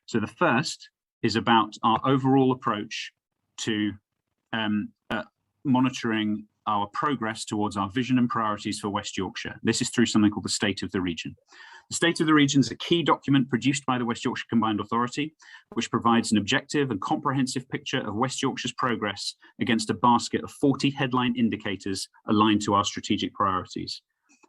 So the first is about our overall approach to monitoring our progress towards our vision and priorities for West Yorkshire. This is through something called the State of the Region. The State of the Region is a key document produced by the West Yorkshire Combined Authority, which provides an objective and comprehensive picture of West Yorkshire's progress against a basket of 40 headline indicators aligned to our strategic priorities.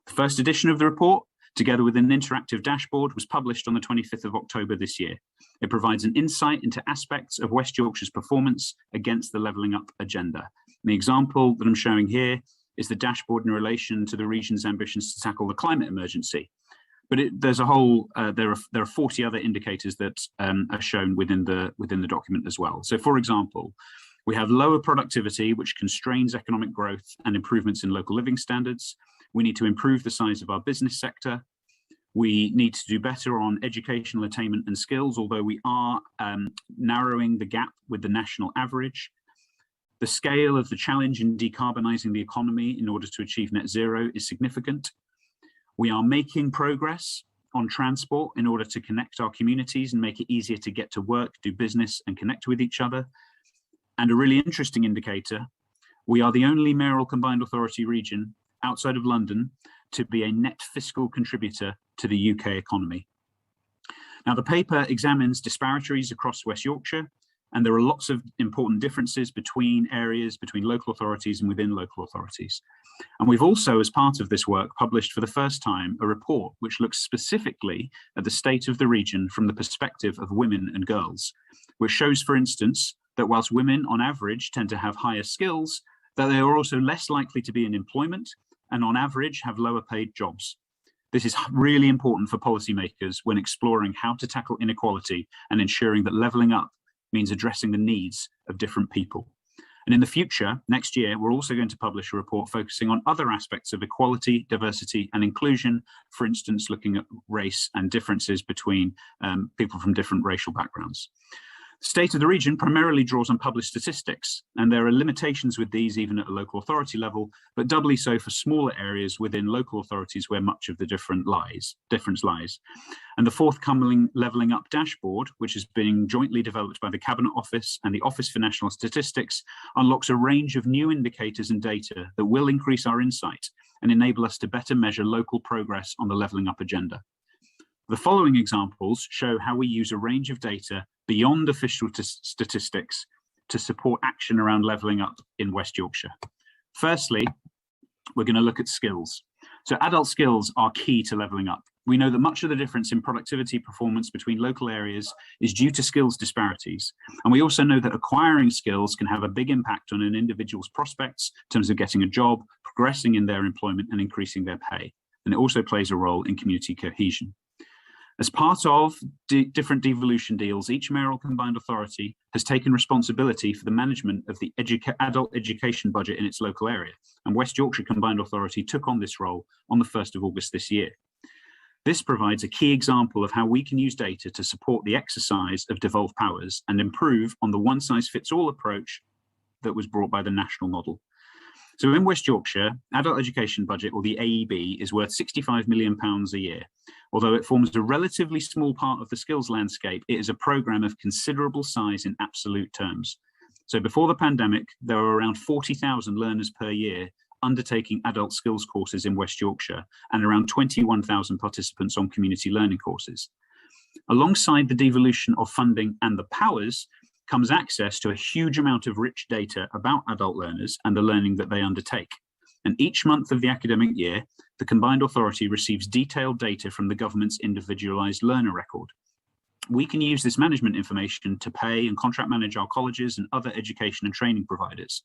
The first edition of the report, together with an interactive dashboard, was published on the 25th of October this year. It provides an insight into aspects of West Yorkshire's performance against the Levelling Up agenda. And the example that I'm showing here is the dashboard in relation to the region's ambitions to tackle the climate emergency. But there's a whole, there are 40 other indicators that are shown within the document as well. So for example, we have lower productivity, which constrains economic growth and improvements in local living standards. We need to improve the size of our business sector. We need to do better on educational attainment and skills, although we are narrowing the gap with the national average. The scale of the challenge in decarbonising the economy in order to achieve net zero is significant. We are making progress on transport in order to connect our communities and make it easier to get to work, do business and connect with each other. And a really interesting indicator, we are the only mayoral combined authority region outside of London to be a net fiscal contributor to the UK economy. Now, the paper examines disparities across West Yorkshire, and there are lots of important differences between areas, between local authorities and within local authorities. And we've also, as part of this work, published for the first time a report which looks specifically at the state of the region from the perspective of women and girls, which shows, for instance, that whilst women on average tend to have higher skills, that they are also less likely to be in employment and on average have lower paid jobs. This is really important for policymakers when exploring how to tackle inequality and ensuring that levelling up means addressing the needs of different people. And in the future, next year, we're also going to publish a report focusing on other aspects of equality, diversity and inclusion, for instance, looking at race and differences between people from different racial backgrounds. The State of the Region primarily draws on published statistics, and there are limitations with these even at a local authority level, but doubly so for smaller areas within local authorities where much of the difference lies. And the forthcoming Levelling Up dashboard, which is being jointly developed by the Cabinet Office and the Office for National Statistics, unlocks a range of new indicators and data that will increase our insight and enable us to better measure local progress on the Levelling Up agenda. The following examples show how we use a range of data beyond official statistics to support action around levelling up in West Yorkshire. Firstly, we're going to look at skills. So adult skills are key to levelling up. We know that much of the difference in productivity performance between local areas is due to skills disparities. And we also know that acquiring skills can have a big impact on an individual's prospects in terms of getting a job, progressing in their employment, and increasing their pay. And it also plays a role in community cohesion. As part of different devolution deals, each mayoral combined authority has taken responsibility for the management of the adult education budget in its local area. And West Yorkshire Combined Authority took on this role on the 1st of August this year. This provides a key example of how we can use data to support the exercise of devolved powers and improve on the one-size-fits-all approach that was brought by the national model. So in West Yorkshire, adult education budget, or the AEB, is worth £65 million a year. Although it forms a relatively small part of the skills landscape, it is a programme of considerable size in absolute terms. So before the pandemic, there were around 40,000 learners per year undertaking adult skills courses in West Yorkshire, and around 21,000 participants on community learning courses. Alongside the devolution of funding and the powers comes access to a huge amount of rich data about adult learners and the learning that they undertake. And each month of the academic year, the Combined Authority receives detailed data from the government's individualised learner record. We can use this management information to pay and contract manage our colleges and other education and training providers.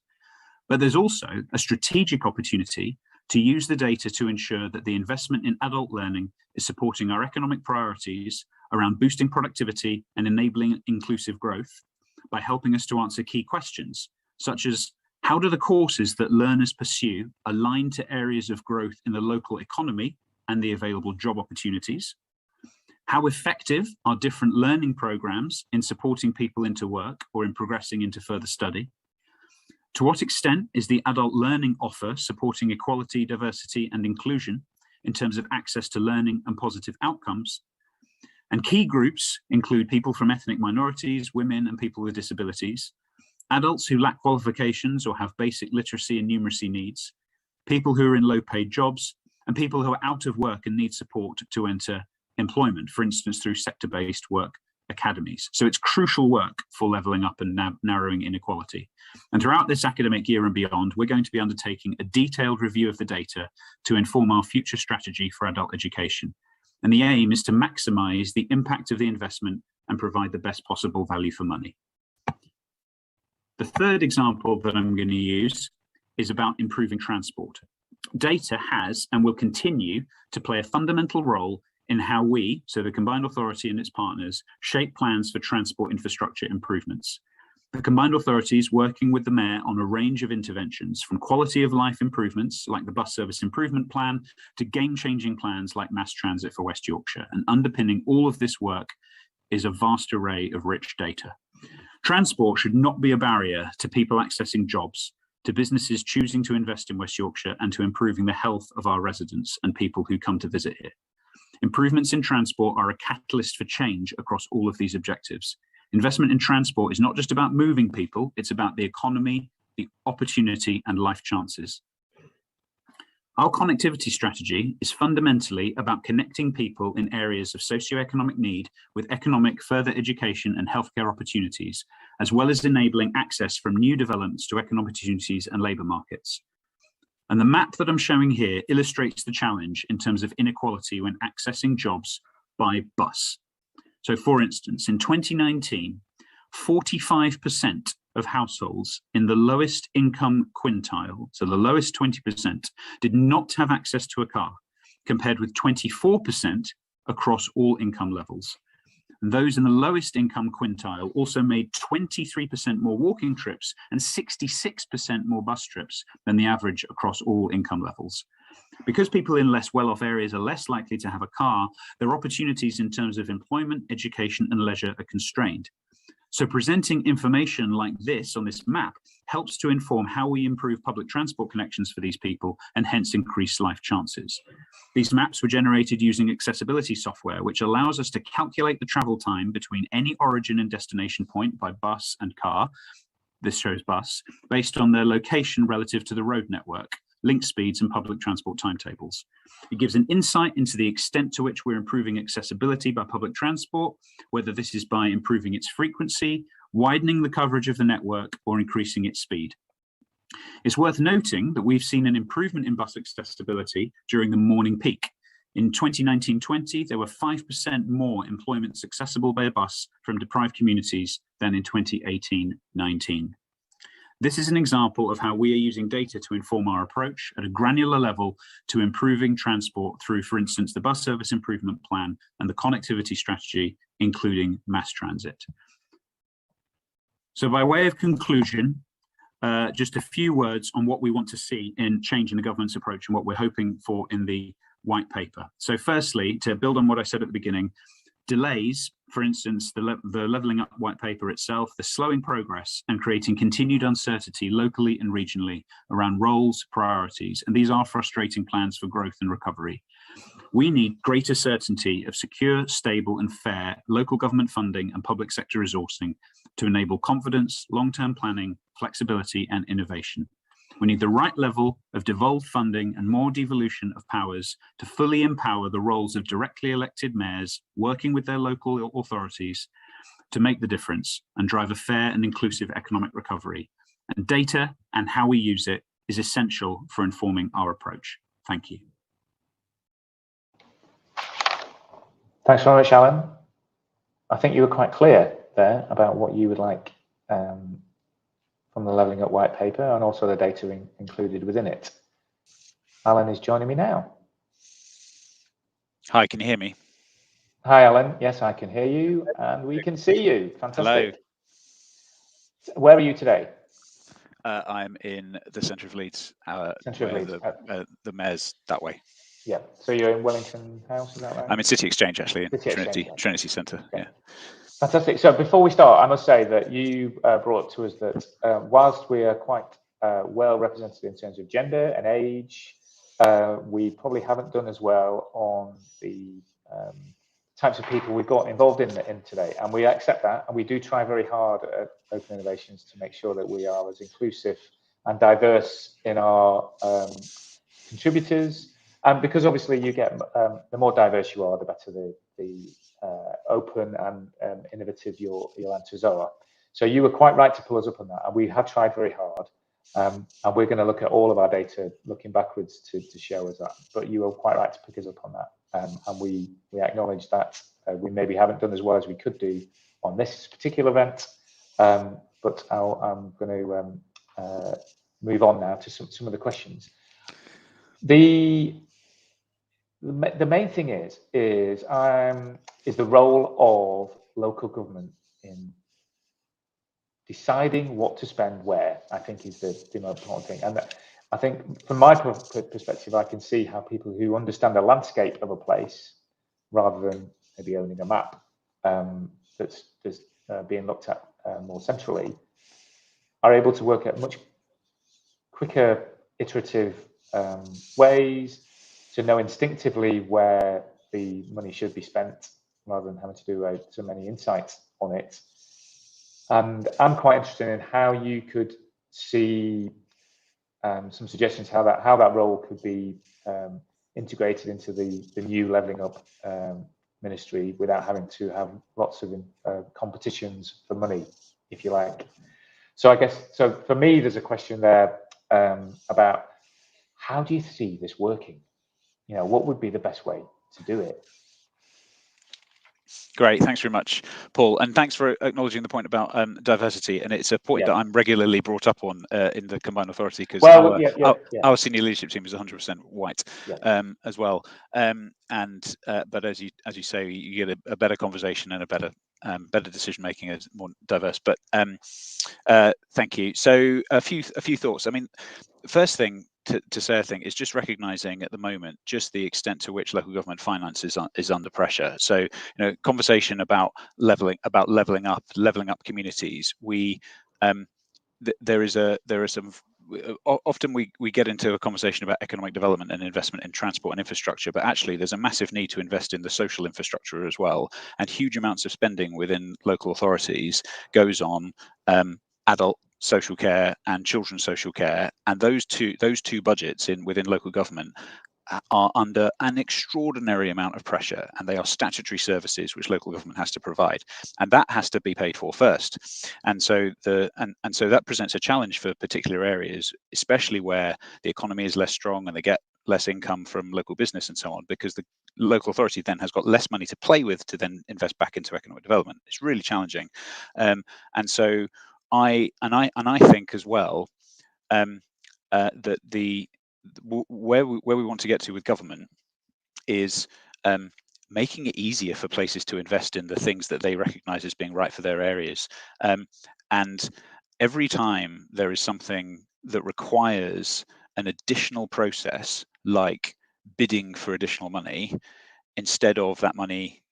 But there's also a strategic opportunity to use the data to ensure that the investment in adult learning is supporting our economic priorities around boosting productivity and enabling inclusive growth by helping us to answer key questions, such as how do the courses that learners pursue align to areas of growth in the local economy and the available job opportunities? How effective are different learning programs in supporting people into work or in progressing into further study? To what extent is the adult learning offer supporting equality, diversity, and inclusion in terms of access to learning and positive outcomes? And key groups include people from ethnic minorities, women, and people with disabilities, adults who lack qualifications or have basic literacy and numeracy needs, people who are in low-paid jobs, and people who are out of work and need support to enter employment, for instance, through sector-based work academies. So it's crucial work for levelling up and narrowing inequality. And throughout this academic year and beyond, we're going to be undertaking a detailed review of the data to inform our future strategy for adult education. And the aim is to maximise the impact of the investment and provide the best possible value for money. The third example that I'm going to use is about improving transport. Data has and will continue to play a fundamental role in how we, so the Combined Authority and its partners, shape plans for transport infrastructure improvements. The Combined Authority is working with the Mayor on a range of interventions, from quality of life improvements like the Bus Service Improvement Plan to game-changing plans like mass transit for West Yorkshire. And underpinning all of this work is a vast array of rich data. Transport should not be a barrier to people accessing jobs, to businesses choosing to invest in West Yorkshire, and to improving the health of our residents and people who come to visit here. Improvements in transport are a catalyst for change across all of these objectives. Investment in transport is not just about moving people, it's about the economy, the opportunity, and life chances. Our connectivity strategy is fundamentally about connecting people in areas of socioeconomic need with economic, further education and healthcare opportunities, as well as enabling access from new developments to economic opportunities and labour markets. And the map that I'm showing here illustrates the challenge in terms of inequality when accessing jobs by bus. So for instance, in 2019, 45% of households in the lowest income quintile, so the lowest 20%, did not have access to a car, compared with 24% across all income levels. And those in the lowest income quintile also made 23% more walking trips and 66% more bus trips than the average across all income levels. Because people in less well-off areas are less likely to have a car, their opportunities in terms of employment, education, and leisure are constrained. So presenting information like this on this map helps to inform how we improve public transport connections for these people and hence increase life chances. These maps were generated using accessibility software, which allows us to calculate the travel time between any origin and destination point by bus and car, this shows bus, based on their location relative to the road network, link speeds, and public transport timetables. It gives an insight into the extent to which we're improving accessibility by public transport, whether this is by improving its frequency, widening the coverage of the network, or increasing its speed. It's worth noting that we've seen an improvement in bus accessibility during the morning peak. In 2019-20, there were 5% more employments accessible by bus from deprived communities than in 2018-19. This is an example of how we are using data to inform our approach at a granular level to improving transport through, for instance, the Bus Service Improvement Plan and the Connectivity Strategy, including mass transit. So by way of conclusion, just a few words on what we want to see in change in the government's approach and what we're hoping for in the white paper. So firstly, to build on what I said at the beginning, delays, for instance, the Levelling Up white paper itself, the slowing progress and creating continued uncertainty locally and regionally around roles, priorities, and these are frustrating plans for growth and recovery. We need greater certainty of secure, stable and fair local government funding and public sector resourcing to enable confidence, long-term planning, flexibility and innovation. We need the right level of devolved funding and more devolution of powers to fully empower the roles of directly elected mayors working with their local authorities to make the difference and drive a fair and inclusive economic recovery. And data and how we use it is essential for informing our approach. Thank you. Thanks very much, Alan. I think you were quite clear there about what you would like from the Levelling Up white paper and also the data included within it. Alan is joining me now. Hi, can you hear me? Hi, Alan. Yes, I can hear you and we can see you. Fantastic. Hello. Where are you today? I'm in the centre of Leeds, Centre of Leeds. The mayor's that way. Yeah, so you're in Wellington House, is that right? I'm in City Exchange, actually, in City Trinity Centre, okay. Yeah. Fantastic. So before we start, I must say that you brought to us that whilst we are quite well represented in terms of gender and age, we probably haven't done as well on the types of people we've got involved in today. And we accept that, and we do try very hard at Open Innovations to make sure that we are as inclusive and diverse in our contributors. And because obviously you get, the more diverse you are, the better the open and innovative your answers are. So you were quite right to pull us up on that, and we have tried very hard. And we're going to look at all of our data looking backwards to show us that. But you were quite right to pick us up on that. And we acknowledge that we maybe haven't done as well as we could do on this particular event. But I'm going to move on now to some of the questions. The main thing is the role of local government in deciding what to spend where, I think is the most important thing. And I think from my perspective, I can see how people who understand the landscape of a place, rather than maybe owning a map that's being looked at more centrally, are able to work at much quicker, iterative ways to know instinctively where the money should be spent, rather than having to do so many insights on it. And I'm quite interested in how you could see some suggestions how that role could be integrated into the new Levelling Up ministry without having to have lots of competitions for money, if you like. So I guess, so for me, there's a question there about how do you see this working? You know, what would be the best way to do it? Great, thanks very much, Paul, and thanks for acknowledging the point about diversity. And it's a point that I'm regularly brought up on in the Combined Authority, because our senior leadership team is 100% white as well. But as you say, you get a better conversation and a better decision making as more diverse. But thank you. So a few thoughts. I mean, first thing to say, I think, is just recognizing at the moment just the extent to which local government finance is under pressure. So, you know, conversation about leveling up communities. Often we get into a conversation about economic development and investment in transport and infrastructure, but actually there's a massive need to invest in the social infrastructure as well. And huge amounts of spending within local authorities goes on adult social care and children's social care, and those two budgets within local government are under an extraordinary amount of pressure, and they are statutory services which local government has to provide, and that has to be paid for first. And so so that presents a challenge for particular areas, especially where the economy is less strong and they get less income from local business and so on, because the local authority then has got less money to play with to then invest back into economic development. It's really challenging, and so I think as well that where we want to get to with government is making it easier for places to invest in the things that they recognise as being right for their areas, and every time there is something that requires an additional process, like bidding for additional money, instead of that money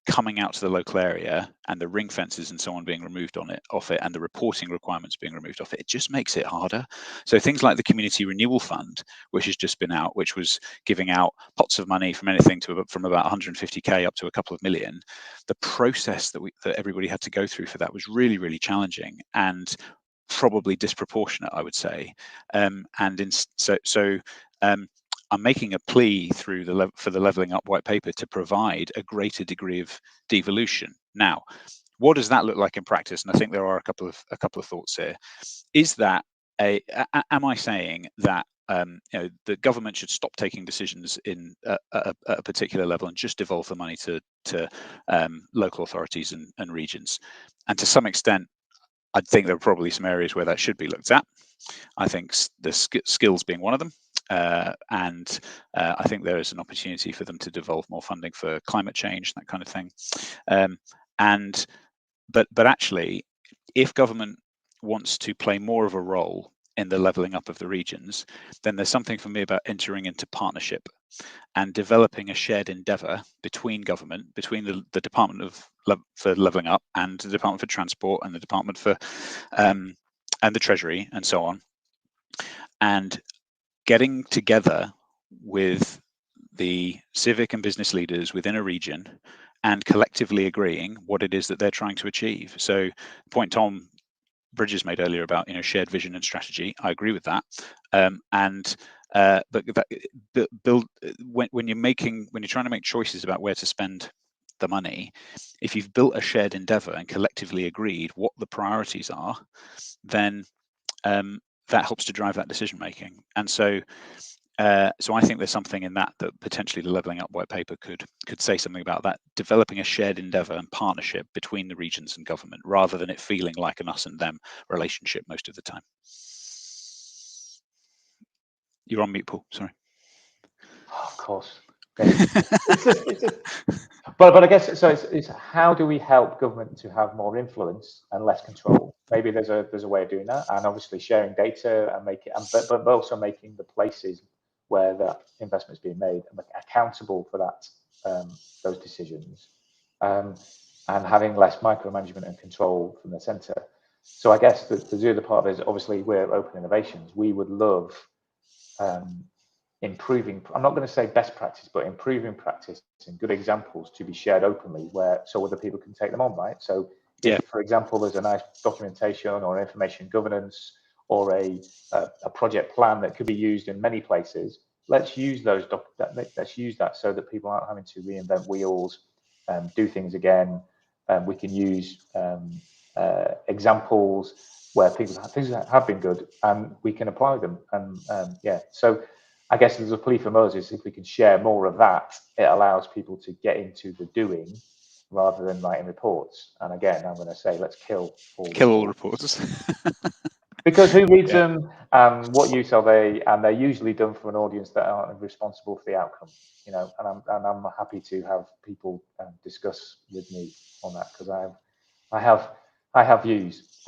coming out to the local area and the ring fences and so on being removed off it and the reporting requirements being removed off it, it just makes it harder. So things like the Community Renewal Fund, which has just been out, which was giving out pots of money from anything from about 150k up to a couple of million, the process that everybody had to go through for that was really, really challenging and probably disproportionate, I would say. I'm making a plea through for the Levelling Up white paper to provide a greater degree of devolution. Now, what does that look like in practice? And I think there are a couple of thoughts here. Is that am I saying that the government should stop taking decisions in a particular level and just devolve the money to local authorities and regions? And to some extent, I think there are probably some areas where that should be looked at. I think the skills being one of them. And I think there is an opportunity for them to devolve more funding for climate change, that kind of thing. But actually, if government wants to play more of a role in the levelling up of the regions, then there's something for me about entering into partnership and developing a shared endeavour between government, between the Department for Levelling Up and the Department for Transport and the Department for and the Treasury and so on, and getting together with the civic and business leaders within a region and collectively agreeing what it is that they're trying to achieve. So the point Tom Bridges made earlier about shared vision and strategy, I agree with that. But when you're trying to make choices about where to spend the money, if you've built a shared endeavour and collectively agreed what the priorities are, then that helps to drive that decision making. And so I think there's something in that potentially the Levelling Up white paper could say something about that, developing a shared endeavour and partnership between the regions and government, rather than it feeling like an us and them relationship most of the time. You're on mute, Paul. Sorry. Oh, of course. But I guess so. It's how do we help government to have more influence and less control? Maybe there's a way of doing that, and obviously sharing data and but also making the places where that investment is being made accountable for those decisions, and having less micromanagement and control from the centre. So I guess the other part is obviously we're open innovations. We would love improving, I'm not going to say best practice, but improving practice and good examples to be shared openly, so other people can take them on, right? So if, for example, there's a nice documentation or information governance or a project plan that could be used in many places, let's use let's use that so that people aren't having to reinvent wheels, do things again. We can use examples where things have been good and we can apply them. And so I guess there's a plea from us is if we can share more of that, it allows people to get into the doing rather than writing reports. And again, I'm going to say, let's kill all reports. Because who reads them and what use are they? And they're usually done for an audience that aren't responsible for the outcome, and I'm happy to have people discuss with me on that because I have views.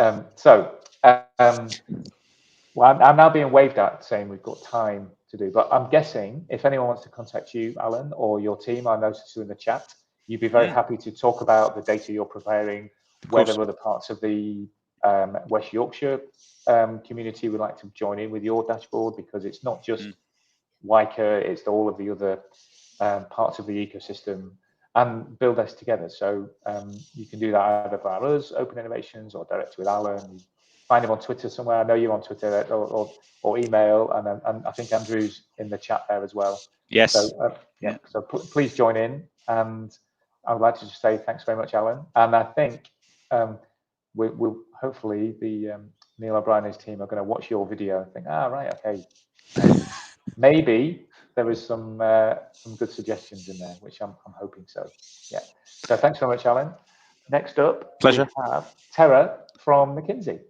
Well, I'm now being waved at saying we've got time to do, but I'm guessing if anyone wants to contact you, Alan, or your team, I noticed you in the chat, you'd be very happy to talk about the data you're preparing, whether other parts of the West Yorkshire community would like to join in with your dashboard, because it's not just WICA, it's all of the other parts of the ecosystem, and build this together. So you can do that either via us, Open Innovations, or direct with Alan. Find him on Twitter somewhere. I know you're on Twitter, or email, and I think Andrew's in the chat there as well. Yes. So so please join in, and I would like to just say thanks very much, Alan. And I think we'll hopefully Neil O'Brien and his team are going to watch your video and think, right, okay, maybe there was some good suggestions in there, which I'm hoping so. Yeah. So thanks very much, Alan. Next up, Pleasure. we have Tara from McKinsey.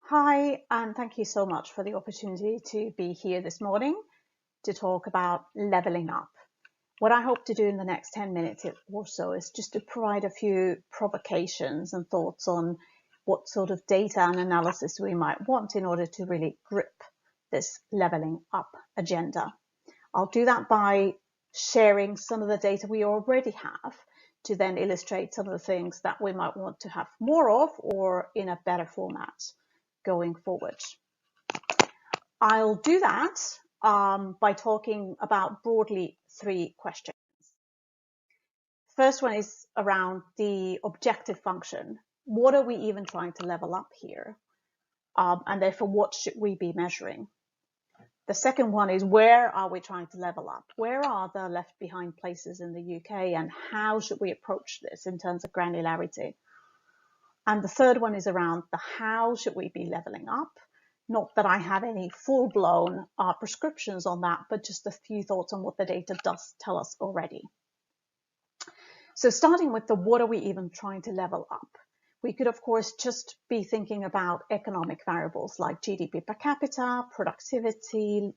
Hi, and thank you so much for the opportunity to be here this morning to talk about leveling up. What I hope to do in the next 10 minutes or so is just to provide a few provocations and thoughts on what sort of data and analysis we might want in order to really grip this leveling up agenda. I'll do that by sharing some of the data we already have to then illustrate some of the things that we might want to have more of or in a better format going forward. I'll do that by talking about broadly 3 questions. First one is around the objective function. What are we even trying to level up here? And therefore, what should we be measuring? The second one is, where are we trying to level up? Where are the left behind places in the UK, and how should we approach this in terms of granularity? And the third one is around the how should we be leveling up? Not that I have any full-blown prescriptions on that, but just a few thoughts on what the data does tell us already. So starting with the what are we even trying to level up? We could, of course, just be thinking about economic variables like GDP per capita, productivity,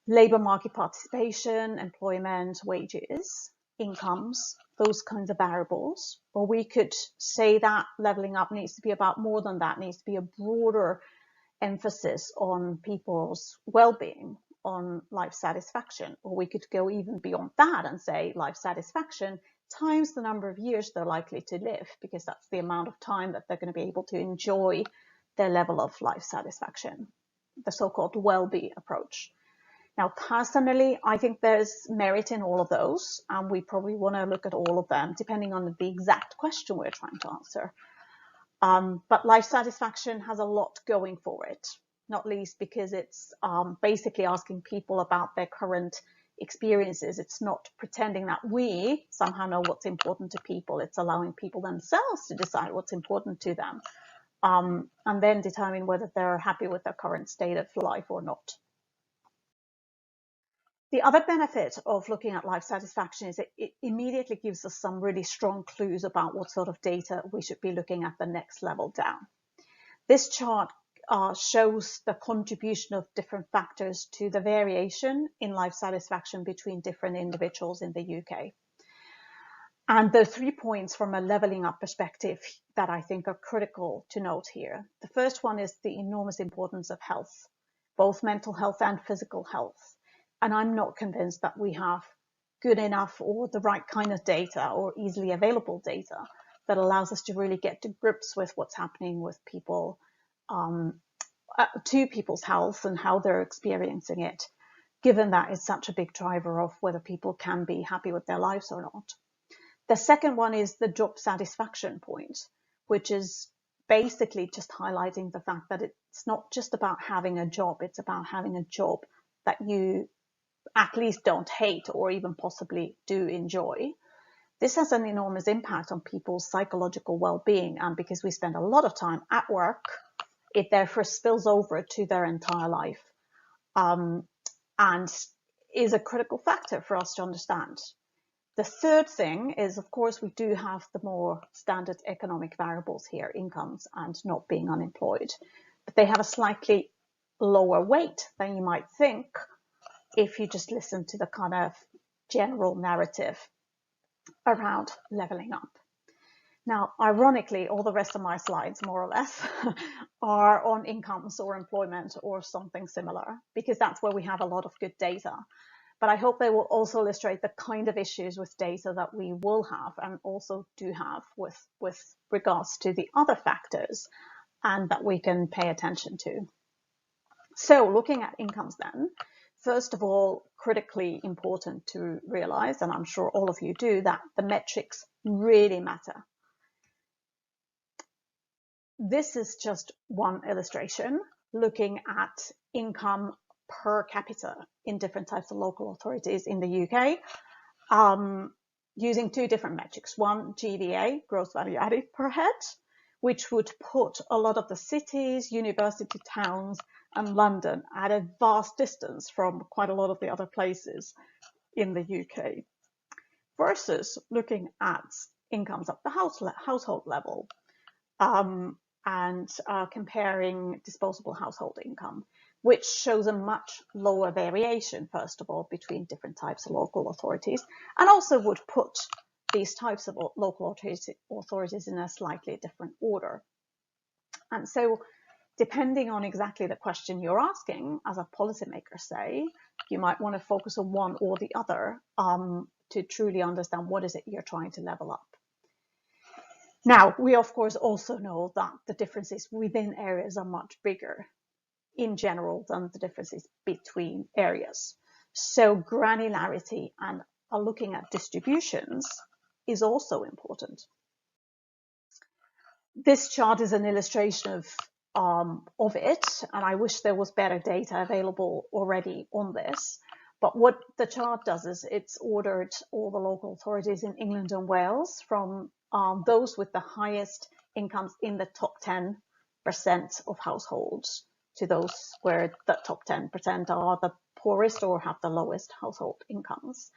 labor market participation, employment, wages, incomes, those kinds of variables. Or we could say that leveling up needs to be about more than that, needs to be a broader emphasis on people's well-being, on life satisfaction. Or we could go even beyond that and say life satisfaction times the number of years they're likely to live, because that's the amount of time that they're going to be able to enjoy their level of life satisfaction, the so-called well-being approach. Now, personally, I think there's merit in all of those, and we probably want to look at all of them, depending on the exact question we're trying to answer. But life satisfaction has a lot going for it, not least because it's basically asking people about their current experiences. It's not pretending that we somehow know what's important to people. It's allowing people themselves to decide what's important to them, and then determine whether they're happy with their current state of life or not. The other benefit of looking at life satisfaction is that it immediately gives us some really strong clues about what sort of data we should be looking at the next level down. This chart shows the contribution of different factors to the variation in life satisfaction between different individuals in the UK. And there are 3 points from a leveling up perspective that I think are critical to note here. The first one is the enormous importance of health, both mental health and physical health. And I'm not convinced that we have good enough or the right kind of data or easily available data that allows us to really get to grips with what's happening with people, to people's health and how they're experiencing it, given that it's such a big driver of whether people can be happy with their lives or not. The second one is the job satisfaction point, which is basically just highlighting the fact that it's not just about having a job, it's about having a job that you at least don't hate or even possibly do enjoy. This has an enormous impact on people's psychological well-being, and because we spend a lot of time at work, it therefore spills over to their entire life, and is a critical factor for us to understand. The third thing is, of course, we do have the more standard economic variables here, incomes and not being unemployed, but they have a slightly lower weight than you might think if you just listen to the kind of general narrative around leveling up. Now, ironically, all the rest of my slides, more or less, are on incomes or employment or something similar, because that's where we have a lot of good data. But I hope they will also illustrate the kind of issues with data that we will have and also do have with regards to the other factors, and that we can pay attention to. So looking at incomes then, first of all, critically important to realize, and I'm sure all of you do, that the metrics really matter. This is just one illustration looking at income per capita in different types of local authorities in the UK. using two different metrics. One, GVA, gross value added per head, which would put a lot of the cities, university towns, and London at a vast distance from quite a lot of the other places in the UK, versus looking at incomes at the household level, and comparing disposable household income, which shows a much lower variation, first of all, between different types of local authorities, and also would put these types of local authorities in a slightly different order. And so, depending on exactly the question you're asking, as a policymaker, say, you might want to focus on one or the other to truly understand what is it you're trying to level up. Now, we of course also know that the differences within areas are much bigger in general than the differences between areas. So granularity and looking at distributions is also important. This chart is an illustration of it, and I wish there was better data available already on this. But what the chart does is it's ordered all the local authorities in England and Wales from those with the highest incomes in the top 10% of households to those where the top 10% are the poorest or have the lowest household incomes.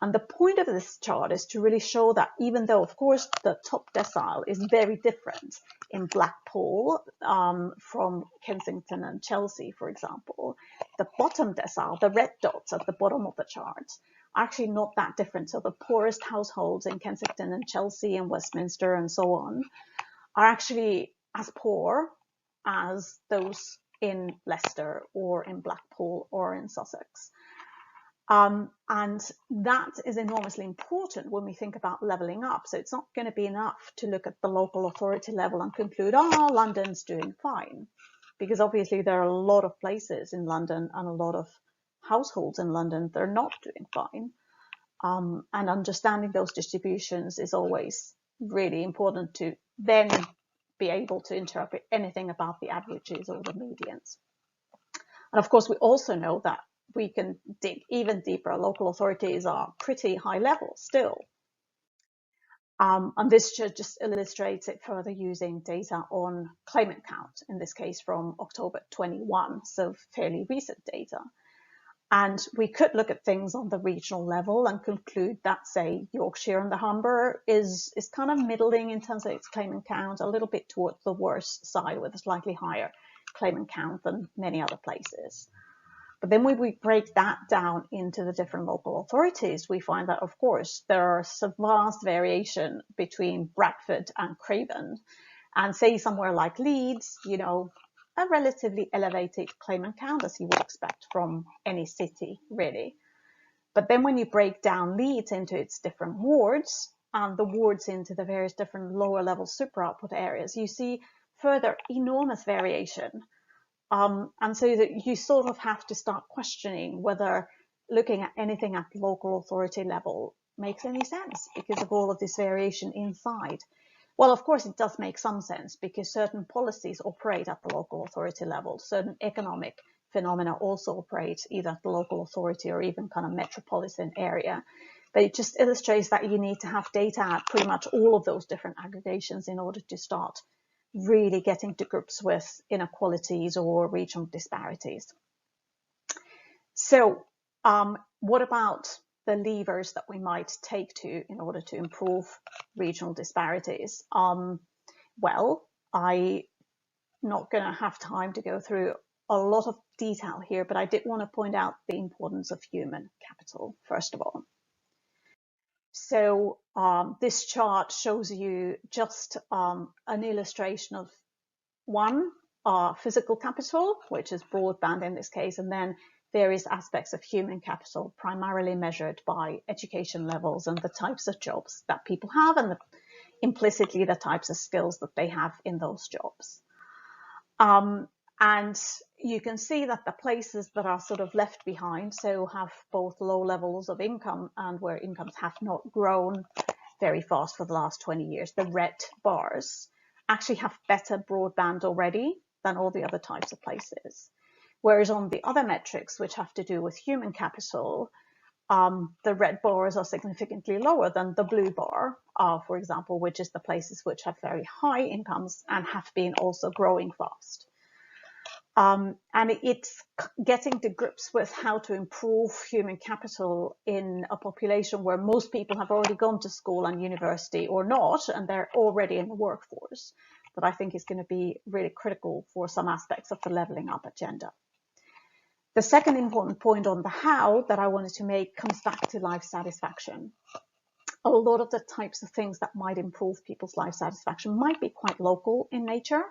And the point of this chart is to really show that even though, of course, the top decile is very different in Blackpool from Kensington and Chelsea, for example, the bottom decile, the red dots at the bottom of the chart, are actually not that different. So the poorest households in Kensington and Chelsea and Westminster and so on are actually as poor as those in Leicester or in Blackpool or in Sussex. And that is enormously important when we think about levelling up. So it's not going to be enough to look at the local authority level and conclude, oh, London's doing fine. Because obviously there are a lot of places in London and a lot of households in London that are not doing fine. And understanding those distributions is always really important to then be able to interpret anything about the averages or the medians. And of course, we also know that we can dig even deeper. Local authorities are pretty high level still. And this just illustrates it further using data on claimant count, in this case from October 21, so fairly recent data. And we could look at things on the regional level and conclude that, say, Yorkshire and the Humber is kind of middling in terms of its claimant count, a little bit towards the worst side with a slightly higher claimant count than many other places. But then when we break that down into the different local authorities, we find that, of course, there are some vast variation between Bradford and Craven. And say somewhere like Leeds, you know, a relatively elevated claimant count, as you would expect from any city, really. But then when you break down Leeds into its different wards, and the wards into the various different lower level super output areas, you see further enormous variation. And so that you sort of have to start questioning whether looking at anything at the local authority level makes any sense because of all of this variation inside. Well, of course, it does make some sense because certain policies operate at the local authority level. Certain economic phenomena also operate either at the local authority or even kind of metropolitan area. But it just illustrates that you need to have data at pretty much all of those different aggregations in order to start really getting to grips with inequalities or regional disparities. So what about the levers that we might take to in order to improve regional disparities? Well, I'm not going to have time to go through a lot of detail here, but I did want to point out the importance of human capital, first of all. So this chart shows you just an illustration of one, physical capital, which is broadband in this case, and then various aspects of human capital, primarily measured by education levels and the types of jobs that people have and implicitly the types of skills that they have in those jobs. And you can see that the places that are sort of left behind, so have both low levels of income and where incomes have not grown very fast for the last 20 years, the red bars, actually have better broadband already than all the other types of places. Whereas on the other metrics, which have to do with human capital, the red bars are significantly lower than the blue bar, for example, which is the places which have very high incomes and have been also growing fast. And it's getting to grips with how to improve human capital in a population where most people have already gone to school and university or not, and they're already in the workforce, that I think is going to be really critical for some aspects of the levelling up agenda. The second important point on the how that I wanted to make comes back to life satisfaction. A lot of the types of things that might improve people's life satisfaction might be quite local in nature.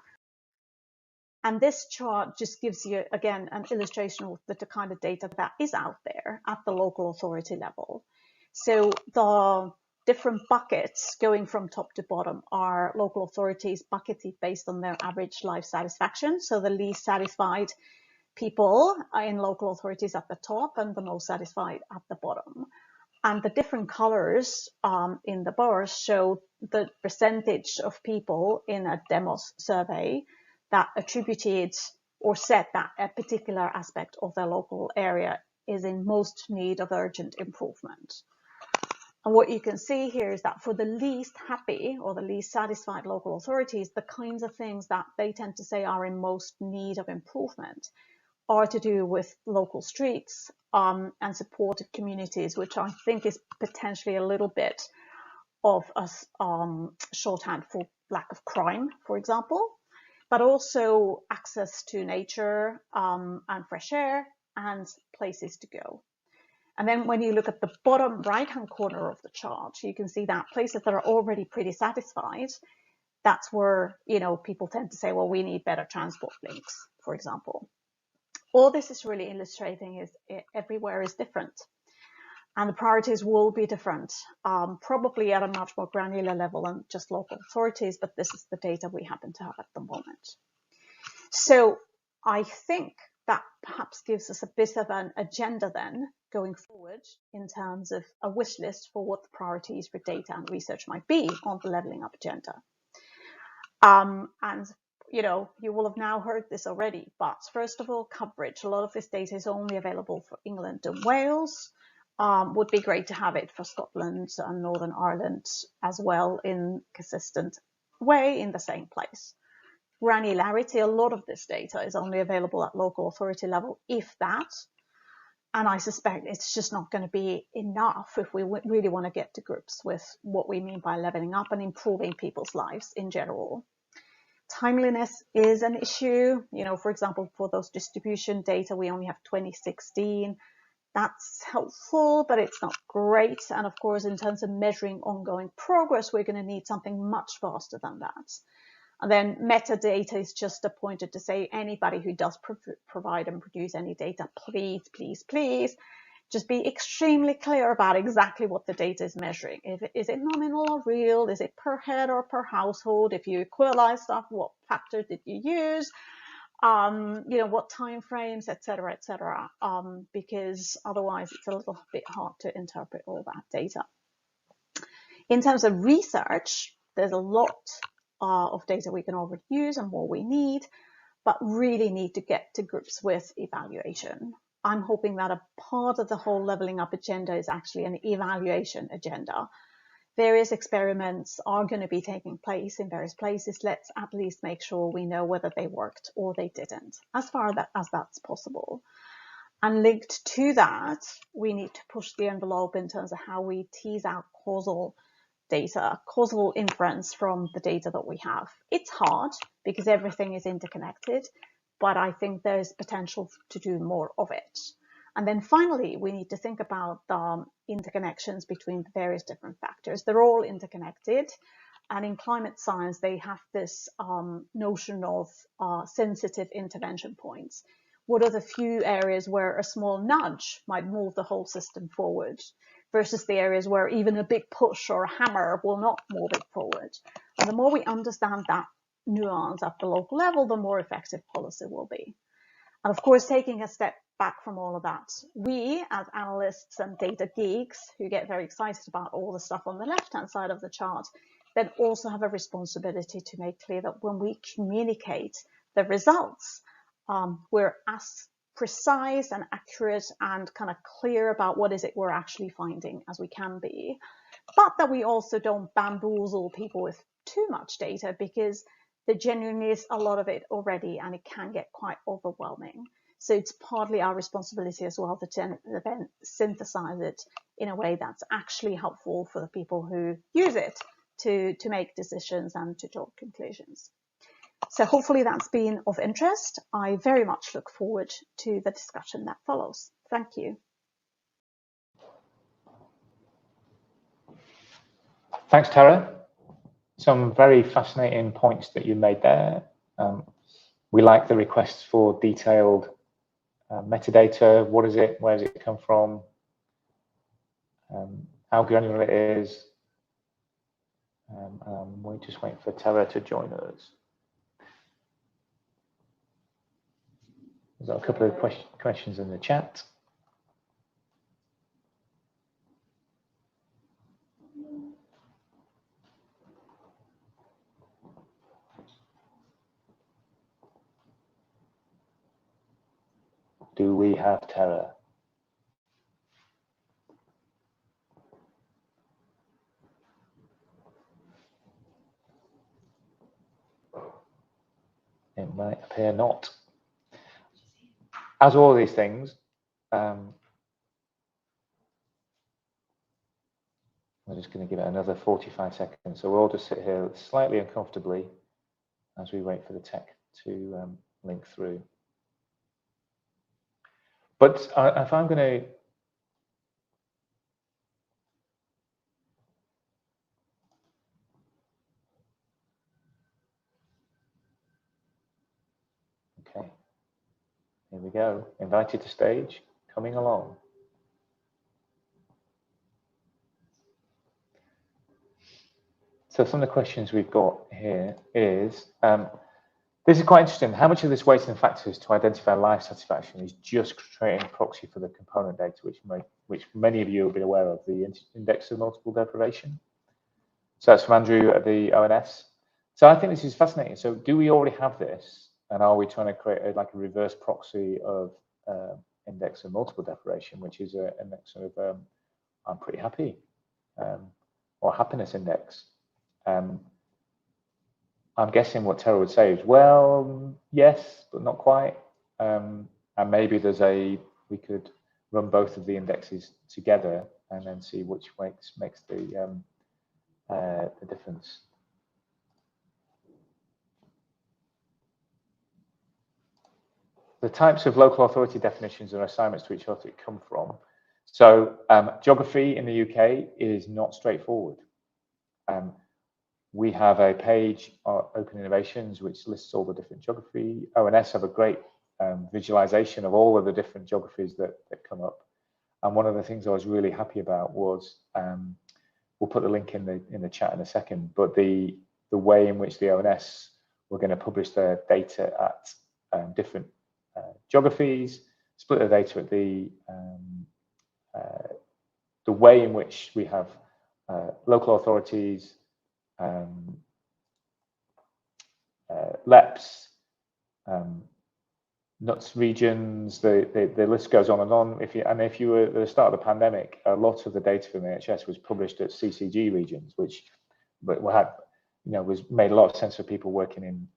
And this chart just gives you, again, an illustration of the kind of data that is out there at the local authority level. So the different buckets going from top to bottom are local authorities bucketed based on their average life satisfaction. So the least satisfied people in local authorities at the top and the most satisfied at the bottom. And the different colors in the bars show the percentage of people in a Demos survey that attributed or said that a particular aspect of their local area is in most need of urgent improvement. And what you can see here is that for the least happy or the least satisfied local authorities, the kinds of things that they tend to say are in most need of improvement are to do with local streets and supported communities, which I think is potentially a little bit of a shorthand for lack of crime, for example, but also access to nature and fresh air and places to go. And then when you look at the bottom right-hand corner of the chart, you can see that places that are already pretty satisfied, that's where, you know, people tend to say, well, we need better transport links, for example. All this is really illustrating is everywhere is different. And the priorities will be different, probably at a much more granular level than just local authorities, but this is the data we happen to have at the moment. So I think that perhaps gives us a bit of an agenda then going forward in terms of a wish list for what the priorities for data and research might be on the levelling up agenda. And you know, you will have now heard this already, but first of all, coverage. A lot of this data is only available for England and Wales. Would be great to have it for Scotland and Northern Ireland as well in consistent way in the same place. Granularity, a lot of this data is only available at local authority level, if that. And I suspect it's just not going to be enough if we really want to get to grips with what we mean by levelling up and improving people's lives in general. Timeliness is an issue. You know, for example, for those distribution data, we only have 2016. That's helpful, but it's not great. And of course, in terms of measuring ongoing progress, we're going to need something much faster than that. And then metadata is just a pointer to say anybody who does provide and produce any data, please, please, please, just be extremely clear about exactly what the data is measuring. Is it nominal or real? Is it per head or per household? If you equalize stuff, what factor did you use? You know, what time frames, et cetera, because otherwise it's a little bit hard to interpret all that data. In terms of research, there's a lot of data we can already use and more we need, but really need to get to grips with evaluation. I'm hoping that a part of the whole levelling up agenda is actually an evaluation agenda. Various experiments are going to be taking place in various places. Let's at least make sure we know whether they worked or they didn't, as far as that's possible. And linked to that, we need to push the envelope in terms of how we tease out causal data, causal inference from the data that we have. It's hard because everything is interconnected, but I think there's potential to do more of it. And then finally, we need to think about the interconnections between the various different factors. They're all interconnected. And in climate science, they have this notion of sensitive intervention points. What are the few areas where a small nudge might move the whole system forward versus the areas where even a big push or a hammer will not move it forward? And the more we understand that nuance at the local level, the more effective policy will be. And of course, taking a step back from all of that, we as analysts and data geeks who get very excited about all the stuff on the left-hand side of the chart, then also have a responsibility to make clear that when we communicate the results, we're as precise and accurate and kind of clear about what is it we're actually finding as we can be, but that we also don't bamboozle people with too much data, because there genuinely is a lot of it already and it can get quite overwhelming. So it's partly our responsibility as well to then synthesize it in a way that's actually helpful for the people who use it to make decisions and to draw conclusions. So hopefully that's been of interest. I very much look forward to the discussion that follows. Thank you. Thanks, Tara. Some very fascinating points that you made there. We like the requests for detailed metadata. What is it? Where does it come from? How granular it is. We're just waiting for Tara to join us. There's a couple of questions in the chat. Do we have Tara? It might appear not. As all these things, I'm just going to give it another 45 seconds. So we'll all just sit here slightly uncomfortably as we wait for the tech to link through. But if I'm going to okay, here we go. Invited to stage, coming along. So some of the questions we've got here is, this is quite interesting. How much of this weighting factors to identify life satisfaction is just creating a proxy for the component data, which many of you will be aware of, the index of multiple deprivation? So that's from Andrew at the ONS. So I think this is fascinating. So do we already have this? And are we trying to create a reverse proxy of index of multiple deprivation, which is an index of I'm pretty happy, or happiness index? I'm guessing what Tara would say is, well, yes, but not quite. And maybe we could run both of the indexes together and then see which makes the difference. The types of local authority definitions and assignments to each authority come from. So geography in the UK is not straightforward. We have a page on Open Innovations which lists all the different geography. ONS have a great visualization of all of the different geographies that come up. And one of the things I was really happy about was, we'll put the link in the chat in a second, but the way in which the ONS were going to publish their data at different geographies, split the data at the way in which we have local authorities, LEPs, NUTS regions, the list goes on and on. If you were at the start of the pandemic, a lot of the data from the NHS was published at CCG regions, which was made a lot of sense for people working in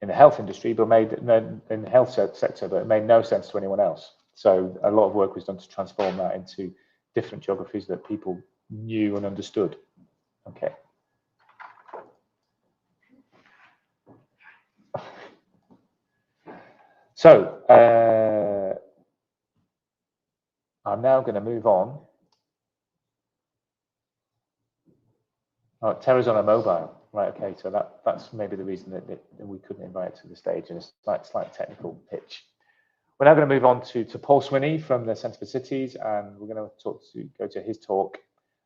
the health industry, but in the health sector, but it made no sense to anyone else. So a lot of work was done to transform that into different geographies that people knew and understood. Okay. So I'm now going to move on. Oh, Tara's on a mobile, right? Okay, so that's maybe the reason that we couldn't invite her to the stage, and a slight technical pitch. We're now going to move on to Paul Swinney from the Centre for Cities, and we're going to go to his talk.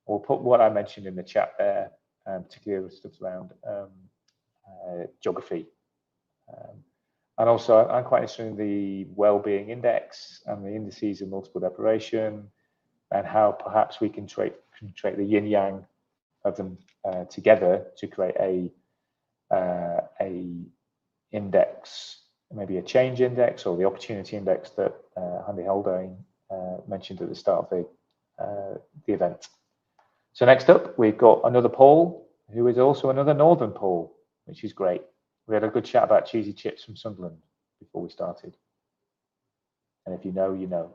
We'll put what I mentioned in the chat there, particularly stuff around geography. And also, I'm quite interested in the well-being index and the indices of multiple deprivation, and how perhaps we can create the yin-yang of them together to create a index maybe a change index or the opportunity index that Andy Haldane mentioned at the start of the event. So next up, we've got another Paul, who is also another Northern Paul, which is great. We had a good chat about cheesy chips from Sunderland before we started. And if you know, you know.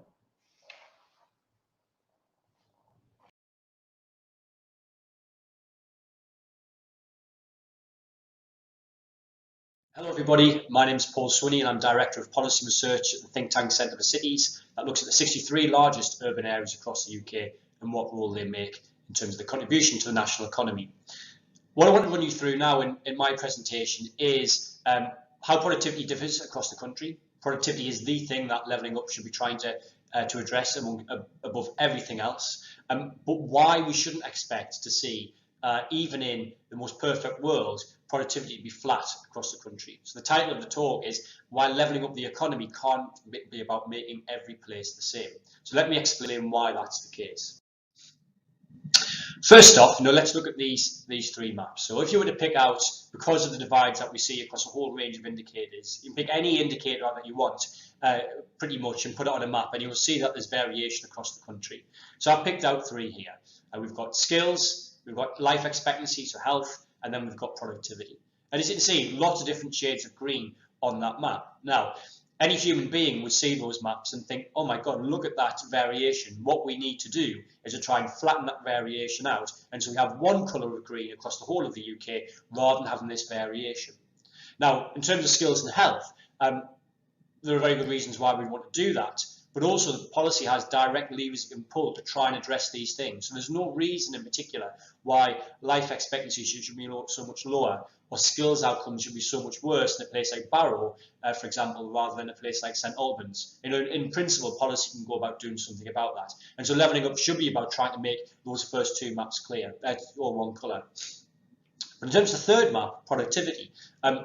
Hello everybody, my name is Paul Swinney and I'm Director of Policy Research at the think tank Centre for Cities that looks at the 63 largest urban areas across the UK and what role they make in terms of the contribution to the national economy. What I want to run you through now in my presentation is how productivity differs across the country. Productivity is the thing that Levelling Up should be trying to address above everything else, but why we shouldn't expect to see, even in the most perfect world, productivity to be flat across the country. So the title of the talk is Why Levelling Up the Economy Can't Be About Making Every Place the Same. So let me explain why that's the case. First off, let's look at these three maps. So if you were to pick out, because of the divides that we see across a whole range of indicators, you can pick any indicator that you want pretty much and put it on a map and you'll see that there's variation across the country. So I've picked out three here. We've got skills, we've got life expectancy, so health, and then we've got productivity. And as you can see, lots of different shades of green on that map. Now, any human being would see those maps and think, oh my God, look at that variation. What we need to do is to try and flatten that variation out. And so we have one colour of green across the whole of the UK rather than having this variation. Now, in terms of skills and health, there are very good reasons why we want to do that. But also the policy has direct levers it can pull to try and address these things. So there's no reason in particular why life expectancy should be so much lower or skills outcomes should be so much worse in a place like Barrow, for example, rather than a place like St Albans. In principle, policy can go about doing something about that. And so Levelling Up should be about trying to make those first two maps clear, or one colour. But in terms of the third map, productivity,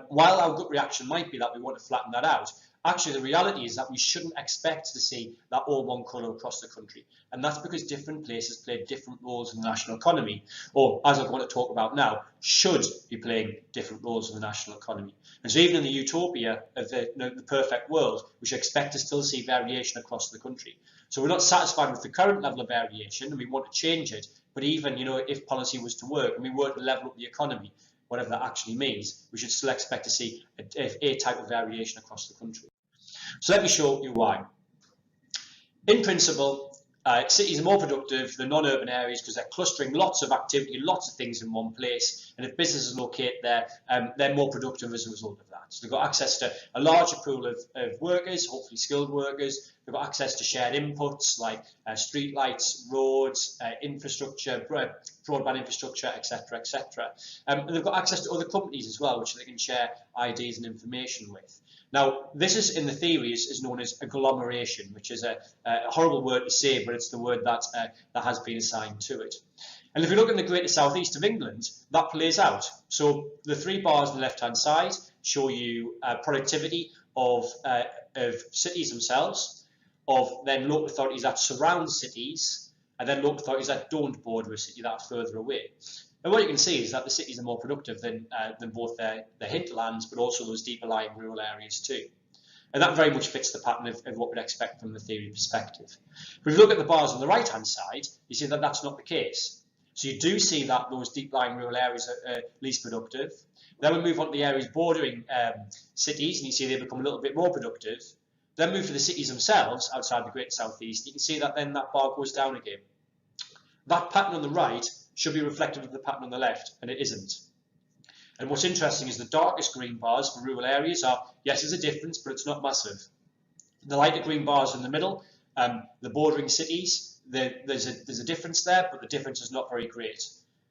while our gut reaction might be that we want to flatten that out, actually, the reality is that we shouldn't expect to see that all one colour across the country. And that's because different places play different roles in the national economy, or as I want to talk about now, should be playing different roles in the national economy. And so even in the utopia of the perfect world, we should expect to still see variation across the country. So we're not satisfied with the current level of variation and we want to change it. But even, if policy was to work and we were to level up the economy, whatever that actually means, we should still expect to see a type of variation across the country. So let me show you why. In principle, cities are more productive than non-urban areas because they're clustering lots of activity, lots of things in one place. And if businesses locate there, they're more productive as a result of that. So they've got access to a larger pool of workers, hopefully skilled workers. They've got access to shared inputs like street lights, roads, infrastructure, broadband infrastructure, etc., etc. And they've got access to other companies as well, which they can share ideas and information with. Now, this is in the theory is known as agglomeration, which is a horrible word to say, but it's the word that has been assigned to it. And if you look in the greater southeast of England, that plays out. So the three bars on the left-hand side show you productivity of cities themselves, of then local authorities that surround cities, and then local authorities that don't border a city that are further away. And what you can see is that the cities are more productive than both their hinterlands, but also those deeper lying rural areas too. And that very much fits the pattern of what we'd expect from the theory perspective. But if you look at the bars on the right-hand side, you see that that's not the case. So you do see that those deep lying rural areas are least productive. Then we move on to the areas bordering cities, and you see they become a little bit more productive. Then move to the cities themselves outside the Greater South East. You can see that then that bar goes down again. That pattern on the right should be reflective of the pattern on the left, and it isn't. And what's interesting is the darkest green bars for rural areas are, yes, there's a difference, but it's not massive. The lighter green bars in the middle, the bordering cities, there's a difference there, but the difference is not very great.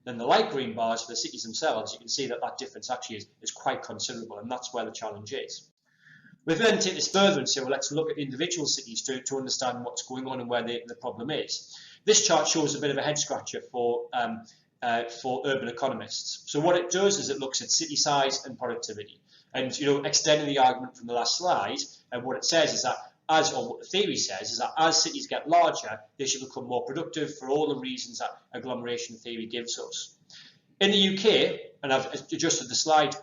Then the light green bars for the cities themselves, you can see that that difference actually is quite considerable, and that's where the challenge is. We then take this further and say, well, let's look at individual cities to understand what's going on and where the problem is. This chart shows a bit of a head scratcher for urban economists. So what it does is it looks at city size and productivity. And extending the argument from the last slide, and what it says is that what the theory says is that as cities get larger, they should become more productive for all the reasons that agglomeration theory gives us. In the UK, and I've adjusted the slide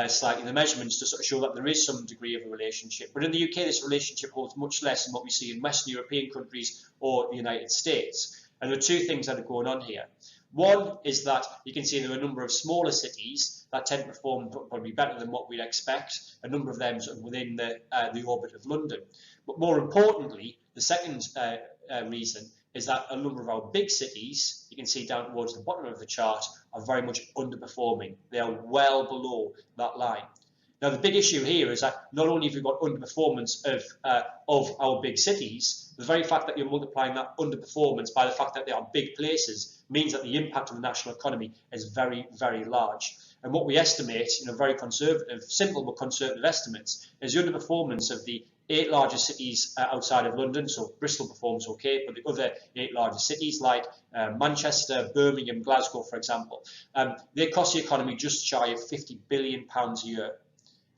slightly the measurements to sort of show that there is some degree of a relationship. But in the UK, this relationship holds much less than what we see in Western European countries or the United States. And there are two things that are going on here. One is that you can see there are a number of smaller cities that tend to perform probably better than what we'd expect, a number of them sort of within the orbit of London. But more importantly, the second reason is that a number of our big cities, you can see down towards the bottom of the chart, are very much underperforming. They are well below that line. Now, the big issue here is that not only have we got underperformance of our big cities, the very fact that you're multiplying that underperformance by the fact that they are big places means that the impact on the national economy is very, very large. And what we estimate, very conservative, simple but conservative estimates, is the underperformance of the 8 largest cities outside of London. So Bristol performs okay, but the other 8 largest cities like Manchester, Birmingham, Glasgow, for example, they cost the economy just shy of £50 billion a year.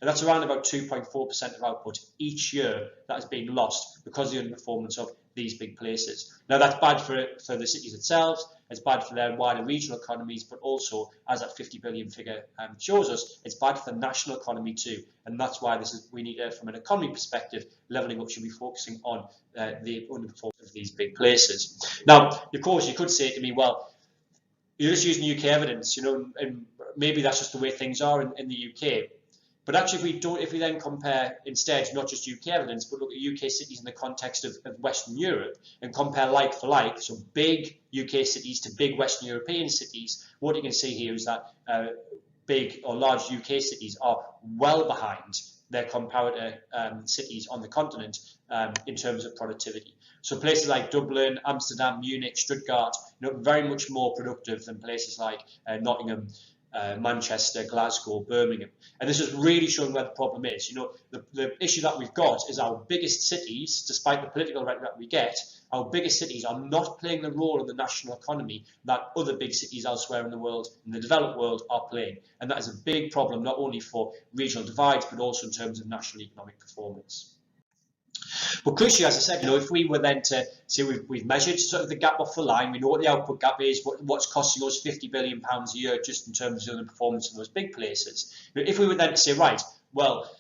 And that's around about 2.4% of output each year that is being lost because of the underperformance of these big places. Now, that's bad for the cities themselves, it's bad for their wider regional economies, but also, as that 50 billion figure shows us, it's bad for the national economy too. And that's why we need, from an economy perspective, levelling up should be focusing on the underperformance of these big places. Now, of course, you could say to me, well, you're just using UK evidence, and maybe that's just the way things are in the UK. But actually, if we then compare instead not just UK evidence, but look at UK cities in the context of Western Europe and compare like for like, so big UK cities to big Western European cities, what you can see here is that big or large UK cities are well behind their comparator cities on the continent in terms of productivity. So places like Dublin, Amsterdam, Munich, Stuttgart, very much more productive than places like Nottingham, Manchester, Glasgow, Birmingham. And this is really showing where the problem is. The issue that we've got is our biggest cities, despite the political rhetoric that we get, our biggest cities are not playing the role in the national economy that other big cities elsewhere in the world, in the developed world, are playing. And that is a big problem, not only for regional divides, but also in terms of national economic performance. But crucially, as I said, if we were then to say we've measured sort of the gap off the line, we know what the output gap is, what's costing us £50 billion a year just in terms of the performance of those big places. If we were then to say, right, well,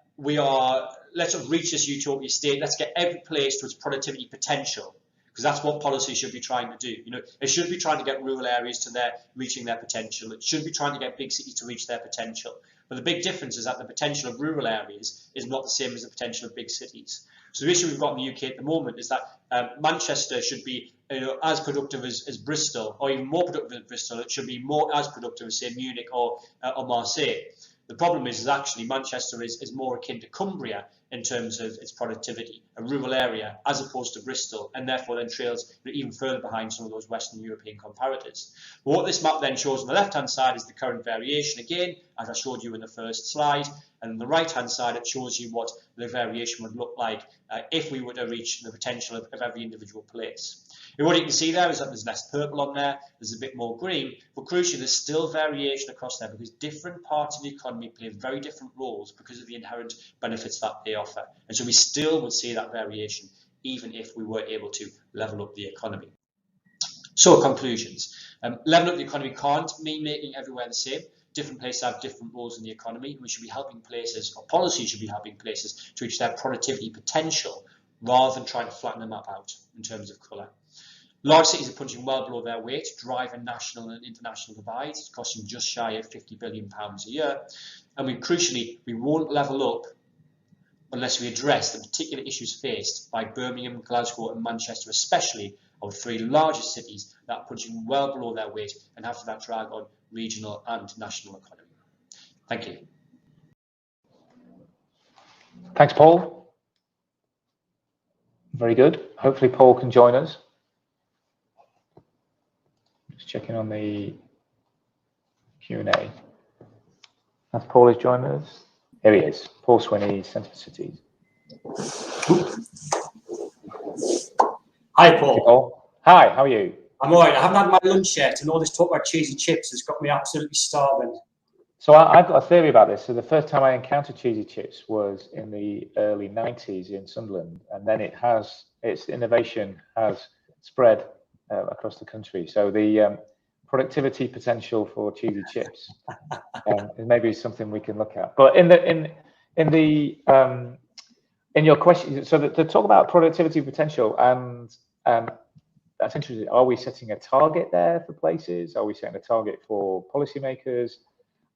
let's sort of reach this utopia state, let's get every place to its productivity potential, because that's what policy should be trying to do. It should be trying to get rural areas to reaching their potential. It should be trying to get big cities to reach their potential. But the big difference is that the potential of rural areas is not the same as the potential of big cities. So the issue we've got in the UK at the moment is that Manchester should be as productive as Bristol, or even more productive than Bristol. It should be as productive as, say, Munich or Marseille. The problem is actually Manchester is more akin to Cumbria in terms of its productivity, a rural area, as opposed to Bristol, and therefore then trails even further behind some of those Western European comparators. But what this map then shows on the left-hand side is the current variation again, as I showed you in the first slide, and on the right-hand side it shows you what the variation would look like if we were to reach the potential of every individual place. And what you can see there is that there's less purple on there, there's a bit more green, but crucially there's still variation across there because different parts of the economy play very different roles because of the inherent benefits that they offer. And so we still would see that variation even if we were able to level up the economy. So conclusions. Leveling up the economy can't mean making everywhere the same. Different places have different roles in the economy. We should be helping places, or policy should be helping places to reach their productivity potential rather than trying to flatten the map out in terms of colour. Large cities are punching well below their weight, driving national and international divides. It's costing just shy of £50 billion a year. And crucially, we won't level up unless we address the particular issues faced by Birmingham, Glasgow and Manchester, especially our 3 largest cities that are punching well below their weight and have that drag on regional and national economy. Thank you. Thanks, Paul. Very good. Hopefully Paul can join us. Just checking on the Q&A. As Paul is joining us. There he is. Paul Swinney, Centre for Cities. Hi, Paul. Hey, Paul. Hi, how are you? I'm all right. I haven't had my lunch yet, and all this talk about cheesy chips has got me absolutely starving. So I've got a theory about this. So the first time I encountered cheesy chips was in the early 90s in Sunderland, and then its innovation has spread across the country. So productivity potential for cheesy chips. It maybe is something we can look at. But in your question, so to talk about productivity potential, and that's interesting. Are we setting a target there for places? Are we setting a target for policymakers?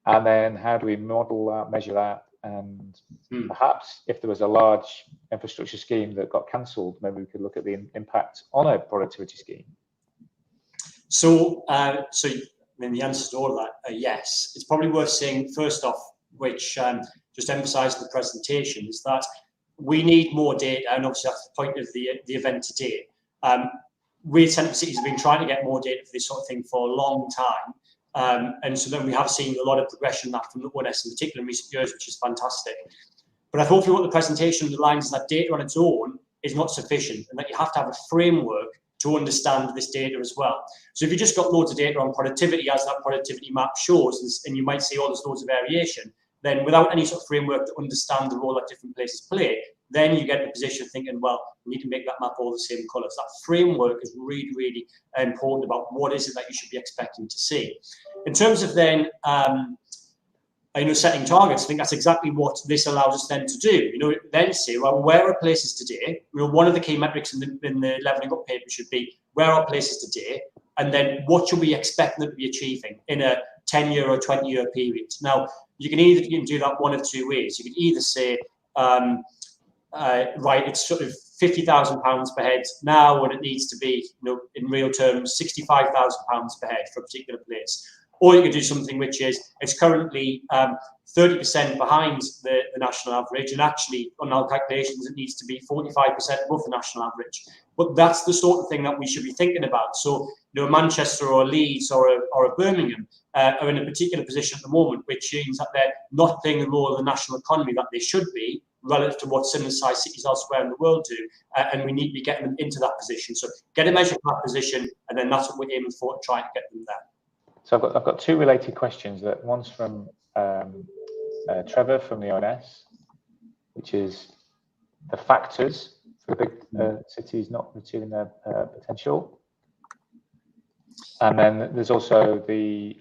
And then how do we model that, measure that? And perhaps if there was a large infrastructure scheme that got cancelled, maybe we could look at the impact on a productivity scheme. So I mean, the answer to all of that are yes. It's probably worth saying first off, which just emphasised the presentation, is that we need more data, and obviously that's the point of the event today. We at Centre for Cities have been trying to get more data for this sort of thing for a long time, and so then we have seen a lot of progression that from the ONS in particular in recent years, which is fantastic. But I thought for what the presentation underlines that data on its own is not sufficient, and that you have to have a framework to understand this data as well. So if you just got loads of data on productivity, as that productivity map shows, and you might see, oh, there's loads of variation, then without any sort of framework to understand the role that different places play, then you get in a position of thinking, well, we need to make that map all the same colours. That framework is really, really important about what is it that you should be expecting to see. In terms of then, setting targets, I think that's exactly what this allows us then to do. Then say, well, where are places today? One of the key metrics in the levelling up paper should be, where are places today? And then what should we expect them to be achieving in a 10-year or 20-year period? Now, you can do that one of two ways. You can either say, right, it's sort of £50,000 per head now, when it needs to be, in real terms, £65,000 per head for a particular place. Or you could do something which is, it's currently 30% behind the national average, and actually, on our calculations, it needs to be 45% above the national average. But that's the sort of thing that we should be thinking about. So, Manchester or Leeds or a Birmingham are in a particular position at the moment, which means that they're not playing the role of the national economy that they should be, relative to what similar sized cities elsewhere in the world do, and we need to be getting them into that position. So get a measure of that position, and then that's what we're aiming for, to try and get them there. So I've got two related questions. That one's from Trevor from the ONS, which is the factors for big cities not achieving their potential, and then there's also the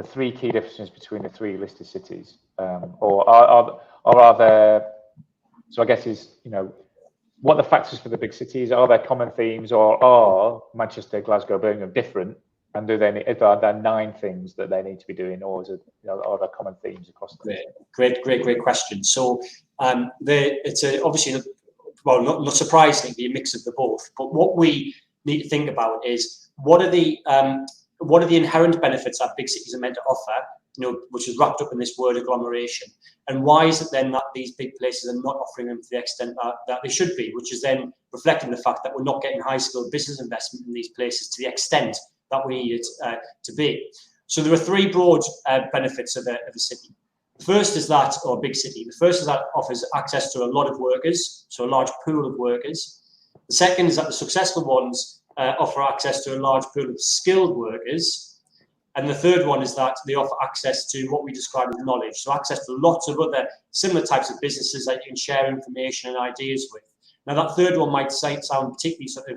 three key differences between the three listed cities, or are there? So I guess is what are the factors for the big cities? Are there common themes, or are Manchester, Glasgow, Birmingham different? And are there 9 things that they need to be doing, or is it, are there common themes across the Great question. So it's obviously, well, not surprisingly, a mix of the both. But what we need to think about is what are the inherent benefits that big cities are meant to offer, which is wrapped up in this word agglomeration, and why is it then that these big places are not offering them to the extent that they should be, which is then reflecting the fact that we're not getting high-skilled business investment in these places to the extent that we need it to be. So there are 3 broad benefits of a city. The first is that, or a big city, the first is that it offers access to a lot of workers, so a large pool of workers. The second is that the successful ones offer access to a large pool of skilled workers. And the third one is that they offer access to what we describe as knowledge, so access to lots of other similar types of businesses that you can share information and ideas with. Now, that third one might sound particularly sort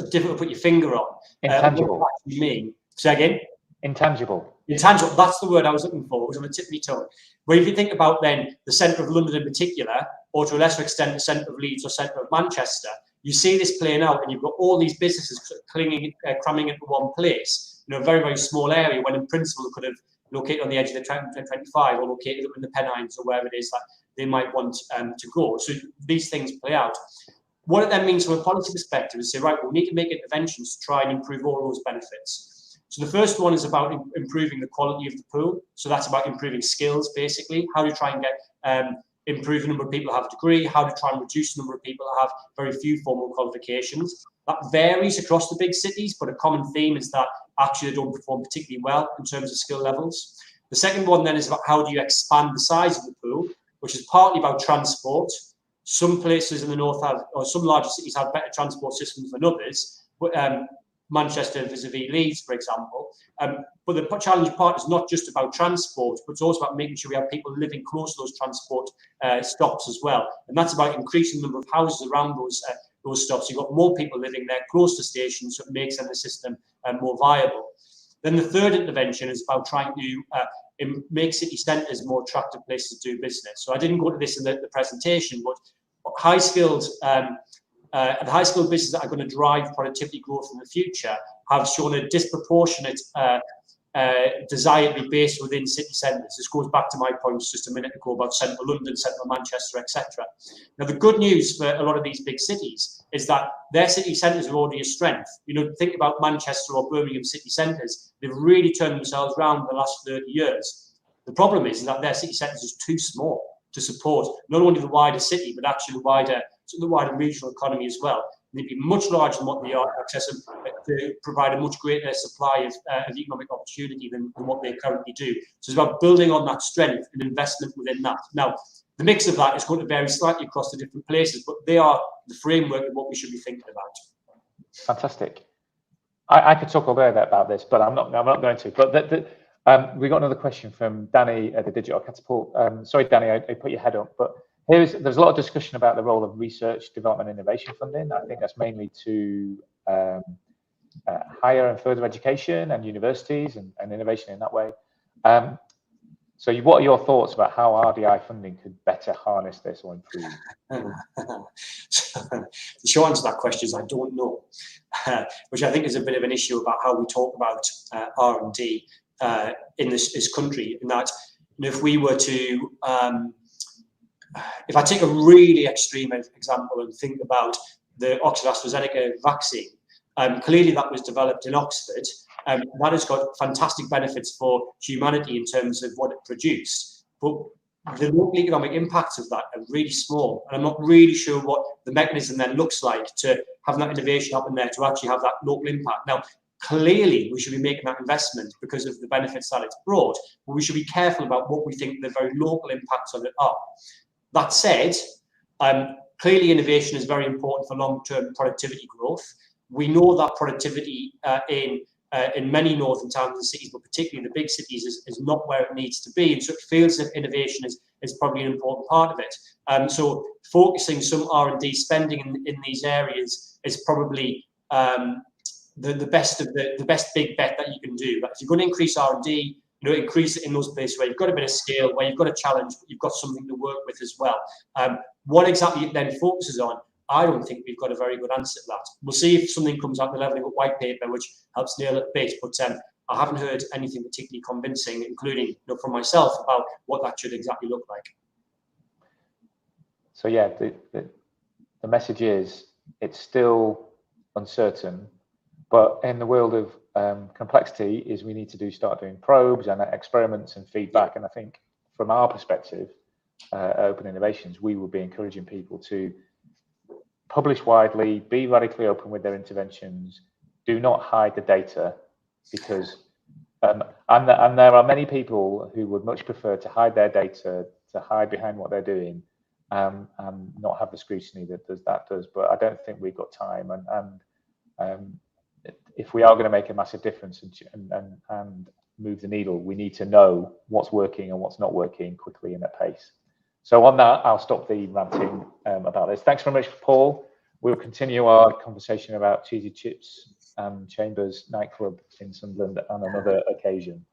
of difficult to put your finger on. Intangible. What do you mean? Say again? Intangible. Intangible, that's the word I was looking for. It was on the tip of my tongue. But if you think about then the centre of London in particular, or to a lesser extent the centre of Leeds or centre of Manchester, you see this playing out, and you've got all these businesses cramming into one place, a very, very small area, when in principle it could have located on the edge of the 25 or located up in the Pennines or wherever it is that they might want to go. So these things play out. What it then means from a policy perspective is say, right, we need to make interventions to try and improve all those benefits. So the first one is about improving the quality of the pool. So that's about improving skills, basically. How do you try and get improve the number of people who have a degree, how to try and reduce the number of people who have very few formal qualifications. That varies across the big cities, but a common theme is that actually they don't perform particularly well in terms of skill levels. The second one then is about how do you expand the size of the pool, which is partly about transport. Some places in the north have, or some larger cities have better transport systems than others, but Manchester vis-a-vis Leeds, for example. But the challenge part is not just about transport, but it's also about making sure we have people living close to those transport stops as well. And that's about increasing the number of houses around those stops. You've got more people living there close to stations, so it makes the system more viable. Then the third intervention is about trying to make city centres more attractive places to do business. So I didn't go to this in the presentation, but high-skilled businesses that are going to drive productivity growth in the future have shown a disproportionate desire to be based within city centres. This goes back to my points just a minute ago about central London, central Manchester, etc. Now, the good news for a lot of these big cities is that their city centres are already a strength. You know, think about Manchester or Birmingham city centres. They've really turned themselves around in the last 30 years. The problem is that their city centres is too small to support not only the wider city, but actually the wider regional economy as well. They'd be much larger than what they are, accessible to provide a much greater supply of economic opportunity than what they currently do. So it's about building on that strength and investment within that. Now, the mix of that is going to vary slightly across the different places, but they are the framework of what we should be thinking about. Fantastic. I could talk all day about this, but I'm not going to. But we got another question from Danny at the Digital Catapult. Sorry, Danny, I put your head up, but there's a lot of discussion about the role of research, development, and innovation funding. I think that's mainly to higher and further education and universities and innovation in that way. So what are your thoughts about how RDI funding could better harness this or improve? The short answer to that question is I don't know, which I think is a bit of an issue about how we talk about R&D in this country. In that, if we were to if I take a really extreme example and think about the Oxford AstraZeneca vaccine, clearly that was developed in Oxford. That has got fantastic benefits for humanity in terms of what it produced. But the local economic impacts of that are really small. And I'm not really sure what the mechanism then looks like to have that innovation happen there to actually have that local impact. Now, clearly, we should be making that investment because of the benefits that it's brought, but we should be careful about what we think the very local impacts of it are. That said, clearly innovation is very important for long-term productivity growth. We know that productivity in many northern towns and cities, but particularly in the big cities, is not where it needs to be. And so it feels that innovation is probably an important part of it. So focusing some R&D spending in these areas is probably the best big bet that you can do. But if you're going to increase R&D, increase it in those places where you've got a bit of scale, where you've got a challenge, but you've got something to work with as well. What exactly it then focuses on, I don't think we've got a very good answer to that. We'll see if something comes out the leveling up white paper, which helps nail it a bit, but I haven't heard anything particularly convincing, including from myself, about what that should exactly look like. So yeah, the message is it's still uncertain, but in the world of complexity is we need to start doing probes and experiments and feedback. And I think from our perspective, Open Innovations, we will be encouraging people to publish widely, be radically open with their interventions, do not hide the data, because and there are many people who would much prefer to hide their data, to hide behind what they're doing, and not have the scrutiny that does. But I don't think we've got time, and if we are going to make a massive difference and move the needle, we need to know what's working and what's not working quickly and at pace. So on that, I'll stop the ranting about this. Thanks very much, Paul. We'll continue our conversation about Cheesy Chips and Chambers nightclub in Sunderland on another occasion.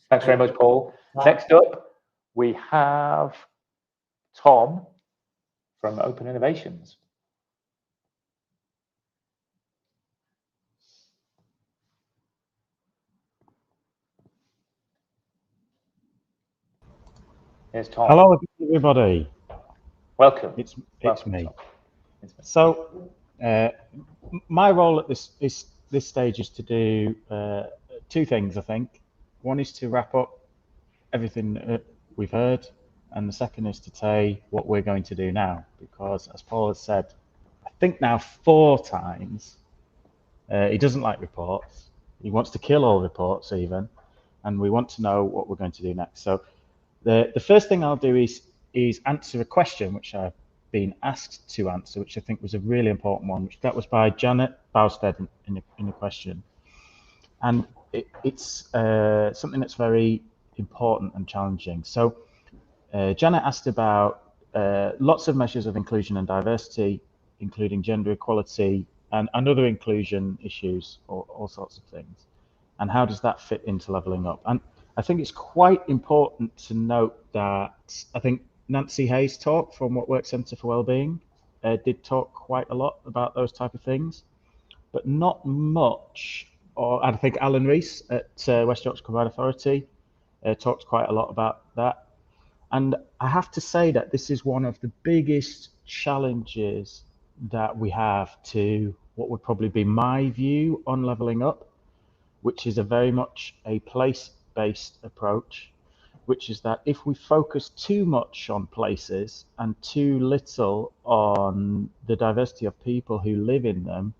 Thanks very much, Paul. Next up, we have Tom from Open Innovations. Here's Tom. Hello, everybody. Welcome. It's me. So, my role at this stage is to do two things, I think. One is to wrap up everything we've heard, and the second is to say what we're going to do now. Because, as Paul has said, I think now 4 times, he doesn't like reports. He wants to kill all reports, even, and we want to know what we're going to do next. So, the first thing I'll do is answer a question which I've been asked to answer, which I think was a really important one, that was by Janet Bowstead in a question. And it's something that's very important and challenging. So Janet asked about lots of measures of inclusion and diversity, including gender equality and other inclusion issues, or all sorts of things. And how does that fit into levelling up? And I think it's quite important to note that I think Nancy Hayes' talk from What Works Centre for Wellbeing did talk quite a lot about those type of things, but not much. Or I think Alan Rees at West Yorkshire Combined Authority talked quite a lot about that. And I have to say that this is one of the biggest challenges that we have to what would probably be my view on levelling up, which is a very much a place-based approach, which is that if we focus too much on places and too little on the diversity of people who live in them,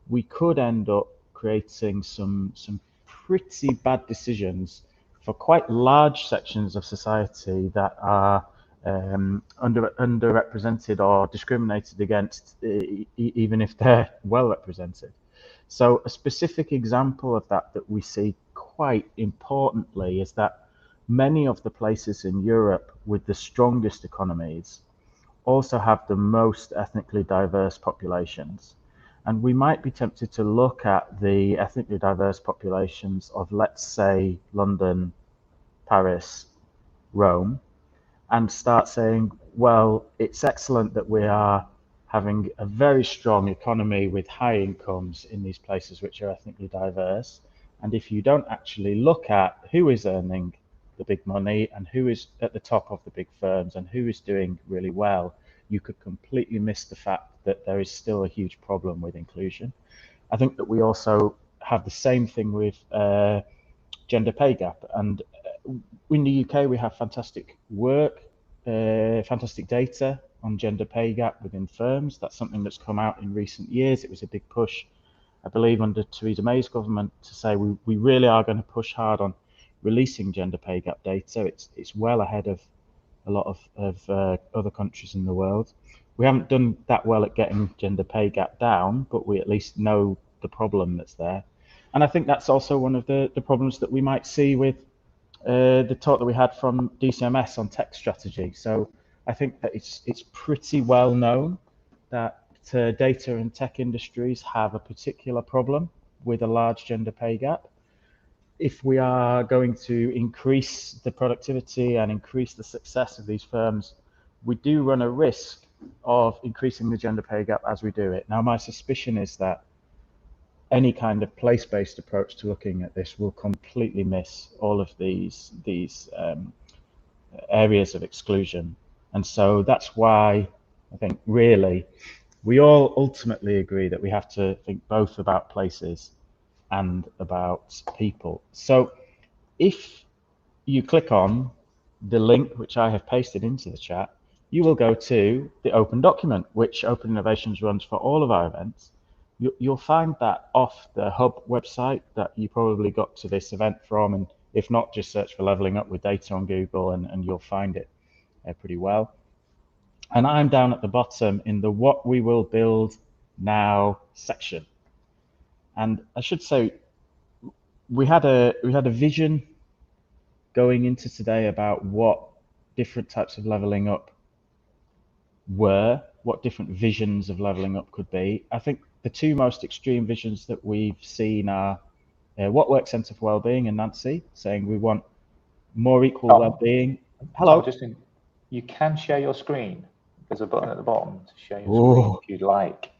we could end up creating some pretty bad decisions for quite large sections of society that are underrepresented or discriminated against, even if they're well represented. So a specific example of that we see quite importantly is that many of the places in Europe with the strongest economies also have the most ethnically diverse populations. And we might be tempted to look at the ethnically diverse populations of, let's say, London, Paris, Rome, and start saying, well, it's excellent that we are having a very strong economy with high incomes in these places which are ethnically diverse. And if you don't actually look at who is earning the big money and who is at the top of the big firms and who is doing really well, you could completely miss the fact that there is still a huge problem with inclusion. I think that we also have the same thing with gender pay gap. And in the UK, we have fantastic work, fantastic data on gender pay gap within firms. That's something that's come out in recent years. It was a big push, I believe, under Theresa May's government to say we really are going to push hard on releasing gender pay gap data. It's well ahead of a lot of other countries in the world. We haven't done that well at getting gender pay gap down, but we at least know the problem that's there. And I think that's also one of the problems that we might see with the talk that we had from DCMS on tech strategy. So I think that it's pretty well known that data and tech industries have a particular problem with a large gender pay gap. If we are going to increase the productivity and increase the success of these firms, we do run a risk of increasing the gender pay gap as we do it. Now, my suspicion is that any kind of place-based approach to looking at this will completely miss all of these areas of exclusion. And so that's why I think really we all ultimately agree that we have to think both about places and about people. So if you click on the link which I have pasted into the chat, you will go to the open document which Open Innovations runs for all of our events. You'll find that off the Hub website that you probably got to this event from, and if not, just search for Levelling Up with Data on Google and you'll find it pretty well. And I'm down at the bottom in the What We Will Build Now section. And I should say, we had a vision going into today about what different types of levelling up were, what different visions of levelling up could be. I think the two most extreme visions that we've seen are What Works Centre for Wellbeing and Nancy saying we want more equal wellbeing. Hello. Justin, you can share your screen. There's a button at the bottom to share your screen if you'd like.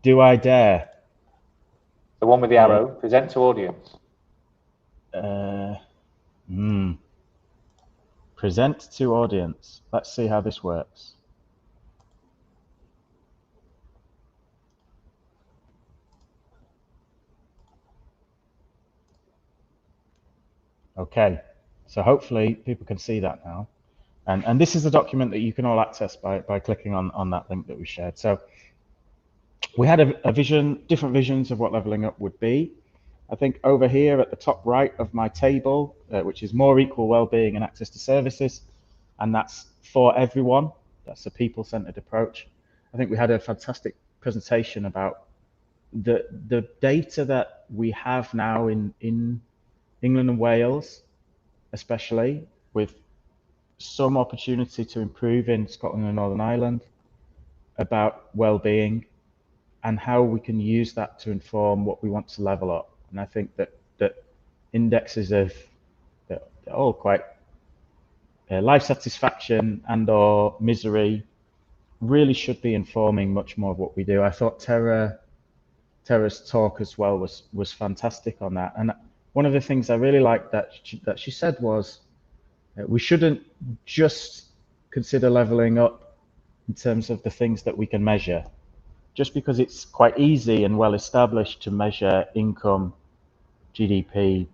Do I dare? The one with the arrow, present to audience. Present to audience. Let's see how this works. Okay, so hopefully people can see that now. And this is a document that you can all access by clicking on that link that we shared. So we had a vision, different visions of what levelling up would be. I think over here at the top right of my table, which is more equal well-being and access to services, and that's for everyone. That's a people-centered approach. I think we had a fantastic presentation about the data that we have now in England and Wales, especially, with some opportunity to improve in Scotland and Northern Ireland about well-being and how we can use that to inform what we want to level up. And I think that indexes of they're all quite life satisfaction and or misery really should be informing much more of what we do. I thought Tara's talk as well was fantastic on that. And one of the things I really liked that she said was we shouldn't just consider leveling up in terms of the things that we can measure. Just because it's quite easy and well established to measure income, GDP,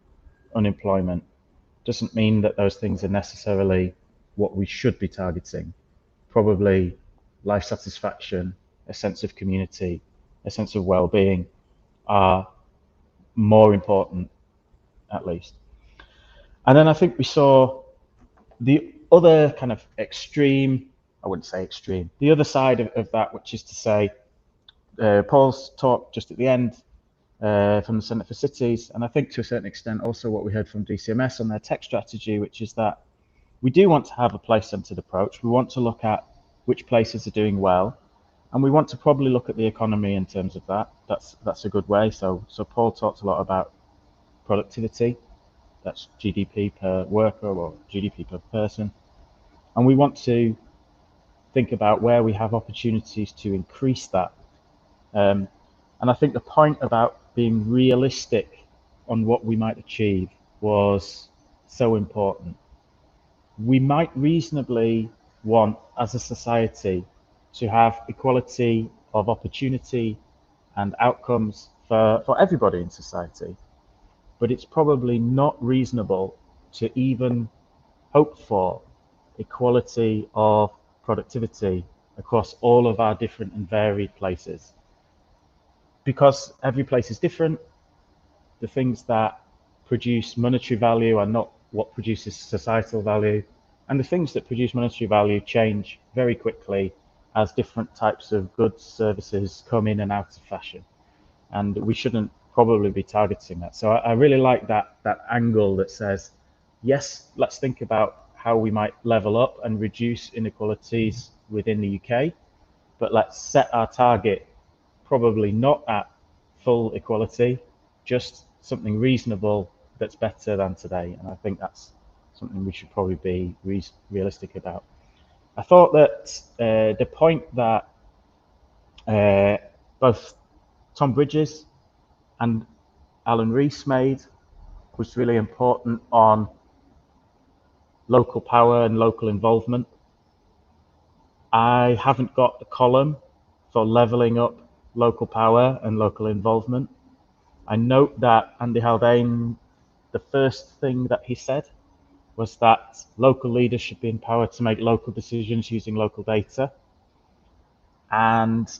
unemployment, doesn't mean that those things are necessarily what we should be targeting. Probably life satisfaction, a sense of community, a sense of well-being are more important, at least. And then I think we saw the other kind of extreme, I wouldn't say extreme, the other side of that, which is to say, Paul's talk just at the end from the Centre for Cities, and I think to a certain extent also what we heard from DCMS on their tech strategy, which is that we do want to have a place-centred approach. We want to look at which places are doing well, and we want to probably look at the economy in terms of that. That's a good way. So Paul talked a lot about productivity. That's GDP per worker or GDP per person, and we want to think about where we have opportunities to increase that. And I think the point about being realistic on what we might achieve was so important. We might reasonably want, as a society, to have equality of opportunity and outcomes for everybody in society. But it's probably not reasonable to even hope for equality of productivity across all of our different and varied places. Because every place is different, the things that produce monetary value are not what produces societal value, and the things that produce monetary value change very quickly as different types of goods, services come in and out of fashion. And we shouldn't probably be targeting that. So I really like that angle that says, yes, let's think about how we might level up and reduce inequalities within the UK, but let's set our target probably not at full equality, just something reasonable that's better than today. And I think that's something we should probably be realistic about. I thought that the point that both Tom Bridges and Alan Rees made was really important on local power and local involvement. I haven't got the column for levelling up local power and local involvement. I note that Andy Haldane, the first thing that he said was that local leaders should be empowered to make local decisions using local data. And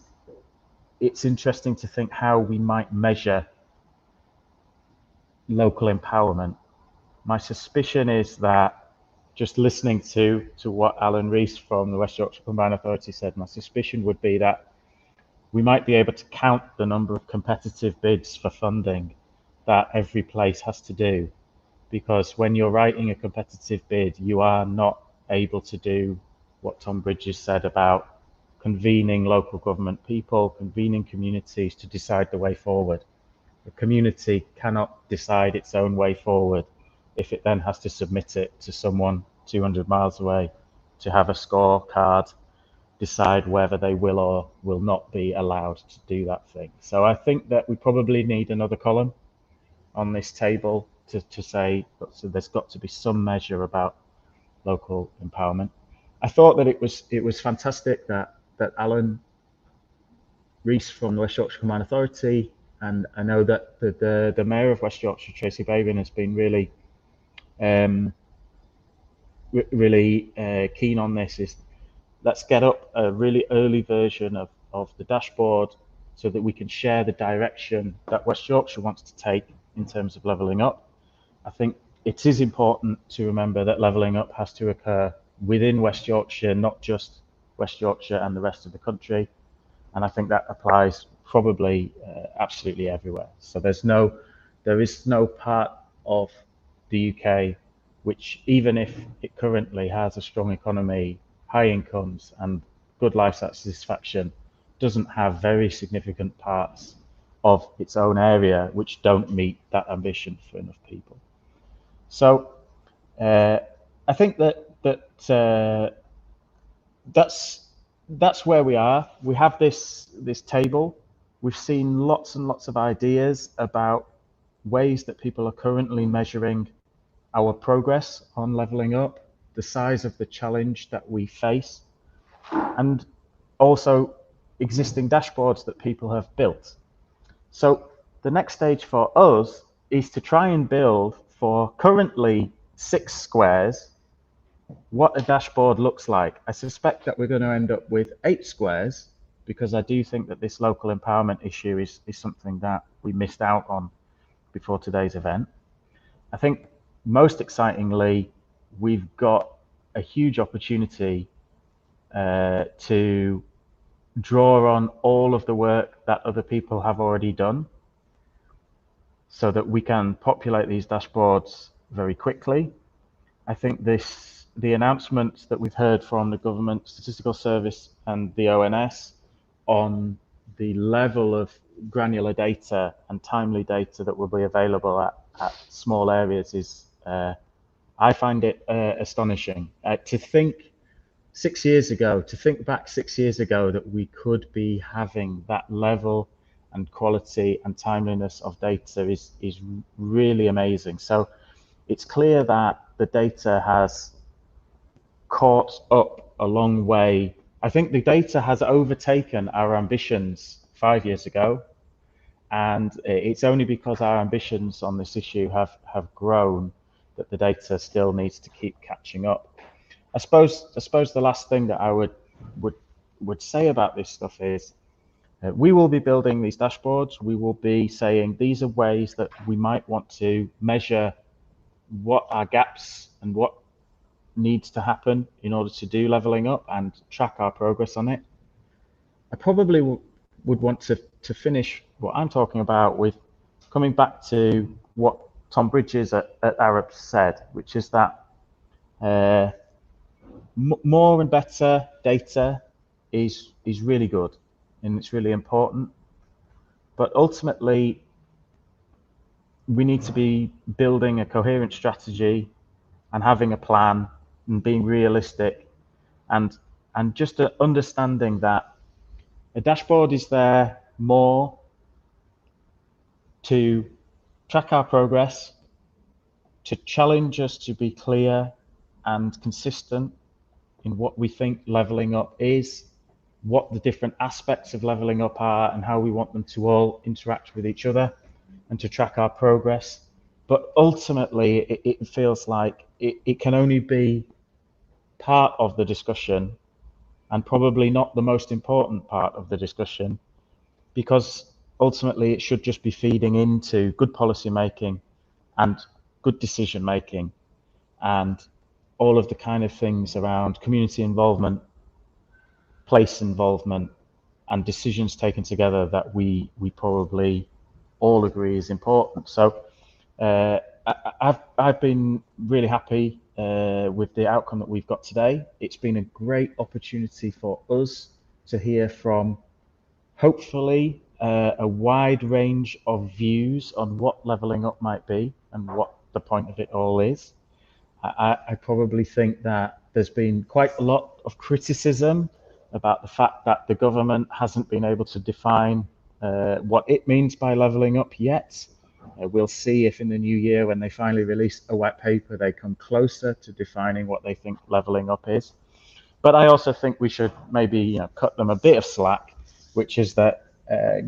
it's interesting to think how we might measure local empowerment. My suspicion is that, just listening to what Alan Rees from the West Yorkshire Combined Authority said, my suspicion would be that we might be able to count the number of competitive bids for funding that every place has to do. Because when you're writing a competitive bid, you are not able to do what Tom Bridges said about convening local government people, convening communities to decide the way forward. The community cannot decide its own way forward if it then has to submit it to someone 200 miles away to have a scorecard decide whether they will or will not be allowed to do that thing. So I think that we probably need another column on this table to say, so there's got to be some measure about local empowerment. I thought that it was fantastic that Alan Rees from the West Yorkshire Combined Authority, and I know that the Mayor of West Yorkshire, Tracy Babin, has been really keen on this, is let's get up a really early version of the dashboard so that we can share the direction that West Yorkshire wants to take in terms of levelling up. I think it is important to remember that levelling up has to occur within West Yorkshire, not just West Yorkshire and the rest of the country. And I think that applies probably absolutely everywhere. So there is no part of the UK which, even if it currently has a strong economy, high incomes and good life satisfaction, doesn't have very significant parts of its own area which don't meet that ambition for enough people. So I think that's where we are. We have this table. We've seen lots and lots of ideas about ways that people are currently measuring our progress on levelling up, the size of the challenge that we face, and also existing dashboards that people have built. So the next stage for us is to try and build, for currently 6 squares, what a dashboard looks like. I suspect that we're going to end up with 8 squares, because I do think that this local empowerment issue is something that we missed out on before today's event. I think most excitingly, we've got a huge opportunity to draw on all of the work that other people have already done, so that we can populate these dashboards very quickly. I think the announcements that we've heard from the Government Statistical Service and the ONS on the level of granular data and timely data that will be available at small areas is, I find it astonishing. To think back 6 years ago that we could be having that level and quality and timeliness of data is really amazing. So it's clear that the data has caught up a long way. I think the data has overtaken our ambitions 5 years ago, and it's only because our ambitions on this issue have grown that the data still needs to keep catching up. I suppose the last thing that I would say about this stuff is we will be building these dashboards. We will be saying these are ways that we might want to measure what our gaps and what needs to happen in order to do levelling up and track our progress on it. I probably would want to finish what I'm talking about with coming back to what Tom Bridges at Arup said, which is that more and better data is really good and it's really important, but ultimately we need to be building a coherent strategy and having a plan and being realistic, and just understanding that a dashboard is there more to track our progress, to challenge us to be clear and consistent in what we think levelling up is, what the different aspects of levelling up are, and how we want them to all interact with each other, and to track our progress. But ultimately, it feels like it can only be part of the discussion, and probably not the most important part of the discussion, because ultimately it should just be feeding into good policy making and good decision making and all of the kind of things around community involvement, place involvement, and decisions taken together that we probably all agree is important. So I've been really happy with the outcome that we've got today. It's been a great opportunity for us to hear from, hopefully, a wide range of views on what levelling up might be and what the point of it all is. I probably think that there's been quite a lot of criticism about the fact that the government hasn't been able to define what it means by levelling up yet. We'll see if in the new year, when they finally release a white paper, they come closer to defining what they think levelling up is. But I also think we should maybe cut them a bit of slack, which is that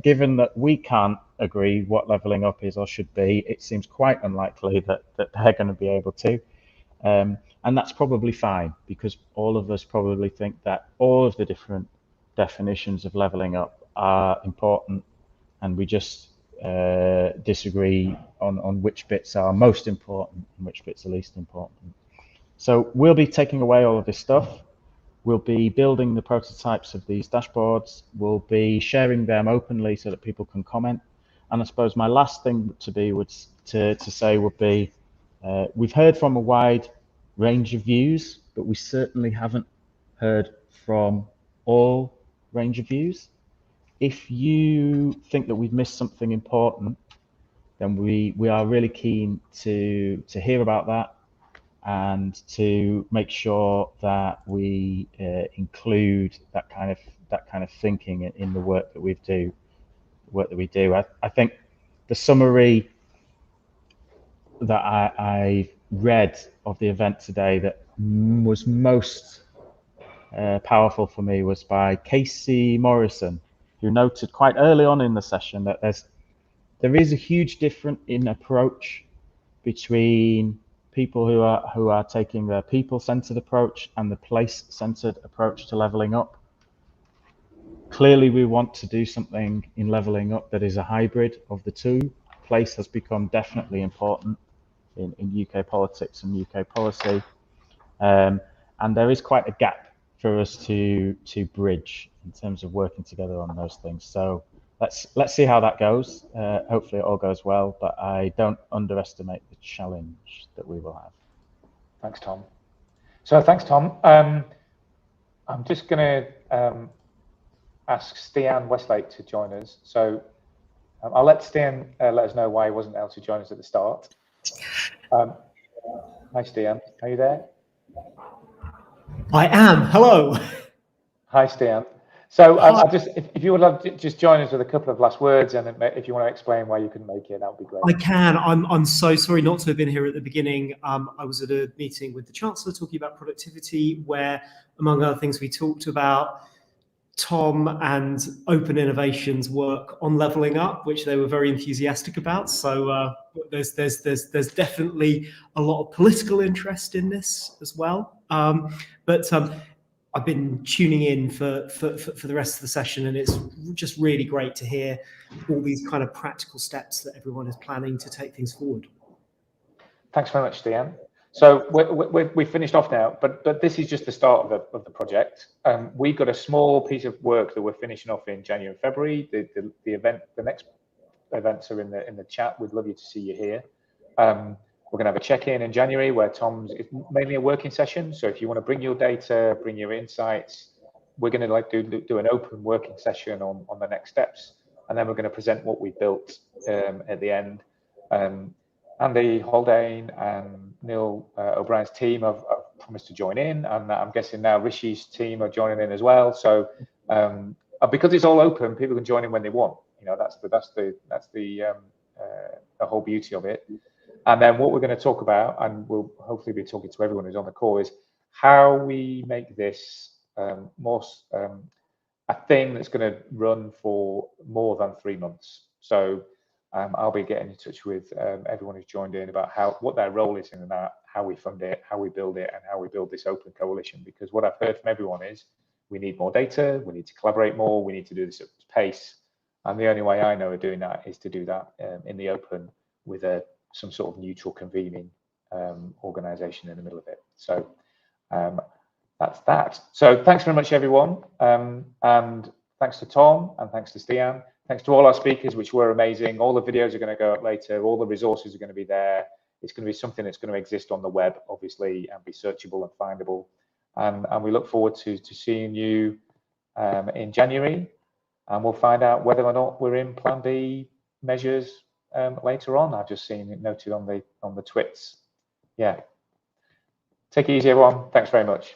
given that we can't agree what levelling up is or should be, it seems quite unlikely that they're going to be able to. And that's probably fine, because all of us probably think that all of the different definitions of levelling up are important, and we just disagree on which bits are most important and which bits are least important. So we'll be taking away all of this stuff. We'll be building the prototypes of these dashboards. We'll be sharing them openly so that people can comment. And I suppose my last thing to say would be, we've heard from a wide range of views, but we certainly haven't heard from all range of views. If you think that we've missed something important, then we are really keen to hear about that, and to make sure that we include that kind of thinking in the work that we do. I think the summary that I read of the event today that was most powerful for me was by Casey Morrison, who noted quite early on in the session that there is a huge difference in approach between people who are taking the people-centered approach and the place-centered approach to leveling up. Clearly, we want to do something in leveling up that is a hybrid of the two. Place has become definitely important in UK politics and UK policy, and there is quite a gap for us to bridge in terms of working together on those things. So let's see how that goes. Hopefully it all goes well, but I don't underestimate the challenge that we will have. Thanks, Tom. So thanks, Tom. I'm just going to ask Stian Westlake to join us. So I'll let Stian let us know why he wasn't able to join us at the start. Hi, Stian. Are you there? I am. Hello. Hi, Stian. So I just, if you would love to just join us with a couple of last words, and if you want to explain why you couldn't make it, that would be great. I can. I'm so sorry not to have been here at the beginning. I was at a meeting with the Chancellor talking about productivity, where, among other things, we talked about Tom and Open Innovation's work on levelling up, which they were very enthusiastic about. So there's definitely a lot of political interest in this as well. But I've been tuning in for the rest of the session, and it's just really great to hear all these kind of practical steps that everyone is planning to take things forward. Thanks very much, Stian. So we've finished off now, but this is just the start of the project. We've got a small piece of work that we're finishing off in January and February. The next events are in the chat. We'd love you to see you here. We're going to have a check-in in January where Tom's, it's mainly a working session. So if you want to bring your data, bring your insights, we're going to do an open working session on the next steps. And then we're going to present what we built at the end. Andy Haldane and Neil O'Brien's team have promised to join in, and I'm guessing now Rishi's team are joining in as well. So because it's all open, people can join in when they want. You know, that's the whole beauty of it. And then what we're going to talk about, and we'll hopefully be talking to everyone who's on the call, is how we make this more a thing that's going to run for more than 3 months. So I'll be getting in touch with everyone who's joined in about what their role is in that, how we fund it, how we build it, and how we build this open coalition. Because what I've heard from everyone is we need more data, we need to collaborate more, we need to do this at pace. And the only way I know of doing that is to do that in the open with some sort of neutral convening organization in the middle of it. So that's that. So thanks very much, everyone. And thanks to Tom, and thanks to Stian. Thanks to all our speakers, which were amazing. All the videos are going to go up later. All the resources are going to be there. It's going to be something that's going to exist on the web, obviously, and be searchable and findable. And we look forward to seeing you in January. And we'll find out whether or not we're in Plan B measures later on. I've just seen it noted on the twits. Yeah. Take it easy, everyone. Thanks very much.